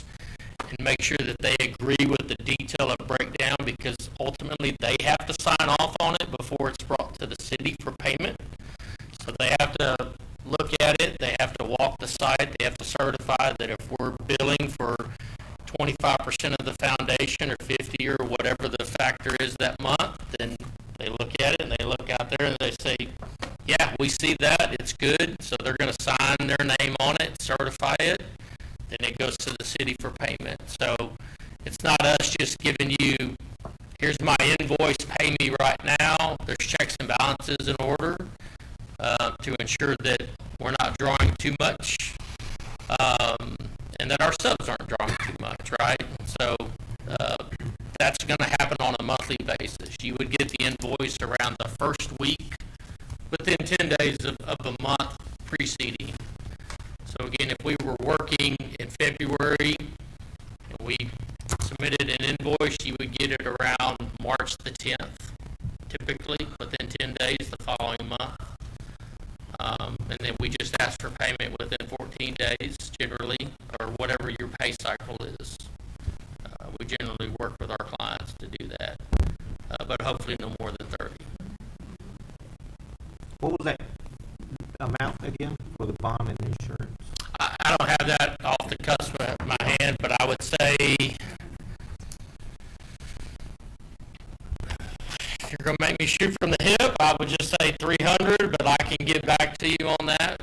[SPEAKER 9] and make sure that they agree with the detail of breakdown, because ultimately they have to sign off on it before it's brought to the city for payment. So they have to look at it, they have to walk the site, they have to certify that if we're billing for 25% of the foundation or 50 or whatever the factor is that month, then they look at it and they look out there and they say, yeah, we see that, it's good. So they're going to sign their name on it, certify it, then it goes to the city for payment. So it's not us just giving you, here's my invoice, pay me right now. There's checks and balances in order to ensure that we're not drawing too much and that our subs aren't drawing too much, right? So that's going to happen on a monthly basis. You would get the invoice around the first week within 10 days of the month preceding. So again, if we were working in February and we submitted an invoice, you would get it around March the 10th, typically within 10 days the following month. And then we just ask for payment within 14 days generally, or whatever your pay cycle is. We generally work with our clients to do that, but hopefully no more than 30.
[SPEAKER 13] What was that amount again for the bond and insurance?
[SPEAKER 9] I don't have that off the cusp of my hand, but I would say if you're going to make me shoot from the hip, I would just say 300, but I can get back to you on that.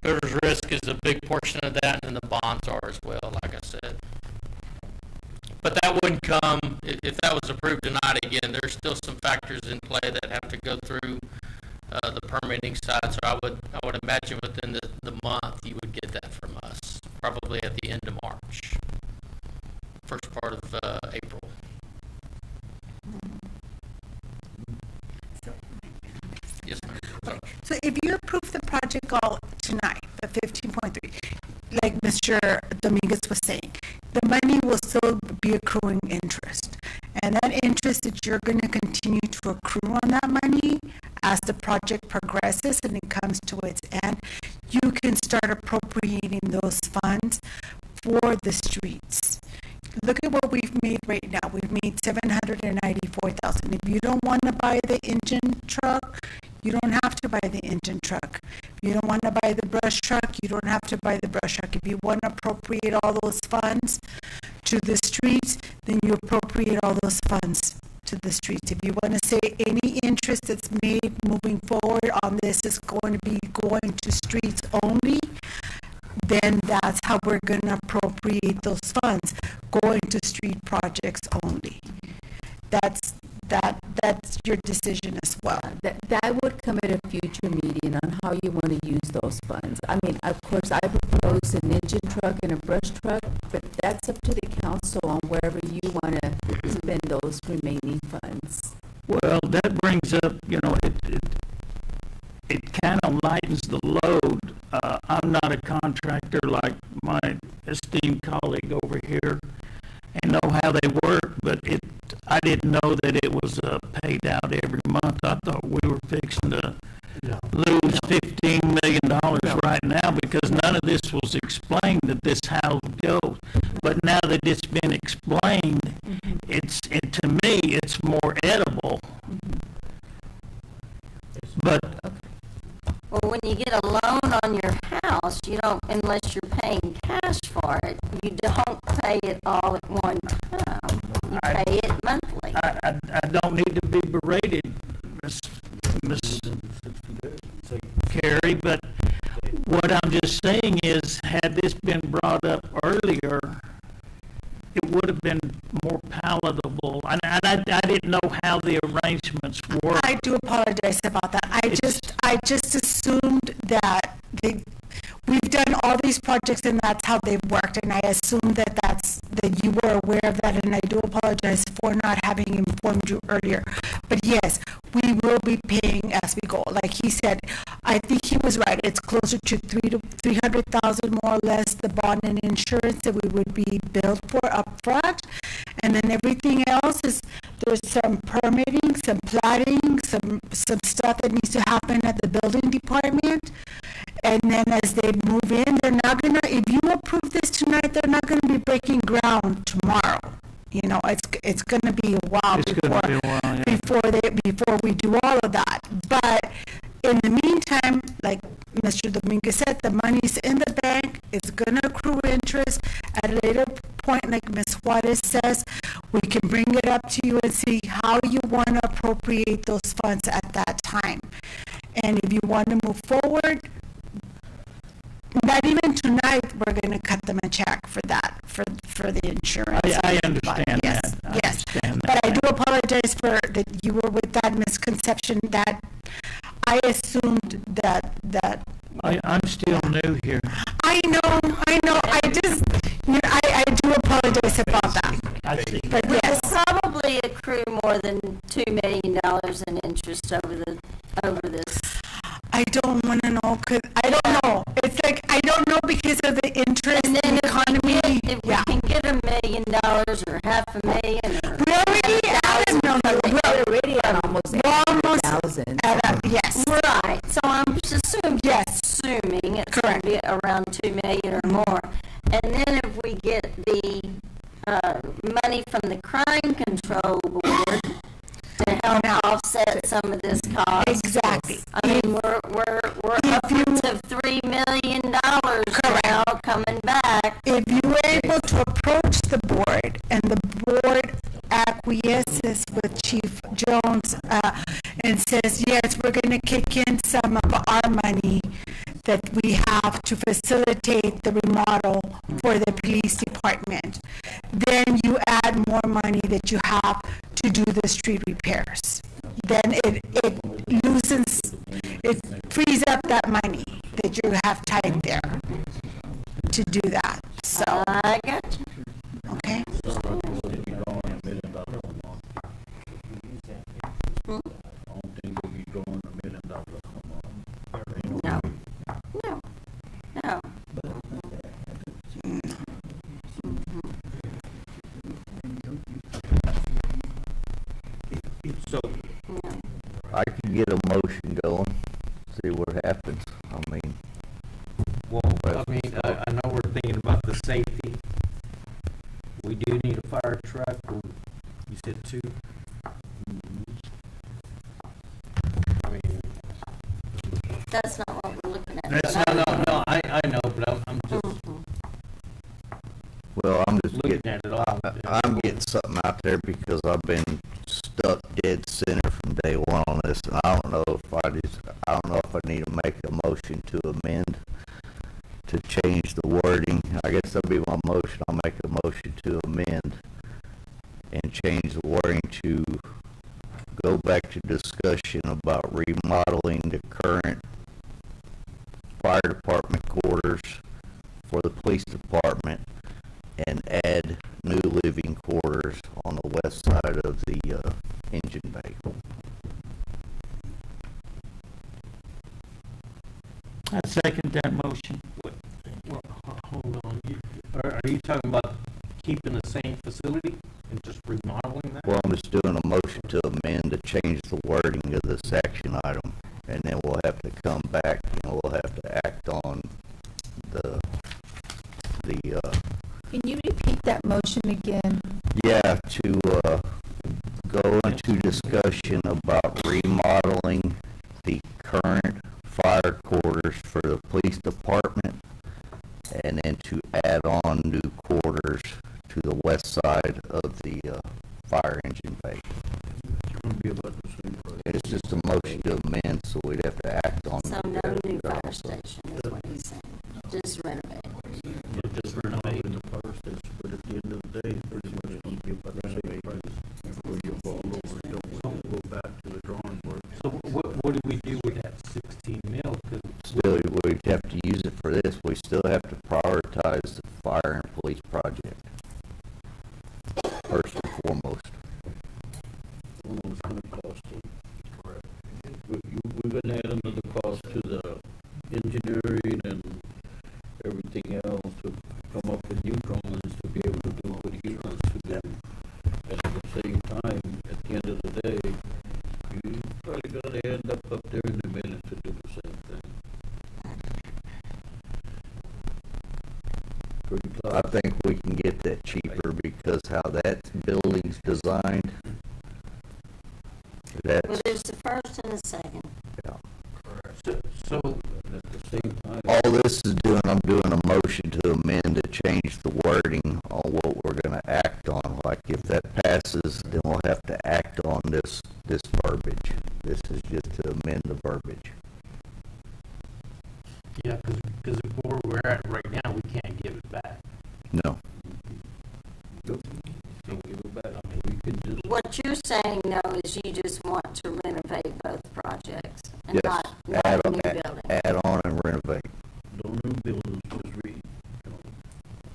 [SPEAKER 9] Builder's risk is a big portion of that, and the bonds are as well, like I said. But that wouldn't come, if that was approved tonight, again, there's still some factors in play that have to go through the permitting side. So I would imagine within the month you would get that from us, probably at the end of March, first part of April. Yes, ma'am.
[SPEAKER 16] So if you approve the project all tonight, the 15.3, like Mr. Dominguez was saying, the money will still be accruing interest. And that interest that you're going to continue to accrue on that money as the project progresses and it comes to its end, you can start appropriating those funds for the streets. Look at what we've made right now. We've made $794,000. If you don't want to buy the engine truck, you don't have to buy the engine truck. If you don't want to buy the brush truck, you don't have to buy the brush truck. If you want to appropriate all those funds to the streets, then you appropriate all those funds to the streets. If you want to say any interest that's made moving forward on this is going to be going to streets only, then that's how we're going to appropriate those funds, going to street projects only. That's your decision as well.
[SPEAKER 2] That would come at a future meeting on how you want to use those funds. I mean, of course, I propose an engine truck and a brush truck, but that's up to the council on wherever you want to spend those remaining any funds.
[SPEAKER 1] Well, that brings up, it kind of lightens the load. I'm not a contractor like my esteemed colleague over here and know how they work, but I didn't know that it was paid out every month. I thought we were fixing to lose $15 million right now because none of this was explained that this how it goes. But now that it's been explained, to me, it's more edible. But
[SPEAKER 12] Well, when you get a loan on your house, you don't, unless you're paying cash for it, you don't pay it all at one time. You pay it monthly.
[SPEAKER 1] I don't need to be berated, Miss Carrie, but what I'm just saying is, had this been brought up earlier, it would have been more palatable. And I didn't know how the arrangements work.
[SPEAKER 16] I do apologize about that. I just assumed that we've done all these projects and that's how they've worked, and I assumed that you were aware of that, and I do apologize for not having informed you earlier. But yes, we will be paying as we go. Like he said, I think he was right. It's closer to $300,000 more or less the bond and insurance that we would be billed for upfront, and then everything else there's some permitting, some platting, some stuff that needs to happen at the building department. And then as they move in, they're not gonna, if you approve this tonight, they're not gonna be breaking ground tomorrow. It's gonna be a while before we do all of that. But in the meantime, like Mr. Dominguez said, the money's in the bank. It's gonna accrue interest at a later point, like Ms. Juarez says. We can bring it up to you and see how you want to appropriate those funds at that time. And if you want to move forward, not even tonight, we're going to cut them a check for that, for the insurance.
[SPEAKER 1] I understand
[SPEAKER 16] yes,
[SPEAKER 1] that.
[SPEAKER 16] Yes, but I do apologize for that you were with that misconception that I assumed that
[SPEAKER 1] I'm still new here.
[SPEAKER 16] I know, I do apologize about that. But yes.
[SPEAKER 12] We'll probably accrue more than $2 million in interest over this.
[SPEAKER 16] I don't want to know, because I don't know. It's like, I don't know because of the interest in the economy.
[SPEAKER 12] If we can get $1 million or $500,000
[SPEAKER 16] we already
[SPEAKER 2] We're already at almost 1,000.
[SPEAKER 16] Yes.
[SPEAKER 12] Right. So I'm just assuming it's going to be around $2 million or more. And then if we get the money from the Crime Control Board to help offset some of this cost.
[SPEAKER 16] Exactly.
[SPEAKER 12] I mean, we're upwards of $3 million now coming back.
[SPEAKER 16] If you were able to approach the board and the board acquiesces with Chief Jones and says, yes, we're going to kick in some of our money that we have to facilitate the remodel for the police department, then you add more money that you have to do the street repairs. Then it frees up that money that you have tied there to do that. So
[SPEAKER 12] I got you.
[SPEAKER 16] Okay.
[SPEAKER 12] No.
[SPEAKER 1] So
[SPEAKER 10] I can get a motion going, see what happens. I mean,
[SPEAKER 13] I know we're thinking about the safety. We do need a fire truck, you said 2. I mean,
[SPEAKER 12] That's not what we're looking at.
[SPEAKER 13] no, I know, but I'm just
[SPEAKER 10] well, I'm just
[SPEAKER 13] looking at it all.
[SPEAKER 10] I'm getting something out there because I've been stuck dead center from day one on this, and I don't know if I need to make a motion to amend to change the wording. I guess that'll be my motion. I'll make a motion to amend and change the wording to go back to discussion about remodeling the current fire department quarters for the police department and add new living quarters on the west side of the engine bay.
[SPEAKER 13] I second that motion. Well, hold on. Are you talking about keeping the same facility and just remodeling that?
[SPEAKER 10] Well, I'm just doing a motion to amend to change the wording of this action item, and then we'll have to come back, we'll have to act on the
[SPEAKER 2] Can you repeat that motion again?
[SPEAKER 10] yeah, to go into discussion about remodeling the current fire quarters for the police department, and then to add on new quarters to the west side of the fire engine bay. It's just a motion to amend, so we'd have to act on
[SPEAKER 12] So
[SPEAKER 10] it.
[SPEAKER 12] no new fire station is what he's saying, just renovate.
[SPEAKER 1] Just renovating the fire station, but at the end of the day, it's pretty much going to be about the same price. Before you fall over, don't go back to the drawing board.
[SPEAKER 13] So what do we do with that 16 mil?
[SPEAKER 10] Still, we'd have to use it for this. We still have to prioritize the fire and police project. First and foremost.
[SPEAKER 1] It's going to cost you. Correct. We're going to add another cost to the engineering and everything else to come up with new drawings to be able to do what he wants to do. And at the same time, at the end of the day, you're probably going to end up there in a minute to do the same thing.
[SPEAKER 10] I think we can get that cheaper because how that building's designed, that's,
[SPEAKER 12] Well, there's the first and the second.
[SPEAKER 10] yeah.
[SPEAKER 13] So
[SPEAKER 1] at the same time,
[SPEAKER 10] All this is doing, I'm doing a motion to amend to change the wording on what we're going to act on. Like if that passes, then we'll have to act on this verbiage. This is just to amend the verbiage.
[SPEAKER 13] yeah, because where we're at right now, we can't give it back.
[SPEAKER 10] No.
[SPEAKER 1] can't give it back. I mean, we can just.
[SPEAKER 12] What you're saying, though, is you just want to renovate both projects and
[SPEAKER 10] Yes,
[SPEAKER 12] not
[SPEAKER 10] add
[SPEAKER 12] a
[SPEAKER 10] on,
[SPEAKER 12] new building.
[SPEAKER 10] add on and renovate.
[SPEAKER 1] No new buildings, just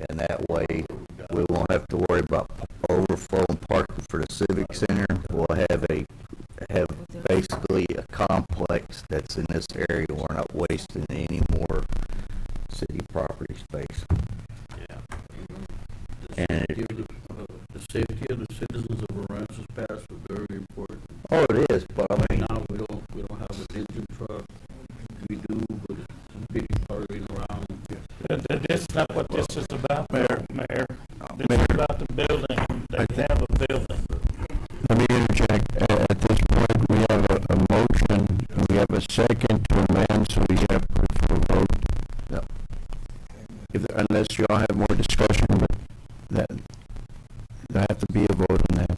[SPEAKER 10] And that way, we won't have to worry about overflow and parking for the Civic Center. We'll have basically a complex that's in this area. We're not wasting any more city property space. And
[SPEAKER 1] the safety of the citizens of Aransas Pass is very important.
[SPEAKER 10] oh, it is, but I mean,
[SPEAKER 1] Now, we don't have an engine truck. We do, but people partying around.
[SPEAKER 17] That's not what this is about, Mayor. This is about the building. They have a building.
[SPEAKER 10] let me interject. At this point, we have a motion, and we have a second to amend, so we have put for a vote. No. Unless y'all have more discussion, but that, there have to be a vote on that.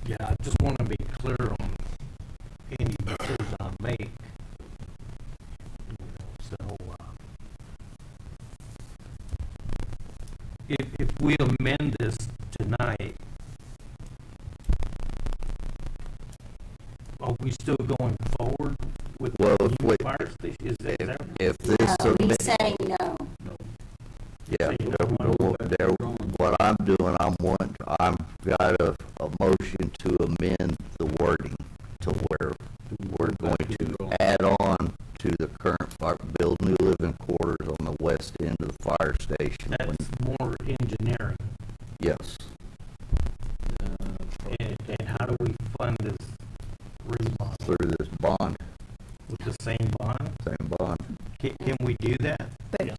[SPEAKER 13] Yeah, I just want to be clear on any decision I make. So, if we amend this tonight, are we still going forward with
[SPEAKER 10] Well,
[SPEAKER 13] the
[SPEAKER 10] if
[SPEAKER 13] new
[SPEAKER 10] we-
[SPEAKER 13] fire station? Is that
[SPEAKER 10] If this
[SPEAKER 12] No, he's
[SPEAKER 10] amendment,
[SPEAKER 12] saying no.
[SPEAKER 10] yeah,
[SPEAKER 13] So you don't wanna
[SPEAKER 10] what I'm doing, I've got a motion to amend the wording to where we're going to add on to the current build new living quarters on the west end of the fire station.
[SPEAKER 13] That's more engineering.
[SPEAKER 10] Yes.
[SPEAKER 13] And how do we fund this remodel?
[SPEAKER 10] Through this bond,
[SPEAKER 13] With the same bond?
[SPEAKER 10] same bond.
[SPEAKER 13] Can we do that?
[SPEAKER 2] But,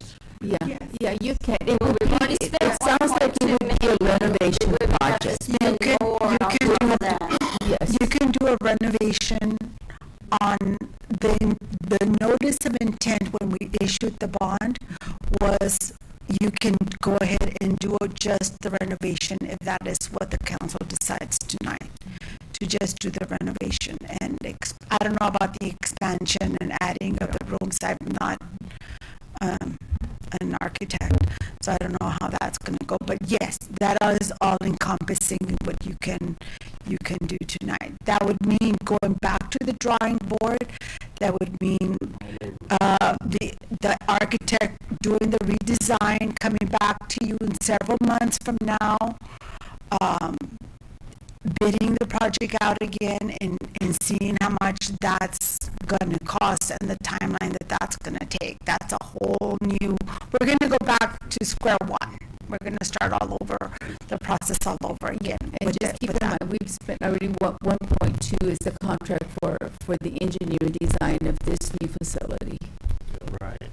[SPEAKER 2] yeah, you can. It would
[SPEAKER 12] We've
[SPEAKER 2] be,
[SPEAKER 12] already
[SPEAKER 2] it
[SPEAKER 12] spent
[SPEAKER 2] sounds like it would be a renovation
[SPEAKER 12] We would have to
[SPEAKER 2] project.
[SPEAKER 12] spend more on top of that.
[SPEAKER 2] Yes.
[SPEAKER 16] You can do a renovation on the notice of intent when we issued the bond was you can go ahead and do just the renovation if that is what the council decides tonight, to just do the renovation. And I don't know about the expansion and adding of the rooms. I'm not an architect, so I don't know how that's going to go. But yes, that is all encompassing what you can do tonight. That would mean going back to the drawing board. That would mean the architect doing the redesign, coming back to you in several months from now, bidding the project out again and seeing how much that's gonna cost and the timeline that that's gonna take. That's a whole new, we're gonna go back to square one. We're gonna start all over, the process all over again.
[SPEAKER 2] And just keep in mind, we've spent already 1.2 is the contract for the engineering design of this new facility.
[SPEAKER 13] Right.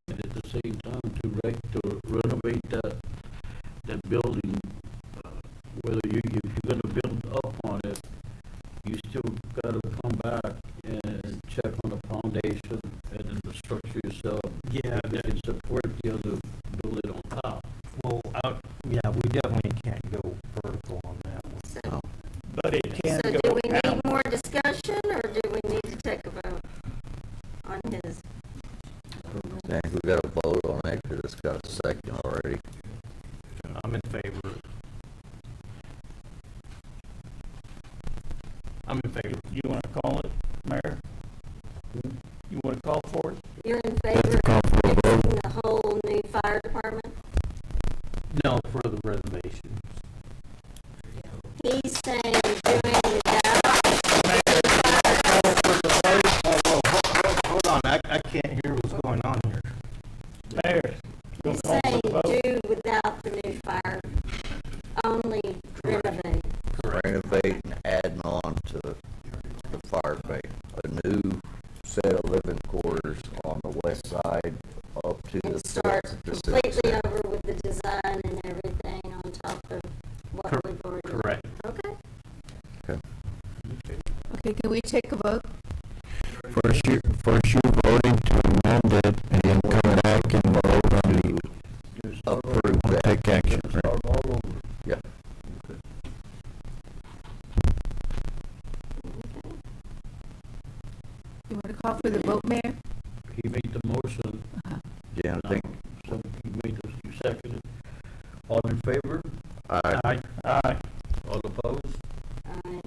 [SPEAKER 1] And at the same time, to renovate that building, whether if you're gonna build up on it, you still gotta come back and check on the foundation and then the structure itself.
[SPEAKER 13] Yeah.
[SPEAKER 1] It can support the other building on top.
[SPEAKER 13] Well, yeah, we definitely can't go vertical on that one.
[SPEAKER 17] But it can
[SPEAKER 12] So
[SPEAKER 17] go
[SPEAKER 12] do we
[SPEAKER 17] out.
[SPEAKER 12] need more discussion, or do we need to take a vote on his?
[SPEAKER 3] I think we got a vote on that because it's got a second already.
[SPEAKER 13] I'm in favor. I'm in favor.
[SPEAKER 17] You want to call it, Mayor? You want to call for it?
[SPEAKER 12] You're in favor of fixing the whole new fire department?
[SPEAKER 13] No, for the renovation.
[SPEAKER 12] He's saying doing without.
[SPEAKER 13] Hold on, I can't hear what's going on here.
[SPEAKER 17] Mayor, you
[SPEAKER 12] He's
[SPEAKER 17] want to call
[SPEAKER 12] saying
[SPEAKER 17] for the vote?
[SPEAKER 12] do without the new fire, only renovate.
[SPEAKER 3] Renovate and adding on to the fire bay. A new set of living quarters on the west side up to
[SPEAKER 12] And
[SPEAKER 3] the
[SPEAKER 12] start
[SPEAKER 3] facility.
[SPEAKER 12] completely over with the design and everything on top of what we've already.
[SPEAKER 13] Correct.
[SPEAKER 12] Okay.
[SPEAKER 2] Okay, can we take a vote?
[SPEAKER 10] First you're voting to amend it, and then come back and vote on the,
[SPEAKER 3] Approve that.
[SPEAKER 10] take action, right?
[SPEAKER 1] Start all over.
[SPEAKER 3] Yeah.
[SPEAKER 2] You want to call for the vote, Mayor?
[SPEAKER 1] He made the motion.
[SPEAKER 3] Yeah, I think.
[SPEAKER 1] So you made this, you seconded. All in favor?
[SPEAKER 3] Aye.
[SPEAKER 17] Aye.
[SPEAKER 1] All opposed?
[SPEAKER 12] Alright.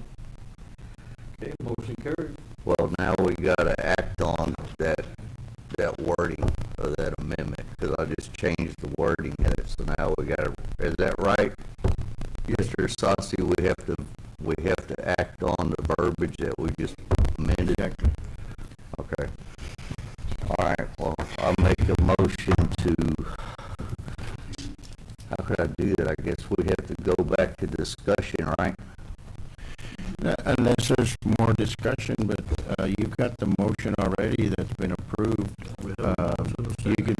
[SPEAKER 1] Okay, motion carried.
[SPEAKER 3] Well, now we gotta act on that wording of that amendment, because I just changed the wording in it, so now we gotta, is that right? Mr. Sassi, we have to act on the verbiage that we just amended? Okay. All right, well, I'll make a motion to, how could I do that? I guess we have to go back to discussion, right?
[SPEAKER 10] Unless there's more discussion, but you've got the motion already that's been approved. You could,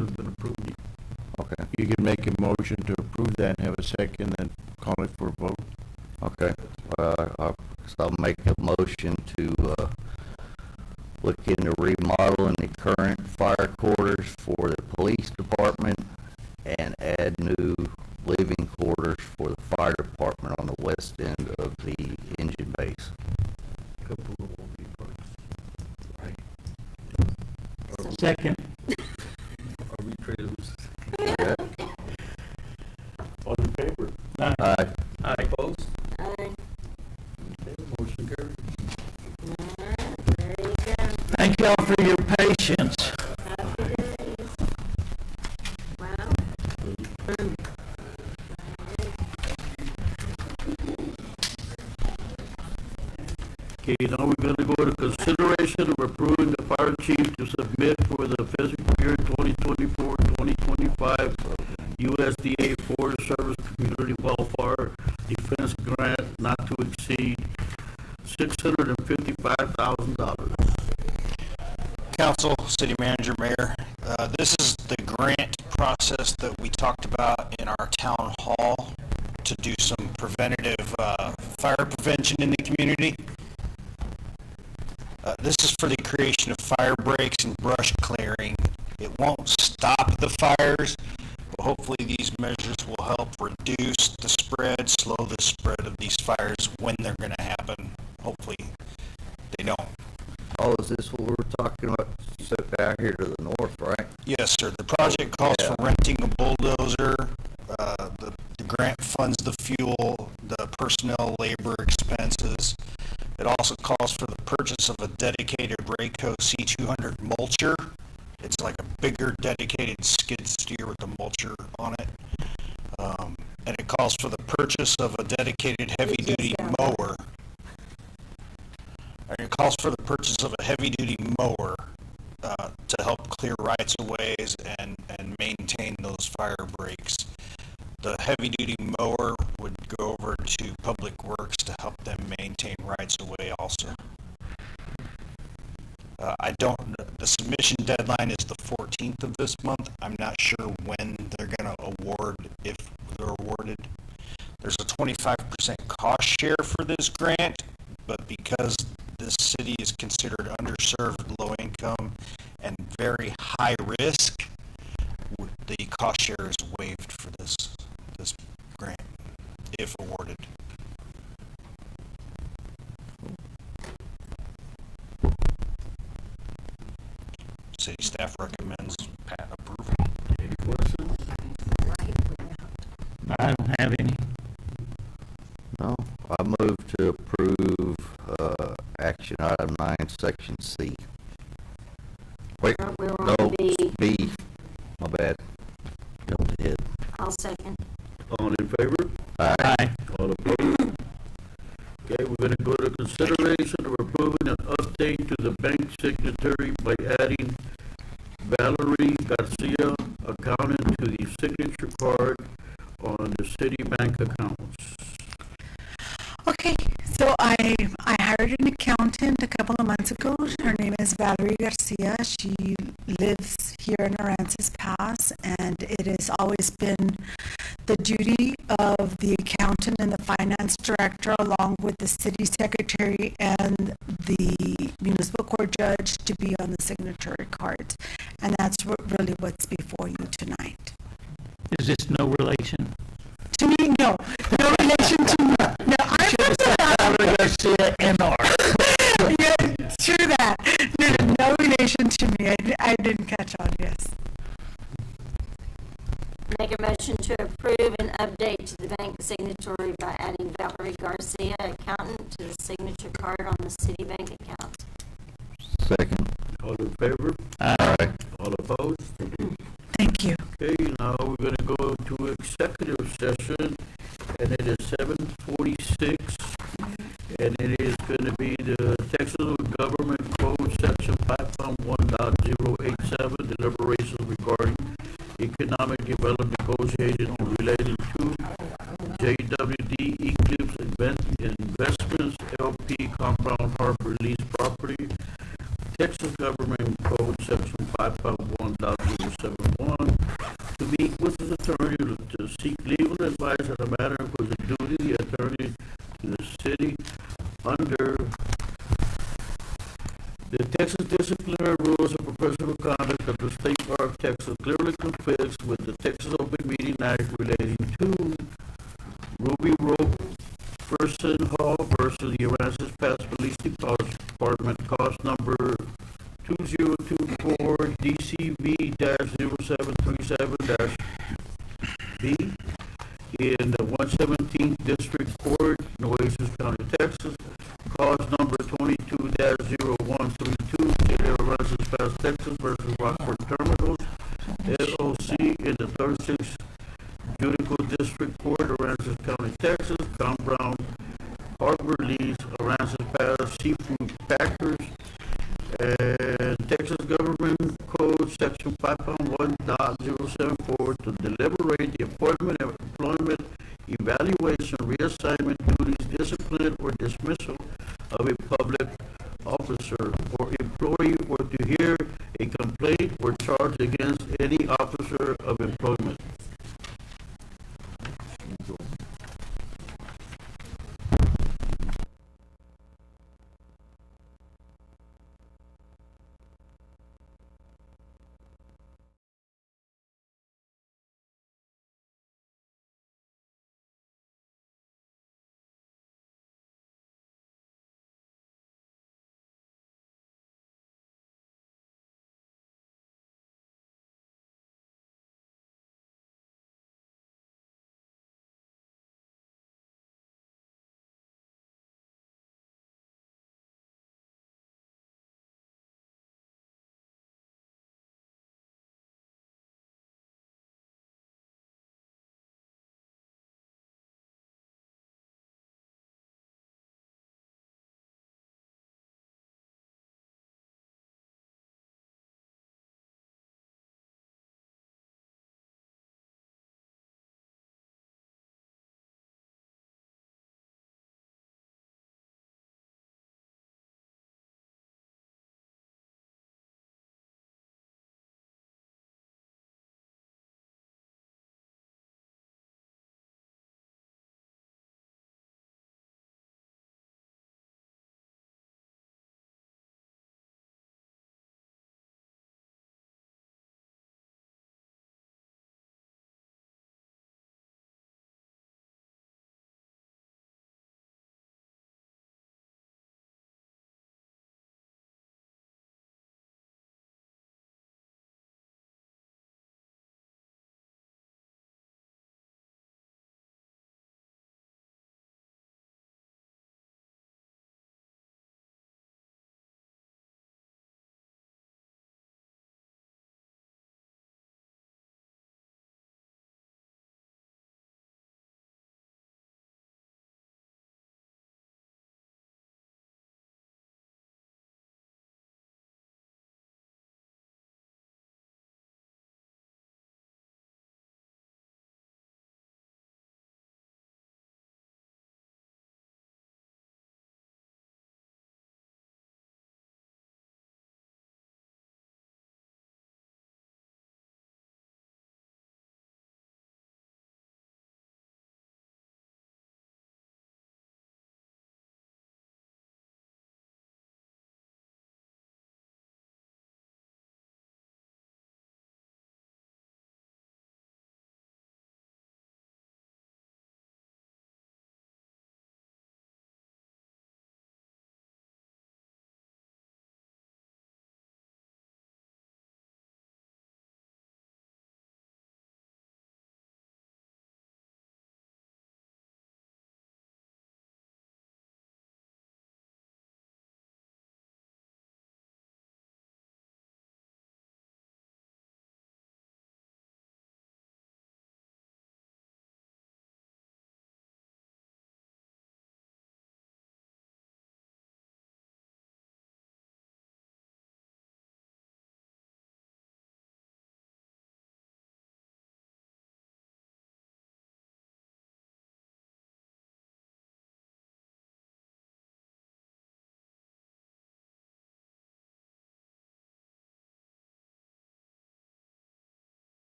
[SPEAKER 3] Okay.
[SPEAKER 10] you could make a motion to approve that and have a second, then call it for a vote.
[SPEAKER 3] Okay, I'll make a motion to, look into remodeling the current fire quarters for the police department and add new living quarters for the fire department on the west end of the engine base.
[SPEAKER 17] Second.
[SPEAKER 1] Arbitrators.
[SPEAKER 3] Okay.
[SPEAKER 1] All in favor?
[SPEAKER 3] Aye.
[SPEAKER 1] Aye. Opposed?
[SPEAKER 12] Aye.
[SPEAKER 1] Okay, motion carried.
[SPEAKER 12] Alright, there you go.
[SPEAKER 17] Thank y'all for your patience.
[SPEAKER 12] Happy days. Wow.
[SPEAKER 1] Okay, now we're gonna go to consideration of approving the fire chief to submit for the fiscal year 2024-2025 USDA Forest Service Community Welfare Defense Grant not to exceed $655,000.
[SPEAKER 9] Council, City Manager, Mayor, this is the grant process that we talked about in our town hall to do some preventative fire prevention in the community. This is for the creation of fire breaks and brush clearing. It won't stop the fires, but hopefully these measures will help reduce the spread, slow the spread of these fires when they're going to happen. Hopefully they don't.
[SPEAKER 3] Oh, is this what we were talking about, out here to the north, right?
[SPEAKER 9] Yes, sir. The project calls for renting a bulldozer. The grant funds the fuel, the personnel, labor expenses. It also calls for the purchase of a dedicated Rayco C200 mulcher. It's like a bigger dedicated skid steer with a mulcher on it.
[SPEAKER 18] and it calls for the purchase of a dedicated heavy-duty mower. And it calls for the purchase of a heavy-duty mower to help clear rights-of-ways and maintain those fire breaks. The heavy-duty mower would go over to Public Works to help them maintain rights-of-way also. The submission deadline is the 14th of this month. I'm not sure when they're going to award, if they're awarded. There's a 25% cost share for this grant, but because this city is considered underserved, low income, and very high risk, the cost share is waived for this grant, if awarded. City staff recommends approval.
[SPEAKER 1] Any questions?
[SPEAKER 17] I don't have any.
[SPEAKER 3] No, I move to approve, action item 9, section C. Wait,
[SPEAKER 12] We're
[SPEAKER 3] no,
[SPEAKER 12] on B.
[SPEAKER 3] B, my bad. Jumped ahead.
[SPEAKER 12] I'll second.
[SPEAKER 1] All in favor?
[SPEAKER 3] Aye.
[SPEAKER 1] All opposed? Okay, we're gonna go to consideration of approving an update to the bank signatory by adding Valerie Garcia, accountant, to the signature card on the city bank accounts.
[SPEAKER 16] Okay, so I hired an accountant a couple of months ago. Her name is Valerie Garcia. She lives here in Aransas Pass, and it has always been the duty of the accountant and the finance director, along with the city secretary and the municipal court judge, to be on the signatory cards. And that's really what's before you tonight.
[SPEAKER 17] Is this no relation?
[SPEAKER 16] To me, no. No relation to me. No, I put that out.
[SPEAKER 17] Garcia, NR.
[SPEAKER 16] Yeah, true that. No relation to me. I didn't catch on, yes.
[SPEAKER 12] Make a motion to approve an update to the bank signatory by adding Valerie Garcia, accountant, to the signature card on the Citibank account.
[SPEAKER 3] Second.
[SPEAKER 1] All in favor?
[SPEAKER 3] Aye.
[SPEAKER 1] All opposed?
[SPEAKER 16] Thank you.
[SPEAKER 1] Okay, now we're gonna go to executive session, and it is 7:46, and it is gonna be the Texas Government Code, Section 5.1.087, deliberations regarding economic development negotiations relating to JWD Eclipse Investments LP Compound Harbor Lease Property, Texas Government Code Section 5.1.071, to meet with his attorney to seek legal advice on a matter of the duty the attorney to the city under the Texas Disciplinary Rules of Professional Conduct of the State Bar of Texas clearly conflicts with the Texas Open Meeting Act relating to Ruby Road Person Hall versus the Aransas Pass Police Department, cost number 2024 DCV-0737-B in the 117th District Court, Nueces County, Texas. Cause number 22-0132, City of Aransas Pass, Texas versus Rockford Terminals, LLC in the 36th Judicial District Court, Aransas County, Texas. Compound Harbor Lease, Aransas Pass Seafood Packers, and Texas Government Code Section 5.1.074 to deliberate the appointment, employment, evaluation, reassignment duties, discipline, or dismissal of a public officer or employee, or to hear a complaint or charge against any officer of employment.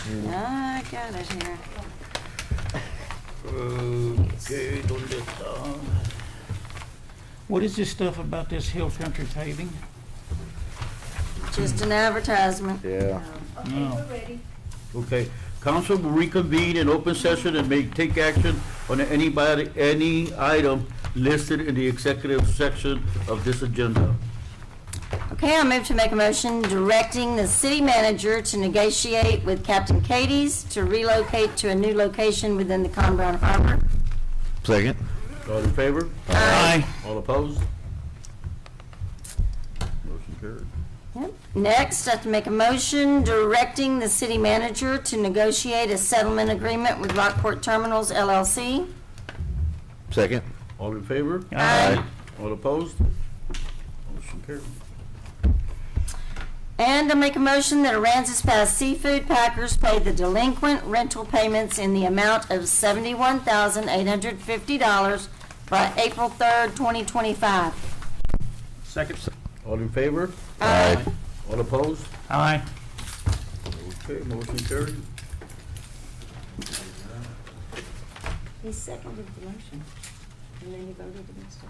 [SPEAKER 12] I got it here.
[SPEAKER 1] Okay, ¿dónde está?
[SPEAKER 17] What is this stuff about this hill country paving?
[SPEAKER 12] Just an advertisement.
[SPEAKER 7] Yeah.
[SPEAKER 1] No. Okay, council will reconvene in open session and may take action on any item listed in the executive section of this agenda.
[SPEAKER 12] Okay, I move to make a motion directing the city manager to negotiate with Captain Katie's to relocate to a new location within the Con Brown Harbor.
[SPEAKER 5] Second.
[SPEAKER 1] All in favor?
[SPEAKER 17] Aye.
[SPEAKER 1] All opposed? Motion carried.
[SPEAKER 12] Yep. Next, I have to make a motion directing the city manager to negotiate a settlement agreement with Rockport Terminals LLC.
[SPEAKER 5] Second.
[SPEAKER 1] All in favor?
[SPEAKER 12] Aye.
[SPEAKER 1] All opposed? Motion carried.
[SPEAKER 12] And I make a motion that Aransas Pass Seafood Packers pay the delinquent rental payments in the amount of $71,850 by April 3rd, 2025.
[SPEAKER 17] Second.
[SPEAKER 1] All in favor?
[SPEAKER 12] Aye.
[SPEAKER 1] All opposed?
[SPEAKER 17] Aye.
[SPEAKER 1] Okay, motion carried.
[SPEAKER 12] He seconded the motion, and then he voted against it.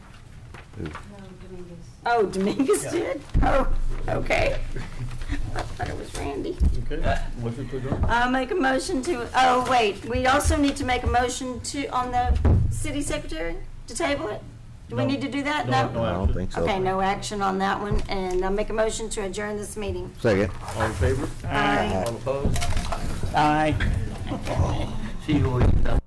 [SPEAKER 12] Oh, Dominguez did? Oh, okay. I thought it was Randy.
[SPEAKER 1] Okay, motion to adjourn.
[SPEAKER 12] I'll make a motion to, oh, wait, we also need to make a motion to, on the city secretary, to table it? Do we
[SPEAKER 1] No.
[SPEAKER 12] need to do that?
[SPEAKER 1] No,
[SPEAKER 5] I don't think so.
[SPEAKER 12] Okay, no action on that one, and I'll make a motion to adjourn this meeting.
[SPEAKER 5] Second.
[SPEAKER 1] All in favor?
[SPEAKER 12] Aye.
[SPEAKER 1] All opposed?
[SPEAKER 17] Aye.
[SPEAKER 1] See you later.